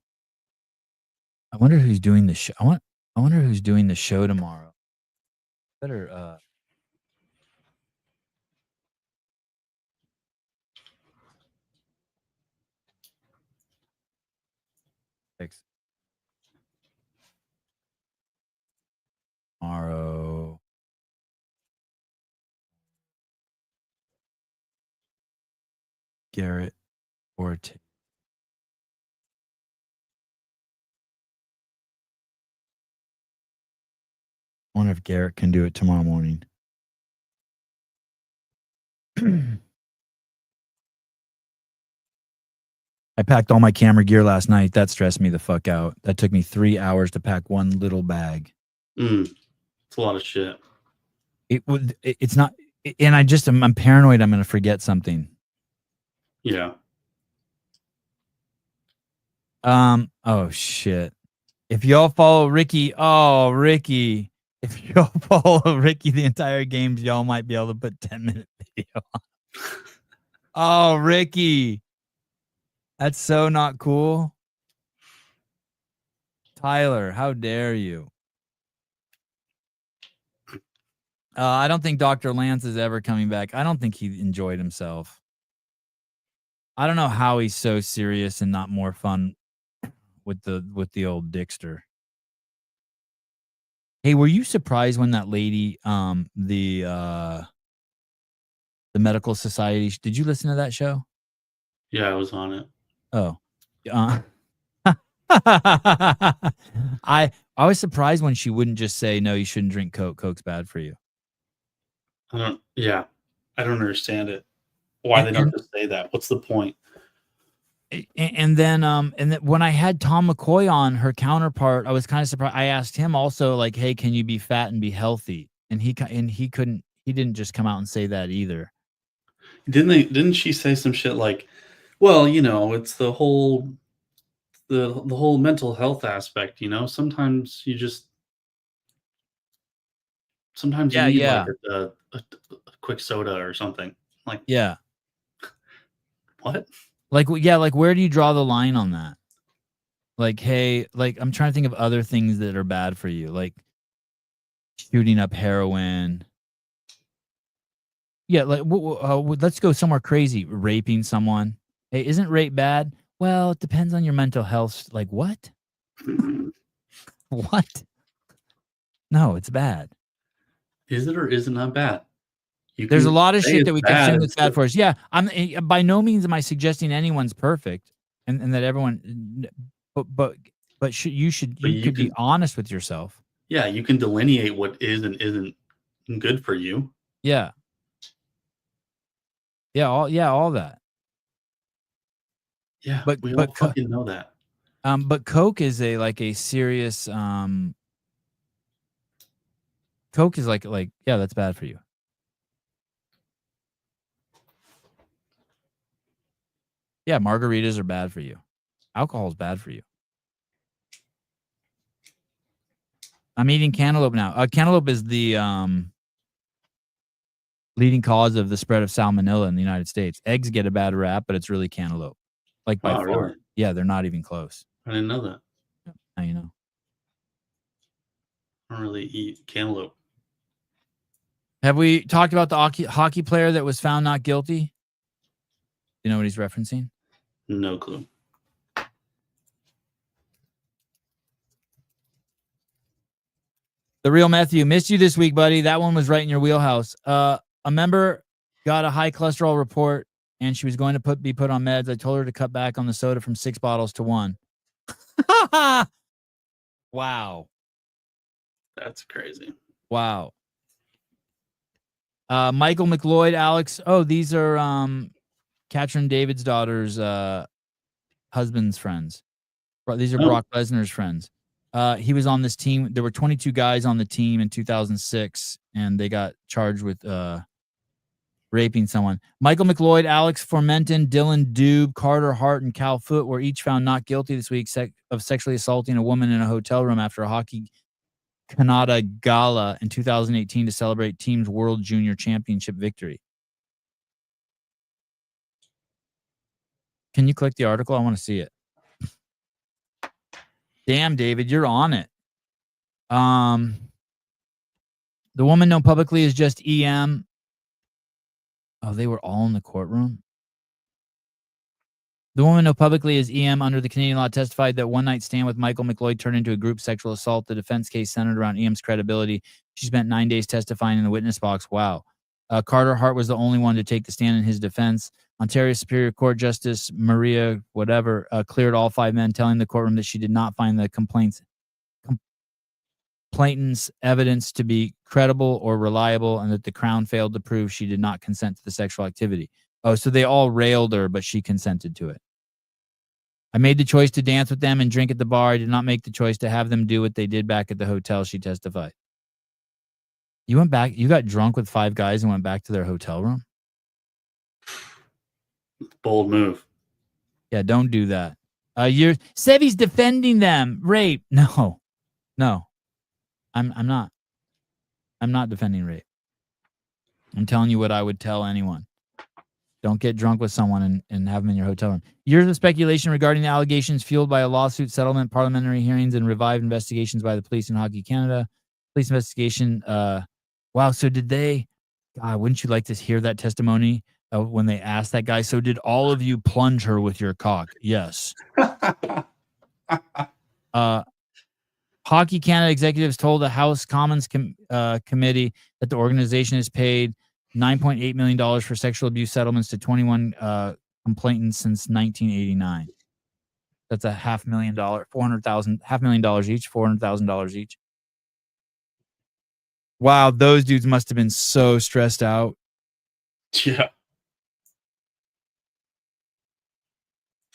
I wonder who's doing the show. I wonder who's doing the show tomorrow. Better tomorrow. Garrett Ortiz. I wonder if Garrett can do it tomorrow morning. I packed all my camera gear last night. That stressed me the fuck out. That took me 3 hours to pack one little bag. It's a lot of shit. It's not, and I'm paranoid I'm going to forget something. Yeah. Oh shit. If y'all follow Ricky, if y'all follow Ricky the entire games, y'all might be able to put 10-minute video on. Oh, Ricky. That's so not cool. Tyler, how dare you? I don't think Dr. Lance is ever coming back. I don't think he enjoyed himself. I don't know how he's so serious and not more fun with the old Dickster. Hey, were you surprised when that lady, the Medical Society, did you listen to that show? Yeah, I was on it. Oh. I was surprised when she wouldn't just say, no, you shouldn't drink Coke. Coke's bad for you. I don't understand it. Why they don't just say that? What's the point? And then when I had Tom McCoy on, her counterpart, I was kind of surprised. I asked him also, like, hey, can you be fat and be healthy? And he didn't just come out and say that either. Didn't she say some shit like, well, it's the whole mental health aspect, sometimes you need like a quick soda or something. Like, yeah. What? Like, yeah, like where do you draw the line on that? Like, hey, like I'm trying to think of other things that are bad for you, like shooting up heroin. Yeah, like let's go somewhere crazy. Raping someone. Hey, isn't rape bad? Well, it depends on your mental health. Like what? What? No, it's bad. Is it or is it not bad? There's a lot of shit that we consume that's bad for us. Yeah, I'm by no means am I suggesting anyone's perfect and that everyone, but you could be honest with yourself. Yeah, you can delineate what is and isn't good for you. Yeah. Yeah, all that. Yeah, But we all but fucking know that. but coke is a serious coke is like yeah, that's bad for you. Yeah, margaritas are bad for you. Alcohol is bad for you. I'm eating cantaloupe now. Cantaloupe is the leading cause of the spread of salmonella in the United States. Eggs get a bad rap, but it's really cantaloupe. Like by far. Really? Yeah, they're not even close. I didn't know that. Now you know. I don't really eat cantaloupe. Have we talked about the hockey player that was found not guilty? You know what he's referencing? No clue. The real Matthew, missed you this week, buddy. That one was right in your wheelhouse. A member got a high cholesterol report, and she was going to be put on meds. I told her to cut back on the soda from 6 bottles to 1. Wow. That's crazy. Wow. Michael McLeod, Alex. Oh, these are Catherine David's daughter's husband's friends. These are Brock Lesnar's friends. He was on this team. There were 22 guys on the team in 2006, and they got charged with raping someone. Michael McLeod, Alex Formenton, Dylan Dube, Carter Hart, and Cal Foote were each found not guilty this week of sexually assaulting a woman in a hotel room after a hockey Canada Gala in 2018 to celebrate team's World Junior Championship victory. Can you click the article? I want to see it. Damn, David, you're on it. The woman known publicly as just EM. Oh, they were all in the courtroom. The woman known publicly as EM under the Canadian law testified that one night stand with Michael McLeod turned into a group sexual assault. The defense case centered around EM's credibility. She spent 9 days testifying in the witness box. Wow. Carter Hart was the only one to take the stand in his defense. Ontario Superior Court Justice Maria cleared all 5 men, telling the courtroom that she did not find the complainant's evidence to be credible or reliable, and that the Crown failed to prove she did not consent to the sexual activity. Oh, so they all railed her, but she consented to it. I made the choice to dance with them and drink at the bar. I did not make the choice to have them do what they did back at the hotel, she testified. You went back, you got drunk with 5 guys and went back to their hotel room? Bold move. Yeah, don't do that. Sevi's defending them. Rape. No. I'm not. I'm not defending rape. I'm telling you what I would tell anyone. Don't get drunk with someone and have them in your hotel room. Years of speculation regarding the allegations fueled by a lawsuit settlement, parliamentary hearings, and revived investigations by the police in Hockey Canada. Police investigation. Wow. So did they? God, wouldn't you like to hear that testimony when they asked that guy? So did all of you plunge her with your cock? Yes. Hockey Canada executives told the House Commons committee that the organization has paid $9.8 million for sexual abuse settlements to 21 complainants since 1989. That's a $500,000, $500,000 each, $400,000 each. Wow, those dudes must have been so stressed out. Yeah.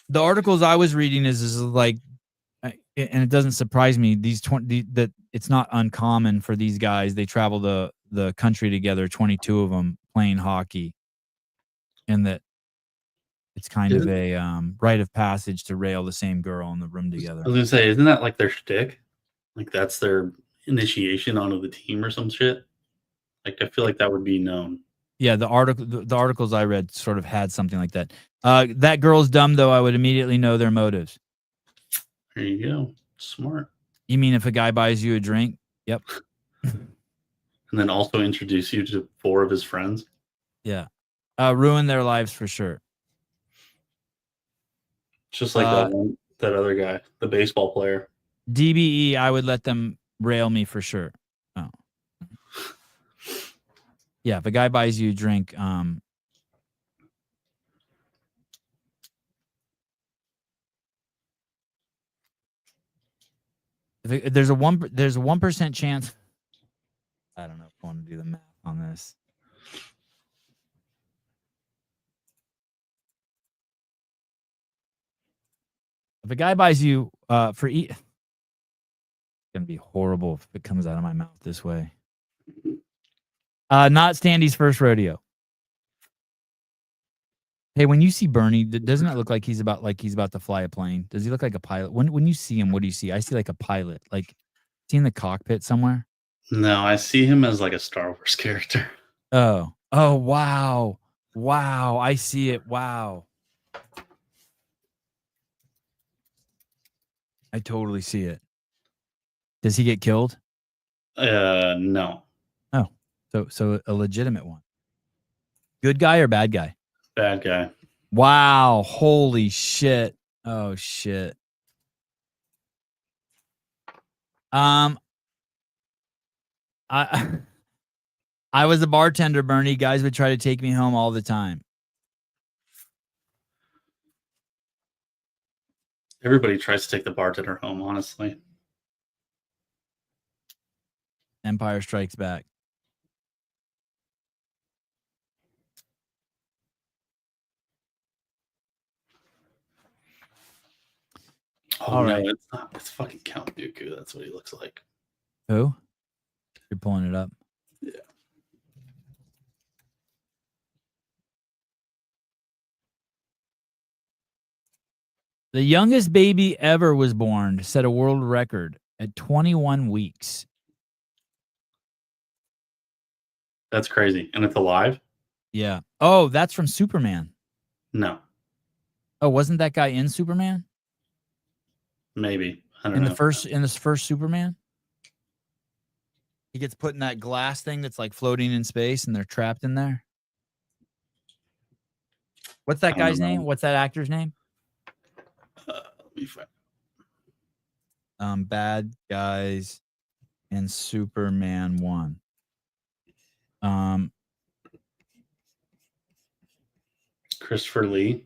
The articles I was reading is like, and it doesn't surprise me. That it's not uncommon for these guys. They travel the country together, 22 of them playing hockey, and that it's kind of a rite of passage to rail the same girl in the room together. I was gonna say, isn't that like their shtick? Like that's their initiation onto the team or some shit. Like I feel like that would be known. Yeah, the articles I read sort of had something like that. That girl's dumb though. I would immediately know their motives. There you go. Smart. You mean if a guy buys you a drink? Yep. And then also introduce you to 4 of his friends. Yeah. Ruin their lives for sure. Just like that other guy, the baseball player. DBE, I would let them rail me for sure. Oh. Yeah, if a guy buys you a drink, there's a 1% chance. I don't know if I want to do the math on this. If a guy buys you for it's gonna be horrible if it comes out of my mouth this way. Not Standy's first rodeo. Hey, when you see Bernie, doesn't it look like he's about to fly a plane? Does he look like a pilot? When you see him, what do you see? I see like a pilot, like is he in the cockpit somewhere? No, I see him as like a Star Wars character. Oh, wow. I see it. Wow. I totally see it. Does he get killed? No. Oh, so a legitimate one. Good guy or bad guy? Bad guy. Wow. Holy shit. Oh shit. I was a bartender, Bernie. Guys would try to take me home all the time. Everybody tries to take the bartender home, honestly. Empire Strikes Back. Oh, all no, right. it's not. It's fucking Count Dooku. That's what he looks like. Who? You're pulling it up. Yeah. The youngest baby ever was born, set a world record at 21 weeks. That's crazy. And it's alive? Yeah. Oh, that's from Superman. No. Oh, wasn't that guy in Superman? Maybe. I don't In know. this first Superman? He gets put in that glass thing that's like floating in space and they're trapped in there. What's that guy's name? What's that actor's name? Let me find. Bad Guys and Superman 1. Christopher Lee.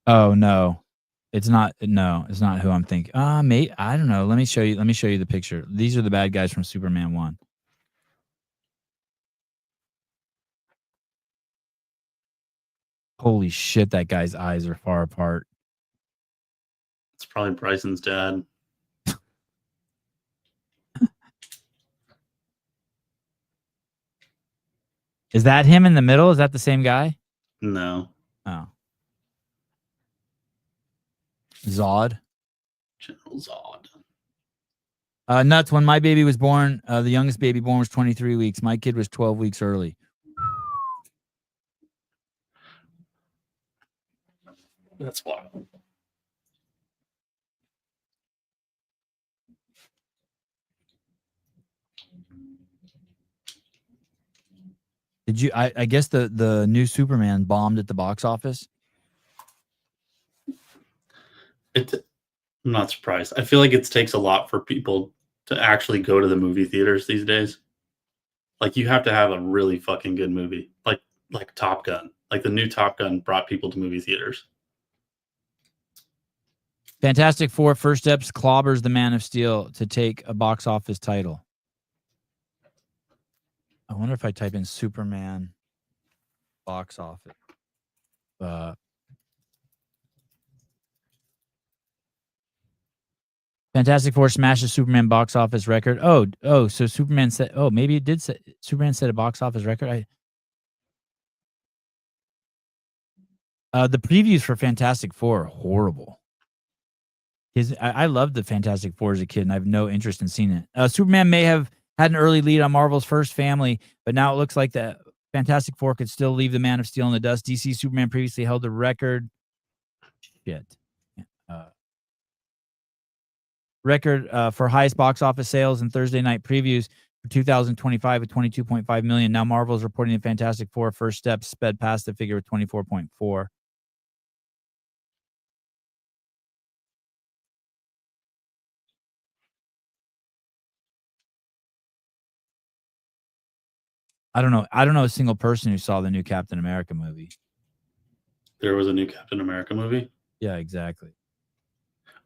Oh no. It's not who I'm thinking. Mate, I don't know. Let me show you the picture. These are the bad guys from Superman 1. Holy shit, that guy's eyes are far apart. It's probably Bryson's dad. Is that him in the middle? Is that the same guy? No. Oh. Zod. General Zod. Nuts. When my baby was born, the youngest baby born was 23 weeks. My kid was 12 weeks early. That's wild. Did you? I guess the new Superman bombed at the box office. I'm not surprised. I feel like it takes a lot for people to actually go to the movie theaters these days. Like you have to have a really fucking good movie, like Top Gun. Like the new Top Gun brought people to movie theaters. Fantastic Four: First Steps clobbers the Man of Steel to take a box office title. I wonder if I type in Superman box office. Fantastic Four smashes Superman box office record. Oh, so Superman set. Oh, maybe it did set. Superman set a box office record. The previews for Fantastic Four are horrible. I loved the Fantastic Four as a kid, and I have no interest in seeing it. Superman may have had an early lead on Marvel's first family, but now it looks like the Fantastic Four could still leave the Man of Steel in the dust. DC Superman previously held the record. Record for highest box office sales and Thursday night previews for 2025 with 22.5 million. Now Marvel is reporting the Fantastic Four First Steps sped past the figure with 24.4. I don't know a single person who saw the new Captain America movie. There was a new Captain America movie? Yeah, exactly.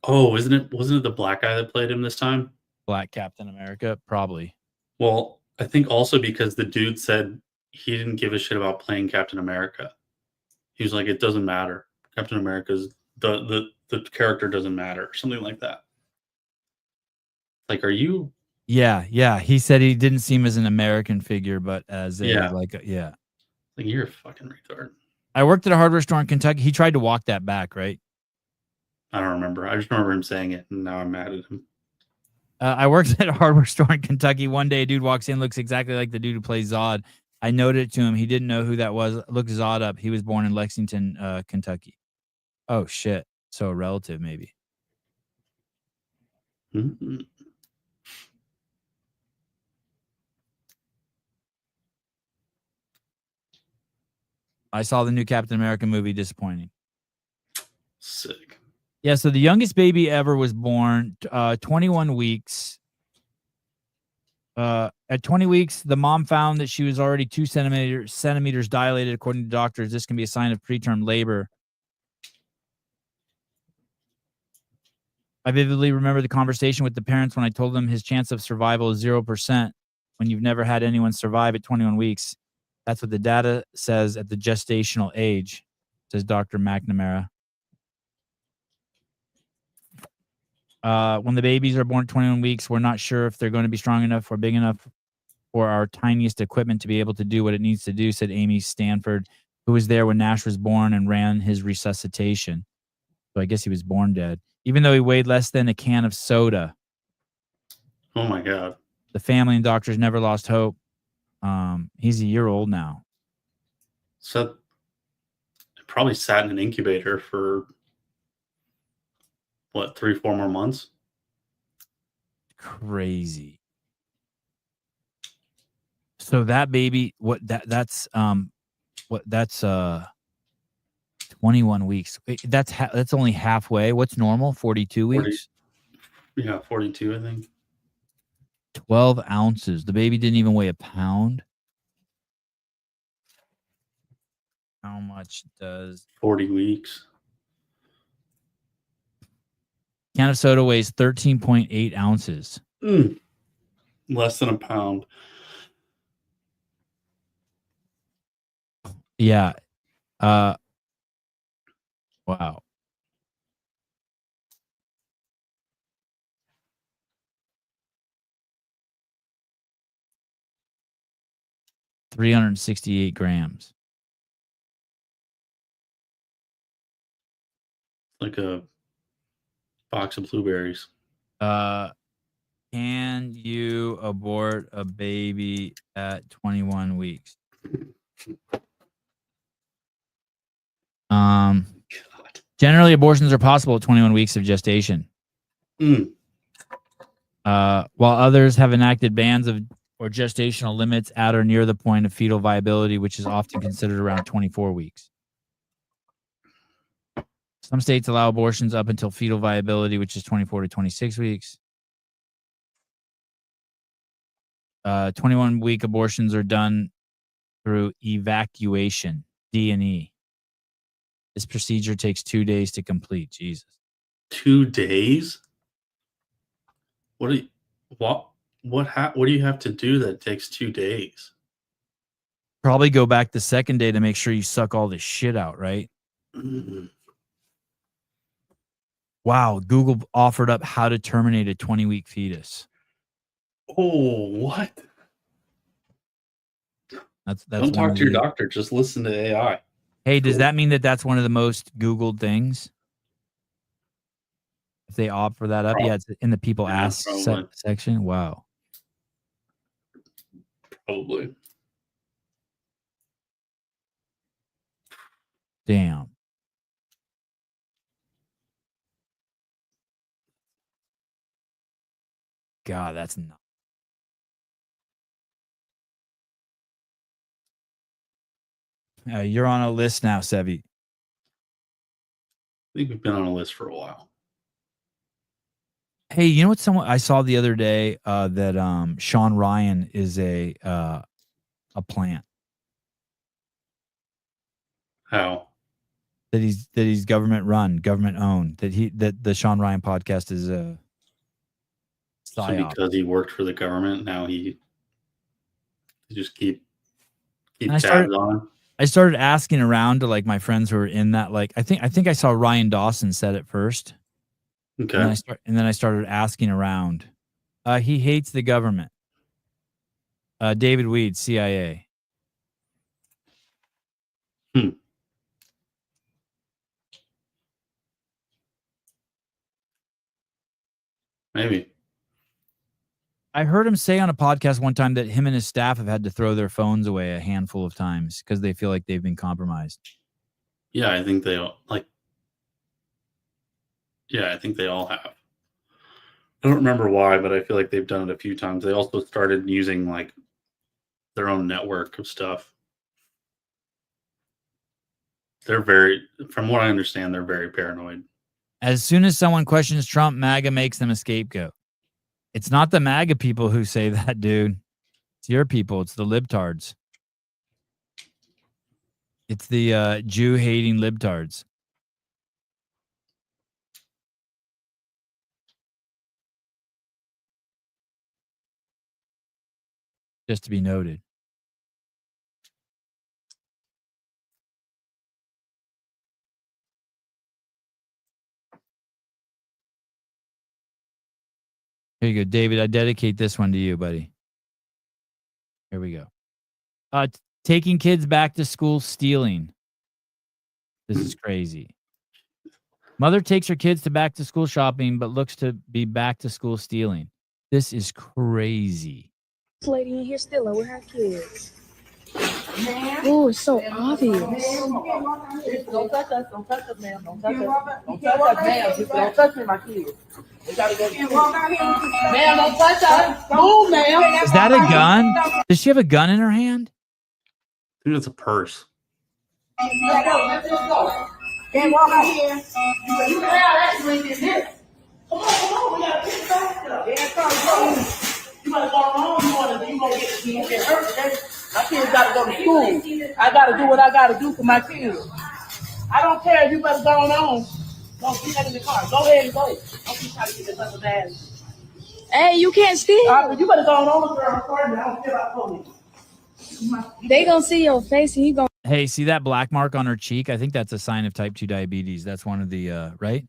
Oh, wasn't it the black guy that played him this time? Black Captain America? Probably. Well, I think also because the dude said he didn't give a shit about playing Captain America. He was like, it doesn't matter. Captain America's the character doesn't matter, or something like that. Like, are you? Yeah. He said he didn't see him as an American figure, but as a Like, you're a fucking retard. I worked at a hardware store in Kentucky. He tried to walk that back, right? I don't remember. I just remember him saying it, and now I'm mad at him. I worked at a hardware store in Kentucky. One day, a dude walks in, looks exactly like the dude who plays Zod. I noted it to him. He didn't know who that was. Looked Zod up. He was born in Lexington, Kentucky. Oh, shit. So a relative, maybe. Mm-hmm. I saw the new Captain America movie. Disappointing. Sick. Yeah, so the youngest baby ever was born 21 weeks. At 20 weeks, the mom found that she was already 2 centimeters dilated. According to doctors, this can be a sign of preterm labor. I vividly remember the conversation with the parents when I told them his chance of survival is 0% when you've never had anyone survive at 21 weeks. That's what the data says at the gestational age, says Dr. McNamara. When the babies are born at 21 weeks, we're not sure if they're going to be strong enough or big enough for our tiniest equipment to be able to do what it needs to do, said Amy Stanford, who was there when Nash was born and ran his resuscitation. So I guess he was born dead. Even though he weighed less than a can of soda. Oh, my God. The family and doctors never lost hope. He's a year old now. So probably sat in an incubator for what, 3-4 more months? Crazy. So that baby, that's 21 weeks. That's only halfway. What's normal? 42 weeks? 42, I think. 12 ounces. The baby didn't even weigh a pound. How much does 40 weeks? Can of soda weighs 13.8 ounces. Less than a pound. Yeah. Wow. $368 grams. Like a box of blueberries. Can you abort a baby at 21 weeks? God. Generally, abortions are possible at 21 weeks of gestation. While others have enacted bans of or gestational limits at or near the point of fetal viability, which is often considered around 24 weeks. Some states allow abortions up until fetal viability, which is 24 to 26 weeks. 21-week abortions are done through evacuation, D&E. This procedure takes 2 days to complete. Jesus. 2 days? What do you have to do that takes 2 days? Probably go back the second day to make sure you suck all this shit out, right? Wow, Google offered up how to terminate a 20-week fetus. Oh, what? That's Don't talk to your doctor. Just listen to AI. Hey, does that mean that that's one of the most Googled things? If they opt for that up? Yeah, it's in the people ask section. Wow. Probably. Damn. God, that's not. You're on a list now, Sevi. I think we've been on a list for a while. Hey, you know what? I saw the other day that Sean Ryan is a plant. How? That he's government run, government owned. That the Sean Ryan podcast is a psyop. So because he worked for the government, now he just keep tabs on him. I started asking around to like my friends who were in that. Like, I think I saw Ryan Dawson said it first. Okay. And then I started asking around. He hates the government. David Weed, CIA. Maybe. I heard him say on a podcast one time that him and his staff have had to throw their phones away a handful of times because they feel like they've been compromised. Yeah, I think they all Yeah, I think they all have. I don't remember why, but I feel like they've done it a few times. They also started using like their own network of stuff. From what I understand, they're very paranoid. As soon as someone questions Trump, MAGA makes them a scapegoat. It's not the MAGA people who say that, dude. It's your people. It's the libtards. It's the Jew-hating libtards. Just to be noted. Here you go, David. I dedicate this one to you, buddy. Here we go. Taking kids back to school stealing. This is crazy. Mother takes her kids to back to school shopping, but looks to be back to school stealing. This is crazy. This lady in here stealing with her kids. Oh, it's so obvious. Don't touch us. Don't touch us, ma'am. Don't touch us. Don't touch us, ma'am. Don't touch me, my kids. We gotta go. Ma'am, don't touch us. Move, ma'am. Is that a gun? Does she have a gun in her hand? I think it's a purse. Let's just go. Can't walk out here. You can have that drink in this. Come on. We gotta pick it back. Yeah, come. You better go home. You gonna get hurt today. My kids gotta go to school. I gotta do what I gotta do for my kids. I don't care. You better go on. Don't keep that in the car. Go ahead and go. Don't keep trying to get this other bag. Hey, you can't steal. You better go on, girl. I don't care about police. They gonna see your face and you gonna. Hey, see that black mark on her cheek? I think that's a sign of type 2 diabetes. That's one of the, right?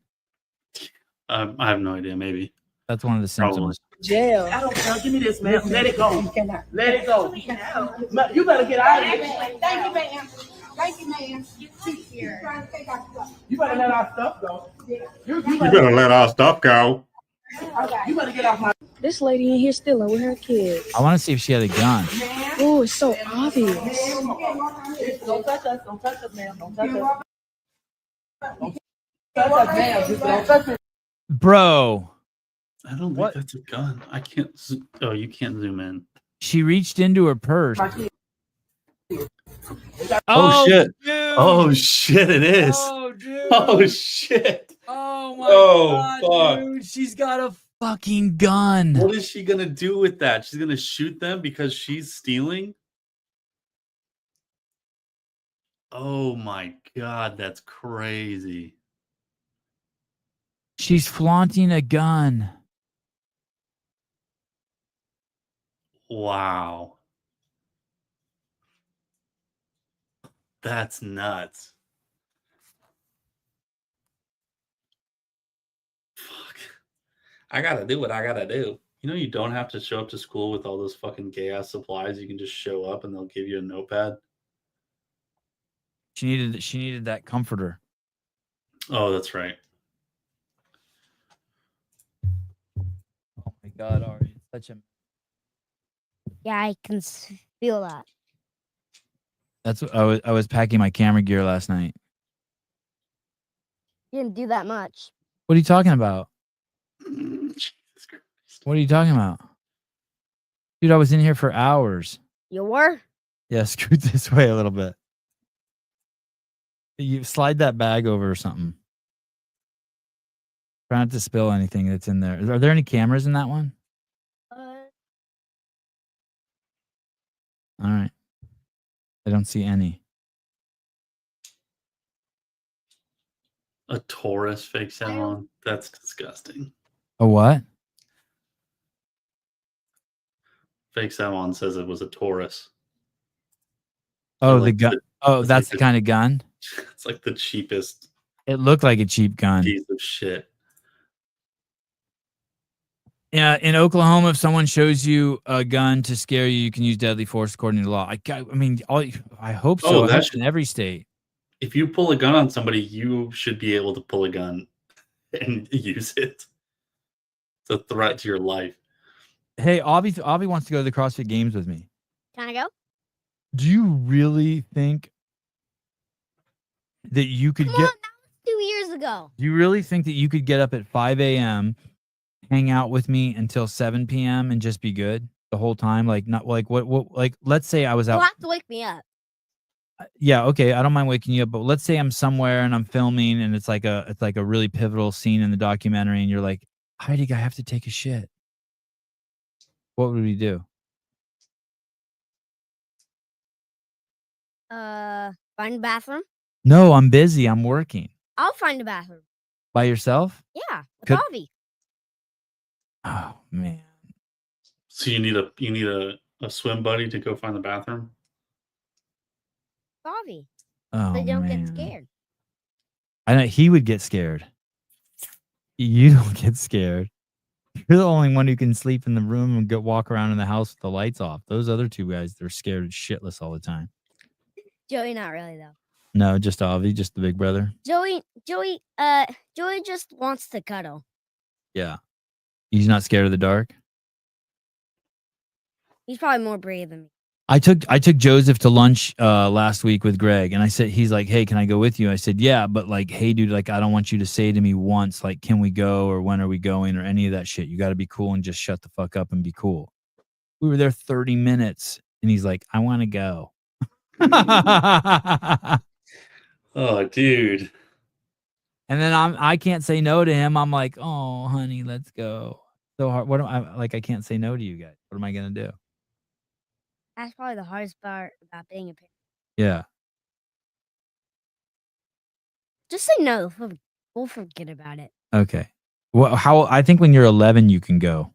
I have no idea. Maybe. That's one of the symptoms. Jail. I don't care. Give me this, man. Let it go. Let it go. You better get out of here. Thank you, ma'am. Thank you, ma'am. You better let our stuff go. You better let our stuff go. You better get off my. This lady in here stealing with her kids. I want to see if she had a gun. Oh, it's so obvious. Don't touch us. Don't touch us, ma'am. Don't touch us. Don't touch us, ma'am. Don't touch us. Bro. I don't think that's a gun. I can't. Oh, you can't zoom in. She reached into her purse. Oh shit! Dude. Oh shit! It is. Oh, dude. Oh shit! Oh my God, fuck. dude. She's got a fucking gun. What is she gonna do with that? She's gonna shoot them because she's stealing? Oh my god, that's crazy. She's flaunting a gun. Wow. That's nuts. Fuck. I gotta do what I gotta do. You know, you don't have to show up to school with all those fucking gay ass supplies. You can just show up and they'll give you a notepad. She needed that comforter. Oh, that's right. Oh my god, Ari, it's such a. Yeah, I can feel that. That's what I was packing my camera gear last night. You didn't do that much. What are you talking about? Jesus Christ. What are you talking about? Dude, I was in here for hours. You were? Yeah, scoot this way a little bit. You slide that bag over or something. Try not to spill anything that's in there. Are there any cameras in that one? All right. I don't see any. A Taurus fake salon. That's disgusting. A what? Fake salon says it was a Taurus. Oh, So, like, Oh, It's that's like the kind of gun. It's like the cheapest It looked like a cheap gun. piece of shit. Yeah, in Oklahoma, if someone shows you a gun to scare you, you can use deadly force according to law. I mean, I hope so. Oh, I that hope should- in every state. If you pull a gun on somebody, you should be able to pull a gun and use it. It's a threat to your life. Hey, Avi wants to go to the CrossFit Games with me. Can I go? Do you really think that you could Come get? on, that was 2 years ago. Do you really think that you could get up at 5 a.m., hang out with me until 7 p.m. and just be good the whole time? Like, not like what like, let's say I was You'll out. have to wake me up. Yeah, okay, I don't mind waking you up, but let's say I'm somewhere and I'm filming and it's like a really pivotal scene in the documentary and you're like, Heidi, I have to take a shit. What would we do? Find a bathroom. No, I'm busy. I'm working. I'll find a bathroom. By yourself? Yeah, with Could- Avi. Oh man. So you need a swim buddy to go find the bathroom? Avi. Oh They don't man. get scared. I know he would get scared. You don't get scared. You're the only one who can sleep in the room and walk around in the house with the lights off. Those other two guys, they're scared shitless all the time. Joey, not really though. No, just Avi, just the big brother. Joey just wants to cuddle. Yeah. He's not scared of the dark. He's probably more brave than me. I took Joseph to lunch last week with Greg, and I said, he's like, hey, can I go with you? I said, yeah, but like, hey, dude, like, I don't want you to say to me once, like, can we go or when are we going or any of that shit. You got to be cool and just shut the fuck up and be cool. We were there 30 minutes, and he's like, I want to go. Oh, dude. And then I can't say no to him. I'm like, oh, honey, let's go. So hard. What am I like? I can't say no to you guys. What am I gonna do? That's probably the hardest part about being a parent. Yeah. Just say no. We'll forget about it. Okay. Well, I think when you're 11, you can go.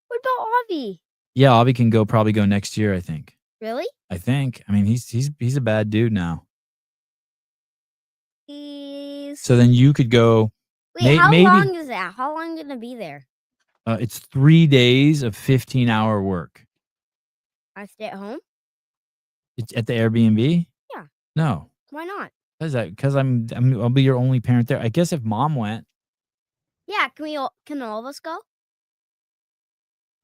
What about Avi? Yeah, Avi can probably go next year. I think. Really? I think. I mean, he's a bad dude now. So then you could go. Wait, how maybe long is that? How long are you gonna be there? it's 3 days of 15-hour work. I stay at home? It's at the Airbnb. Yeah. No, Why not? because I'll be your only parent there. I guess if mom went. Yeah, can all of us go?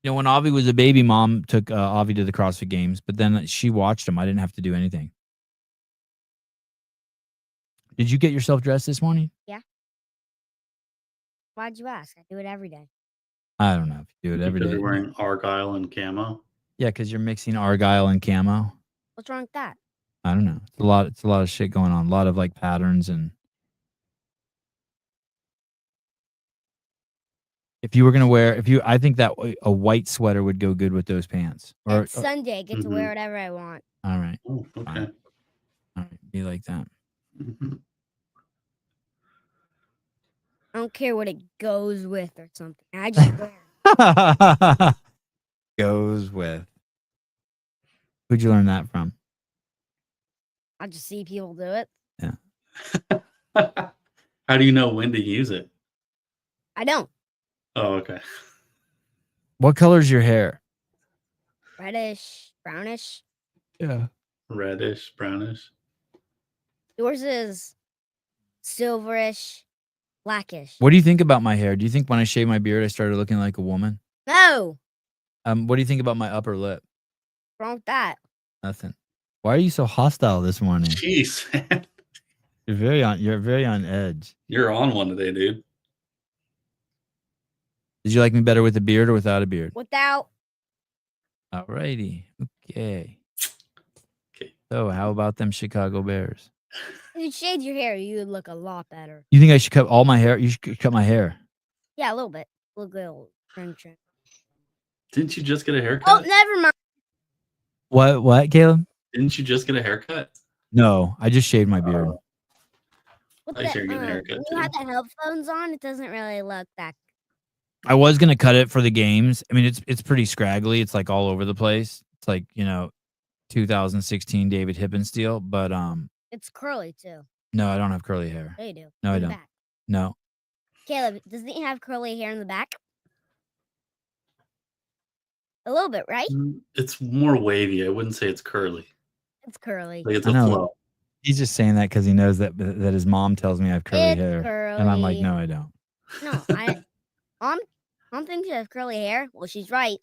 You know, when Avi was a baby, mom took Avi to the CrossFit Games, but then she watched him. I didn't have to do anything. Did you get yourself dressed this morning? Yeah. Why'd you ask? I do it every day. I don't know if you do it every Because day. you're wearing Argyle and camo. Yeah, because you're mixing Argyle and camo. What's wrong with that? I don't know. It's a lot of shit going on. A lot of like patterns and. If you were gonna wear, I think that a white sweater would go good with those pants. Or It's Sunday. I get to wear whatever I want. all right, Oh, okay. all right, be like that. Mhm. I don't care what it goes with or something. I just wear. Goes with. Who'd you learn that from? I just see people do it. How do you know when to use it? I don't. Oh, okay. What color's your hair? Reddish, brownish. Yeah. Reddish, brownish. Yours is silverish, blackish. What do you think about my hair? Do you think when I shaved my beard, I started looking like a woman? No. What do you think about my upper lip? What's wrong with that? Nothing. Why are you so hostile this morning? Jeez, man. You're very on edge. You're on one today, dude. Did you like me better with a beard or without a beard? Without. Alrighty. Okay. Okay. So how about them Chicago Bears? If you shaved your hair, you would look a lot better. You think I should cut all my hair? You should cut my hair. Yeah, a little bit. Look good. Trim. Didn't you just get a Oh, haircut? never mind. What, Caleb? Didn't you just get a haircut? No, I just shaved my beard. What I should get a haircut, when you have the headphones on, it doesn't really look that. I was gonna cut it for the games. I mean, it's pretty scraggly. It's like all over the place. It's like, 2016 David Hippensteel, but It's curly too. no, I don't have curly hair. Yeah, you do. No, I In the don't. back. No. Caleb, doesn't he have curly hair in the back? A little bit, right? It's more wavy. I wouldn't say it's curly. It's curly. Like it's I a know. flow. He's just saying that because he knows that his mom tells me I have curly It's hair, and I'm like, curly. no, I don't. No, Mom thinks you have curly hair. Well, she's right.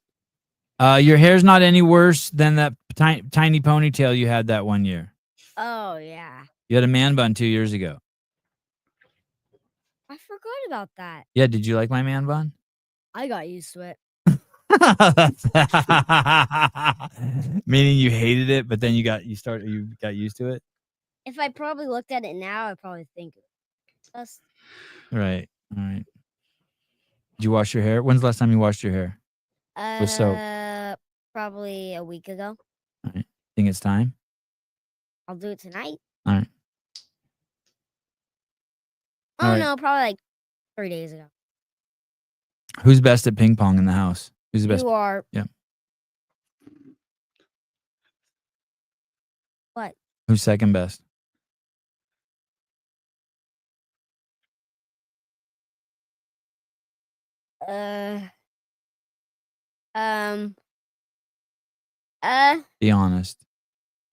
Your hair's not any worse than that tiny ponytail you had that one year. Oh yeah, You had a man bun 2 years ago. I forgot about that. Yeah, did you like my man bun? I got used to it. Meaning you hated it, but then you got used to it. If I probably looked at it now, I'd probably think that's Right. All right. Did you wash your hair? When's the last time you washed your hair? With soap. Probably a week ago. All right. Think it's time? I'll do it tonight. All right. Oh All right. no, probably like 3 days ago. Who's best at ping pong in the house? Who's the best? You are. Yeah. What? Who's second best? Be honest.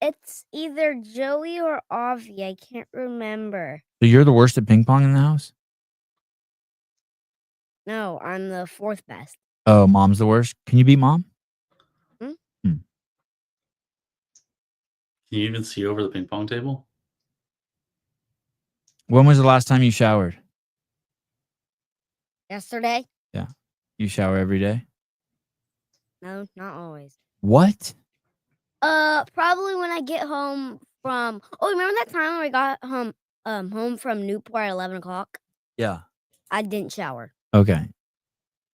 It's either Joey or Avi. I can't remember. So you're the worst at ping pong in the house? No, I'm the fourth best. Oh, mom's the worst. Can you beat mom? Can you even see over the ping pong table? When was the last time you showered? Yesterday? Yeah. You shower every day? No, not always. What? Probably when I get home from. Oh, remember that time when we got home from Newport at 11 o'clock? Yeah. I didn't shower. Okay.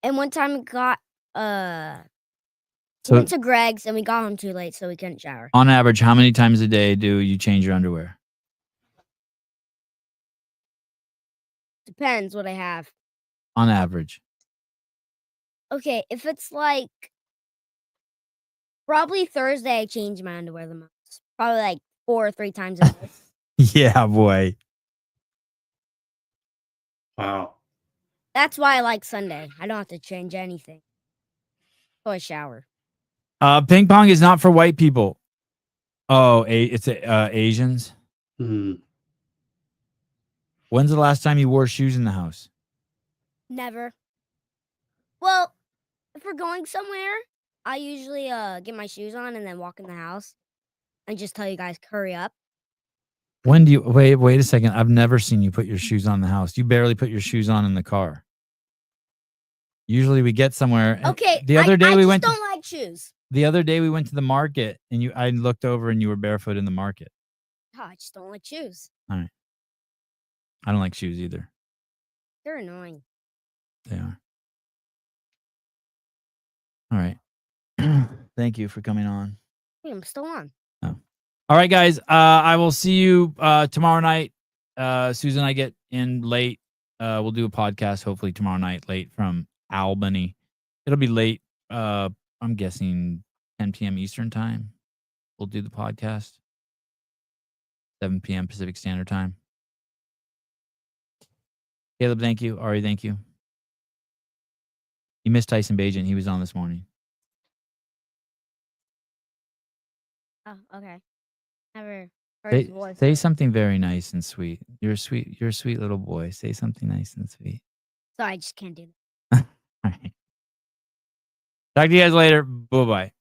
And one time we got we So went to Greg's and we got home too late, so we couldn't shower. on average, how many times a day do you change your underwear? Depends what I have. On average. Okay, if it's like probably Thursday, I change my underwear the most. Probably like 4 or 3 times a day. Yeah, boy. Wow. That's why I like Sunday. I don't have to change anything. So I shower. Ping pong is not for white people. Oh, it's Asians. Hmm. When's the last time you wore shoes in the house? Never. Well, if we're going somewhere, I usually get my shoes on and then walk in the house and just tell you guys hurry up. When do you wait a second? I've never seen you put your shoes on in the house. You barely put your shoes on in the car. Usually we get somewhere. Okay. The other day we went. Don't like shoes. The other day we went to the market and I looked over and you were barefoot in the market. Oh, I just don't like shoes. All right. I don't like shoes either. They're annoying. They are. All right. Thank you for coming on. Wait, I'm still on. Oh. All right, guys. I will see you tomorrow night. Susan and I get in late. We'll do a podcast hopefully tomorrow night late from Albany. It'll be late. I'm guessing 10 p.m. Eastern time. We'll do the podcast. 7 p.m. Pacific Standard Time. Caleb, thank you. Ari, thank you. You missed Tyson Bagent. He was on this morning. Oh, okay. Never heard his voice. Say something very nice and sweet. You're a sweet little boy. Say something nice and sweet. Sorry, I just can't do that. All right. Talk to you guys later. Bye-bye.